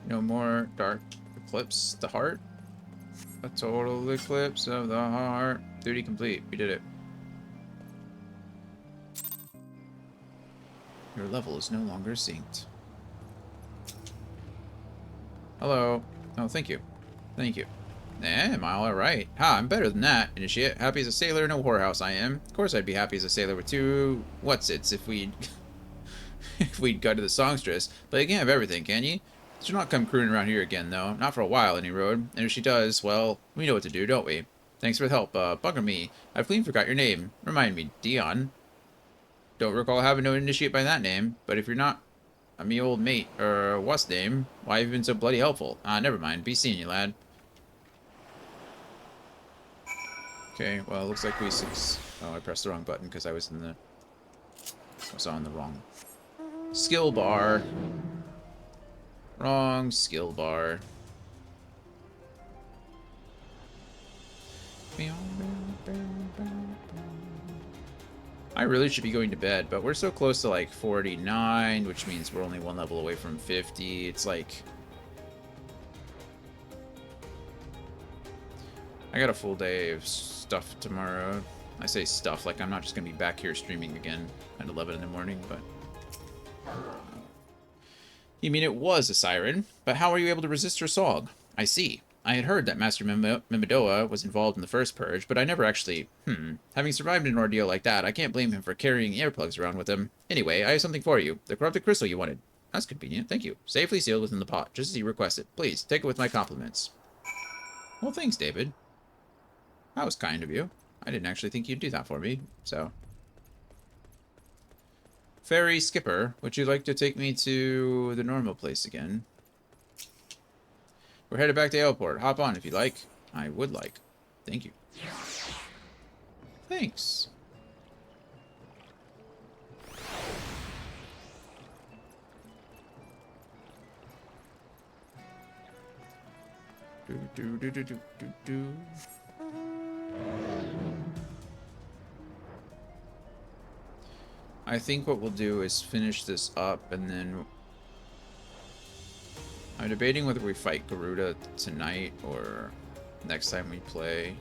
No more dark eclipse the heart. A total eclipse of the heart. Duty complete. We did it. Your level is no longer synced. Hello. Oh, thank you. Thank you. Am I alright? Ha, I'm better than that. Initiate. Happy as a sailor in a whorehouse I am. Of course I'd be happy as a sailor with two what's-its if we'd if we'd got to the songstress. But you can't have everything, can you? She'll not come crooning around here again, though. Not for a while, any road. And if she does, well, we know what to do, don't we? Thanks for the help, bugger me. I've clean forgot your name. Remind me, Dion. Don't recall having no initiate by that name, but if you're not a me old mate, or what's name, why have you been so bloody helpful? Never mind. Be seeing you, lad. Okay, well, it looks like we Oh, I pressed the wrong button because I was on the wrong skill bar. Wrong skill bar. I really should be going to bed, but we're so close to like 49, which means we're only one level away from 50. It's like... I got a full day of stuff tomorrow. I say stuff, like I'm not just going to be back here streaming again at 11 in the morning, but... You mean it was a siren, but how were you able to resist her song? I see. I had heard that Master Mimidoa was involved in the first purge, but I never actually... Having survived an ordeal like that, I can't blame him for carrying earplugs around with him. Anyway, I have something for you. The corrupted crystal you wanted. That's convenient, thank you. Safely sealed within the pot, just as you requested. Please, take it with my compliments. Well, thanks, David. That was kind of you. I didn't actually think you'd do that for me, so... Ferry Skipper, would you like to take me to the normal place again? We're headed back to Airport. Hop on if you like. I would like. Thank you. Thanks. Do. I think what we'll do is finish this up, and then... I'm debating whether we fight Garuda tonight or next time we play.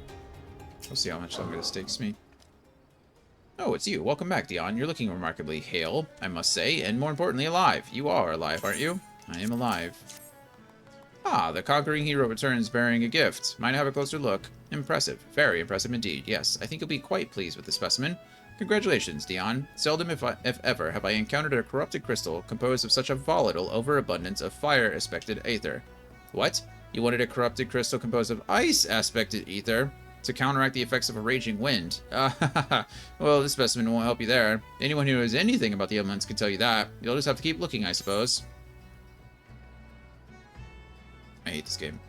We'll see how much longer this takes me. Oh, it's you. Welcome back, Dion. You're looking remarkably hale, I must say, and more importantly, alive. You are alive, aren't you? I am alive. Ah, the conquering hero returns bearing a gift. Might I have a closer look? Impressive. Very impressive indeed. Yes, I think you'll be quite pleased with the specimen. Congratulations, Dion. Seldom, if ever, have I encountered a corrupted crystal composed of such a volatile overabundance of fire-aspected aether. What? You wanted a corrupted crystal composed of ice aspected ether to counteract the effects of a raging wind. Well, this specimen won't help you there. Anyone who knows anything about the elements can tell you that. You'll just have to keep looking, I suppose. I hate this game.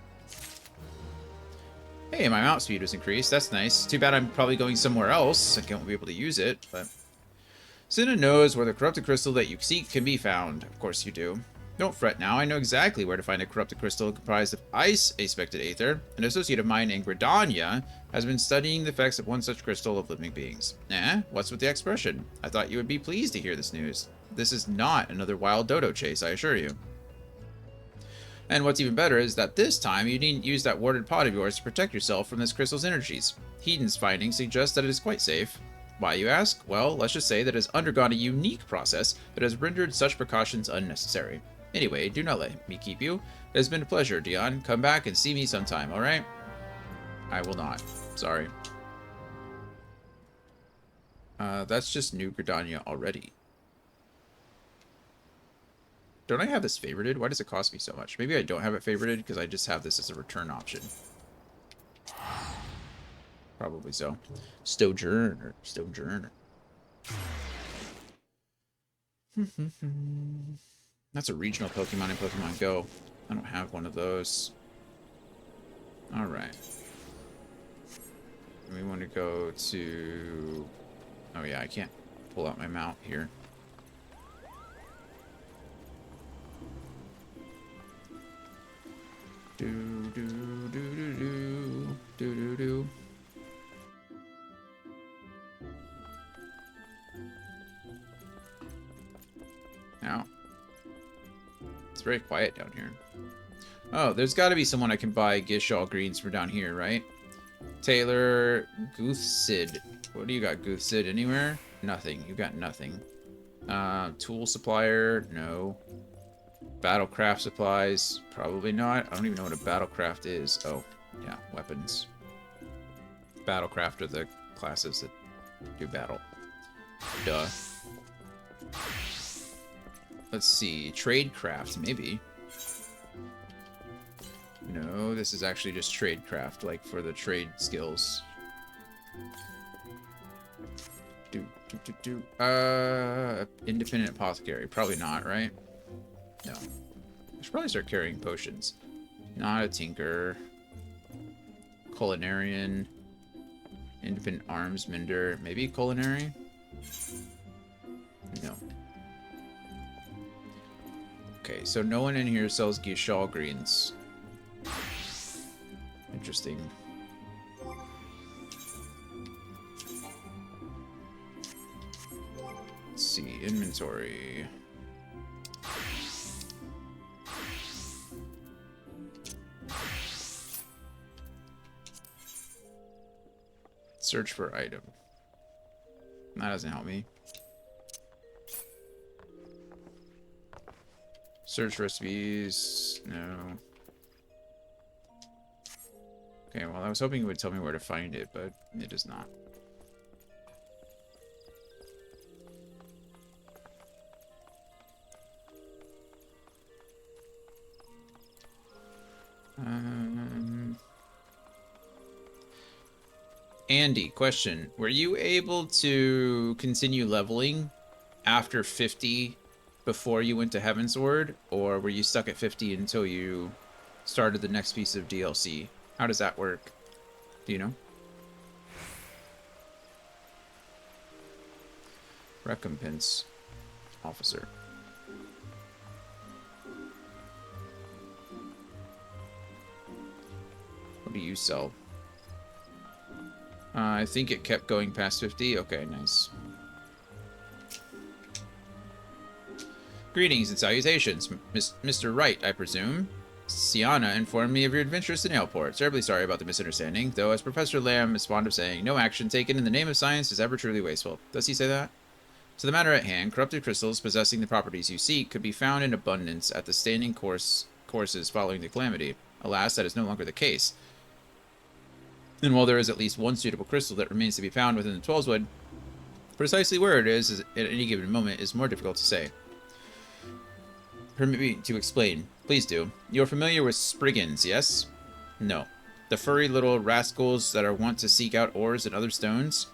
Hey, my mount speed was increased. That's nice. Too bad I'm probably going somewhere else. I won't be able to use it, but... Cinna knows where the corrupted crystal that you seek can be found. Of course you do. Don't fret now. I know exactly where to find a corrupted crystal comprised of ice aspected aether. An associate of mine in Gridania has been studying the effects of one such crystal of living beings. What's with the expression? I thought you would be pleased to hear this news. This is not another wild dodo chase, I assure you. And what's even better is that this time you needn't use that warded pot of yours to protect yourself from this crystal's energies. Hedon's findings suggest that it is quite safe. Why, you ask? Well, let's just say that it has undergone a unique process that has rendered such precautions unnecessary. Anyway, do not let me keep you. It has been a pleasure, Dion. Come back and see me sometime, alright? I will not. Sorry. That's just New Gridania already. Don't I have this favorited? Why does it cost me so much? Maybe I don't have it favorited because I just have this as a return option. Probably so. Stojourner. That's a regional Pokemon in Pokemon Go. I don't have one of those. Alright. We want to go to... Oh yeah, I can't pull out my mount here. Do. Now, it's very quiet down here. Oh, there's got to be someone I can buy Gishal greens from down here, right? Taylor Goothsid. What do you got, Goothsid? Anywhere? Nothing. You got nothing. Tool supplier? No. Battlecraft supplies? Probably not. I don't even know what a battlecraft is. Oh, yeah, weapons. Battlecraft are the classes that do battle. Duh. Let's see. Tradecraft, maybe. No, this is actually just tradecraft, like for the trade skills. Independent apothecary. Probably not, right? No. I should probably start carrying potions. Not a tinker. Culinarian. Independent arms mender. Maybe culinary? No. Okay, so no one in here sells Gishal greens. Interesting. Let's see, inventory. Search for item. That doesn't help me. Search recipes. No. Okay, well, I was hoping it would tell me where to find it, but it does not. Andy, question. Were you able to continue leveling after 50 before you went to Heavensward, or were you stuck at 50 until you started the next piece of DLC? How does that work? Do you know? Recompense officer. What do you sell? I think it kept going past 50. Okay, nice. Greetings and salutations, Mr. Wright, I presume. Sienna informed me of your adventures in Ailport. Terribly sorry about the misunderstanding, though as Professor Lamb is fond of saying, no action taken in the name of science is ever truly wasteful. Does he say that? To the matter at hand, corrupted crystals possessing the properties you seek could be found in abundance at the standing courses following the calamity. Alas, that is no longer the case. And while there is at least one suitable crystal that remains to be found within the Twelveswood, precisely where it is at any given moment is more difficult to say. Permit me to explain. Please do. You're familiar with Spriggans, yes? No. The furry little rascals that are wont to seek out ores and other stones?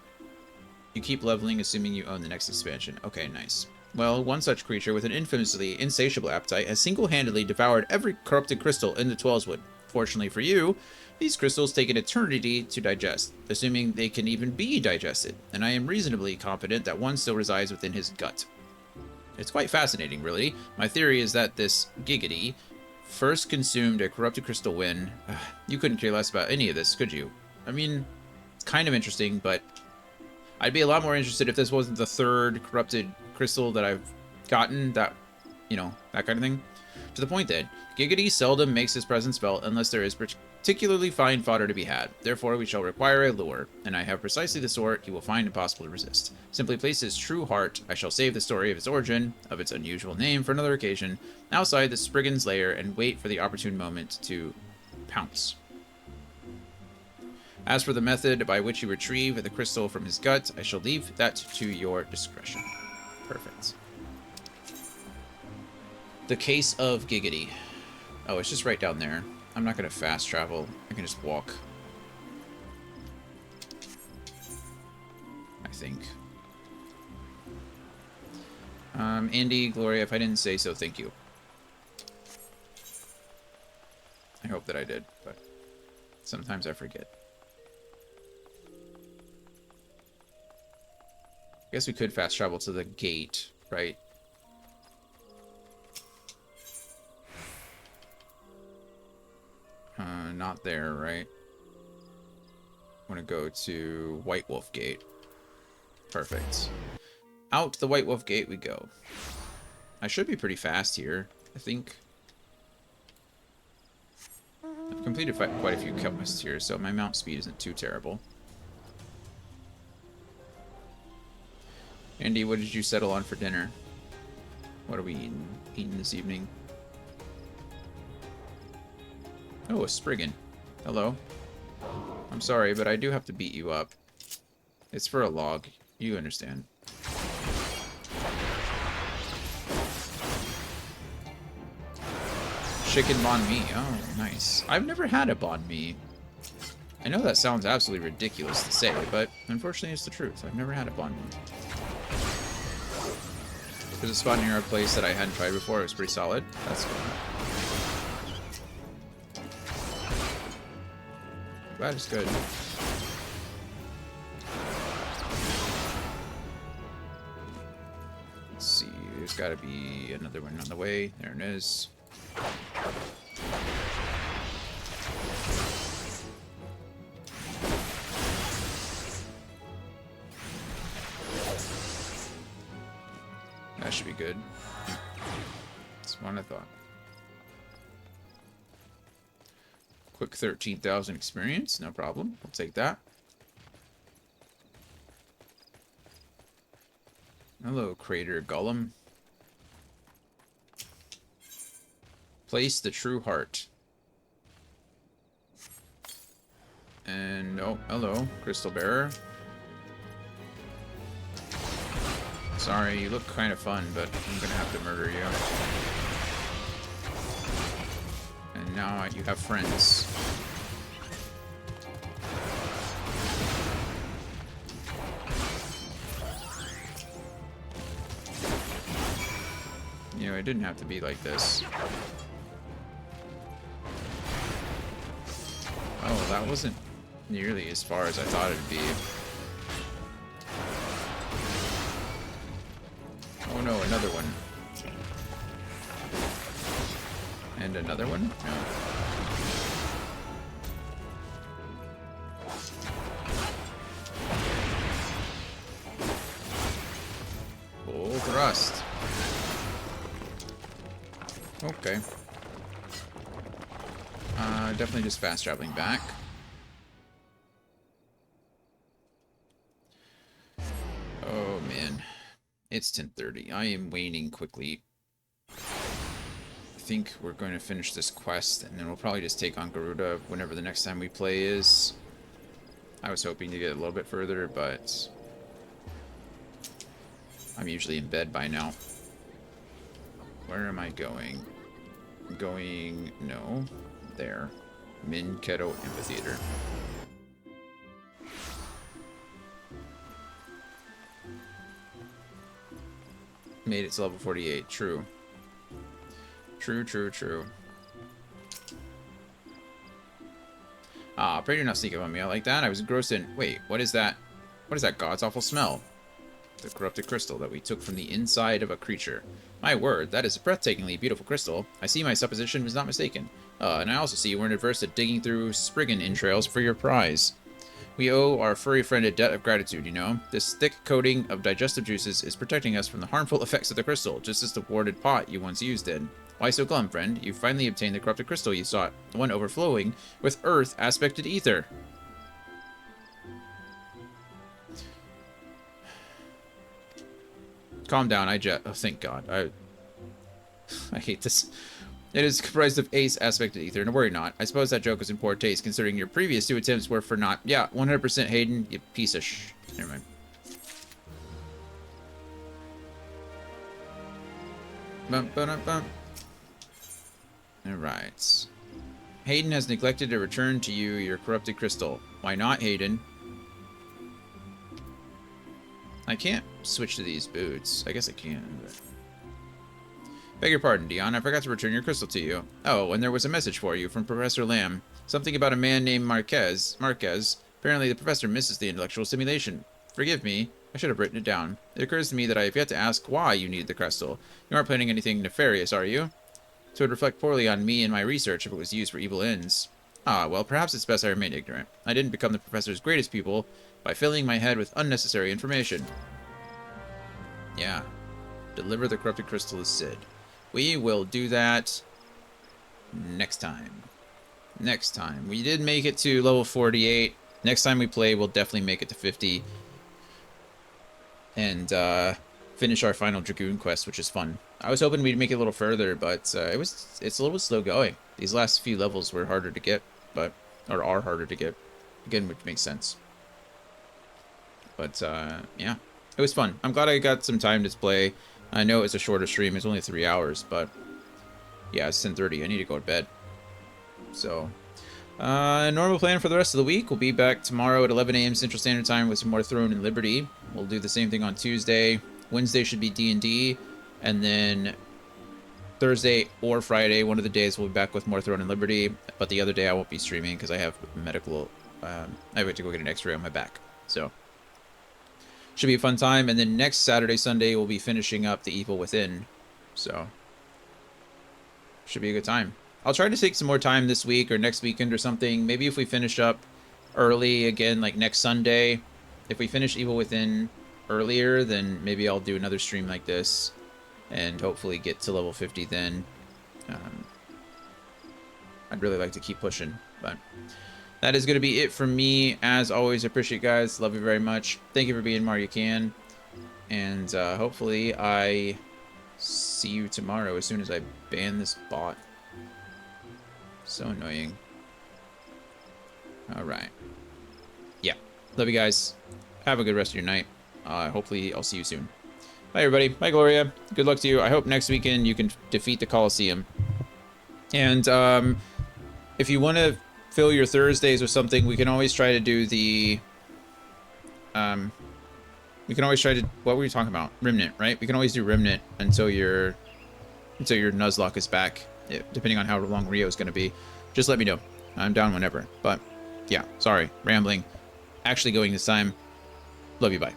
You keep leveling, assuming you own the next expansion. Okay, nice. Well, one such creature with an infamously insatiable appetite has single-handedly devoured every corrupted crystal in the Twellswood. Fortunately for you, these crystals take an eternity to digest, assuming they can even be digested, and I am reasonably confident that one still resides within his gut. It's quite fascinating, really. My theory is that this Giggity first consumed a corrupted crystal when... you couldn't care less about any of this, could you? I mean, it's kind of interesting, but I'd be a lot more interested if this wasn't the third corrupted crystal that I've gotten, that, you know, that kind of thing. To the point then, Giggity seldom makes his presence felt unless there is particularly fine fodder to be had. Therefore, we shall require a lure, and I have precisely the sort he will find impossible to resist. Simply place his true heart. I shall save the story of its origin, of its unusual name for another occasion, outside the Spriggan's lair, and wait for the opportune moment to pounce. As for the method by which you retrieve the crystal from his gut, I shall leave that to your discretion. Perfect. The case of Giggity. Oh, it's just right down there. I'm not going to fast travel. I can just walk. I think. Andy, Gloria, if I didn't say so, thank you. I hope that I did, but sometimes I forget. I guess we could fast travel to the gate, right? Not there, right? I want to go to White Wolf Gate. Perfect. Out the White Wolf Gate we go. I should be pretty fast here, I think. I've completed quite a few quests here, so my mount speed isn't too terrible. Andy, what did you settle on for dinner? What are we eating this evening? Oh, a Spriggan. Hello. I'm sorry, but I do have to beat you up. It's for a log. You understand. Chicken banh mi. Oh, nice. I've never had a banh mi. I know that sounds absolutely ridiculous to say, but unfortunately it's the truth. I've never had a banh mi. There's a spot near our place that I hadn't tried before. It was pretty solid. That's good. That is good. Let's see. There's got to be another one on the way. There it is. That should be good. That's what I thought. Quick 13,000 experience, no problem. We'll take that. Hello, Crater Golem. Place the true heart. And, oh, hello, Crystal Bearer. Sorry, you look kind of fun, but I'm gonna have to murder you. And now you have friends. You know, it didn't have to be like this. Oh, that wasn't nearly as far as I thought it'd be. Oh no, another one. And another one? No. Full thrust. Okay. Definitely just fast traveling back. Oh man. It's 10:30. I am waning quickly. I think we're going to finish this quest, and then we'll probably just take on Garuda whenever the next time we play is. I was hoping to get a little bit further, but I'm usually in bed by now. Where am I going? Going, no, there. Min Keto Amphitheater. Made it to level 48. True. True, true, true. Ah, pray do not sneak up on me. I like that. I was engrossed in... Wait, what is that? What is that god's awful smell? The corrupted crystal that we took from the inside of a creature. My word, that is a breathtakingly beautiful crystal. I see my supposition was not mistaken. And I also see you weren't adverse to digging through Spriggan entrails for your prize. We owe our furry friend a debt of gratitude, you know? This thick coating of digestive juices is protecting us from the harmful effects of the crystal, just as the warded pot you once used did. Why so glum, friend? You finally obtained the corrupted crystal you sought, the one overflowing with earth-aspected ether. Calm down, oh, thank God. I hate this. It is comprised of ace-aspected ether, and worry not. I suppose that joke was in poor taste, considering your previous 2 attempts were for naught. Yeah, 100% Hayden, you piece of Never mind. Bum, ba, bum. Alright. Hayden has neglected to return to you your corrupted crystal. Why not, Hayden? I can't switch to these boots. I guess I can, but... Beg your pardon, Dion. I forgot to return your crystal to you. Oh, and there was a message for you from Professor Lamb. Something about a man named Marquez. Apparently the professor misses the intellectual stimulation. Forgive me. I should have written it down. It occurs to me that I have yet to ask why you need the crystal. You aren't planning anything nefarious, are you? So it would reflect poorly on me and my research if it was used for evil ends. Ah, well, perhaps it's best I remain ignorant. I didn't become the professor's greatest pupil by filling my head with unnecessary information. Yeah. Deliver the corrupted crystal to Sid. We will do that next time. Next time. We did make it to level 48. Next time we play, we'll definitely make it to 50. And finish our final Dragoon quest, which is fun. I was hoping we'd make it a little further, but it's a little slow going. These last few levels were harder to get, or are harder to get. Again, which makes sense. But yeah, it was fun. I'm glad I got some time to play. I know it's a shorter stream. It's only 3 hours, but yeah, it's 10:30. I need to go to bed. So, normal plan for the rest of the week. We'll be back tomorrow at 11 a.m. Central Standard Time with some more Throne and Liberty. We'll do the same thing on Tuesday. Wednesday should be D&D, and then Thursday or Friday, one of the days, we'll be back with more Throne and Liberty. But the other day I won't be streaming because I have medical. I have to go get an X-ray on my back. So. Should be a fun time, and then next Saturday, Sunday, we'll be finishing up The Evil Within. So, should be a good time. I'll try to take some more time this week or next weekend or something. Maybe if we finish up early again, like next Sunday, if we finish Evil Within earlier, then maybe I'll do another stream like this and hopefully get to level 50 then. I'd really like to keep pushing, but... that is going to be it from me. As always, I appreciate you guys. Love you very much. Thank you for being Mario Can. And hopefully I see you tomorrow as soon as I ban this bot. So annoying. Alright. Yeah. Love you guys. Have a good rest of your night. Hopefully I'll see you soon. Bye, everybody. Bye, Gloria. Good luck to you. I hope next weekend you can defeat the Coliseum. And if you want to... fill your Thursdays or something, we can always try to do the we can always try to, what were we talking about? Remnant, right? We can always do Remnant until your Nuzlocke is back, depending on how long Rio's going to be. Just let me know. I'm down whenever. But yeah, sorry, rambling. Actually going this time. Love you, bye.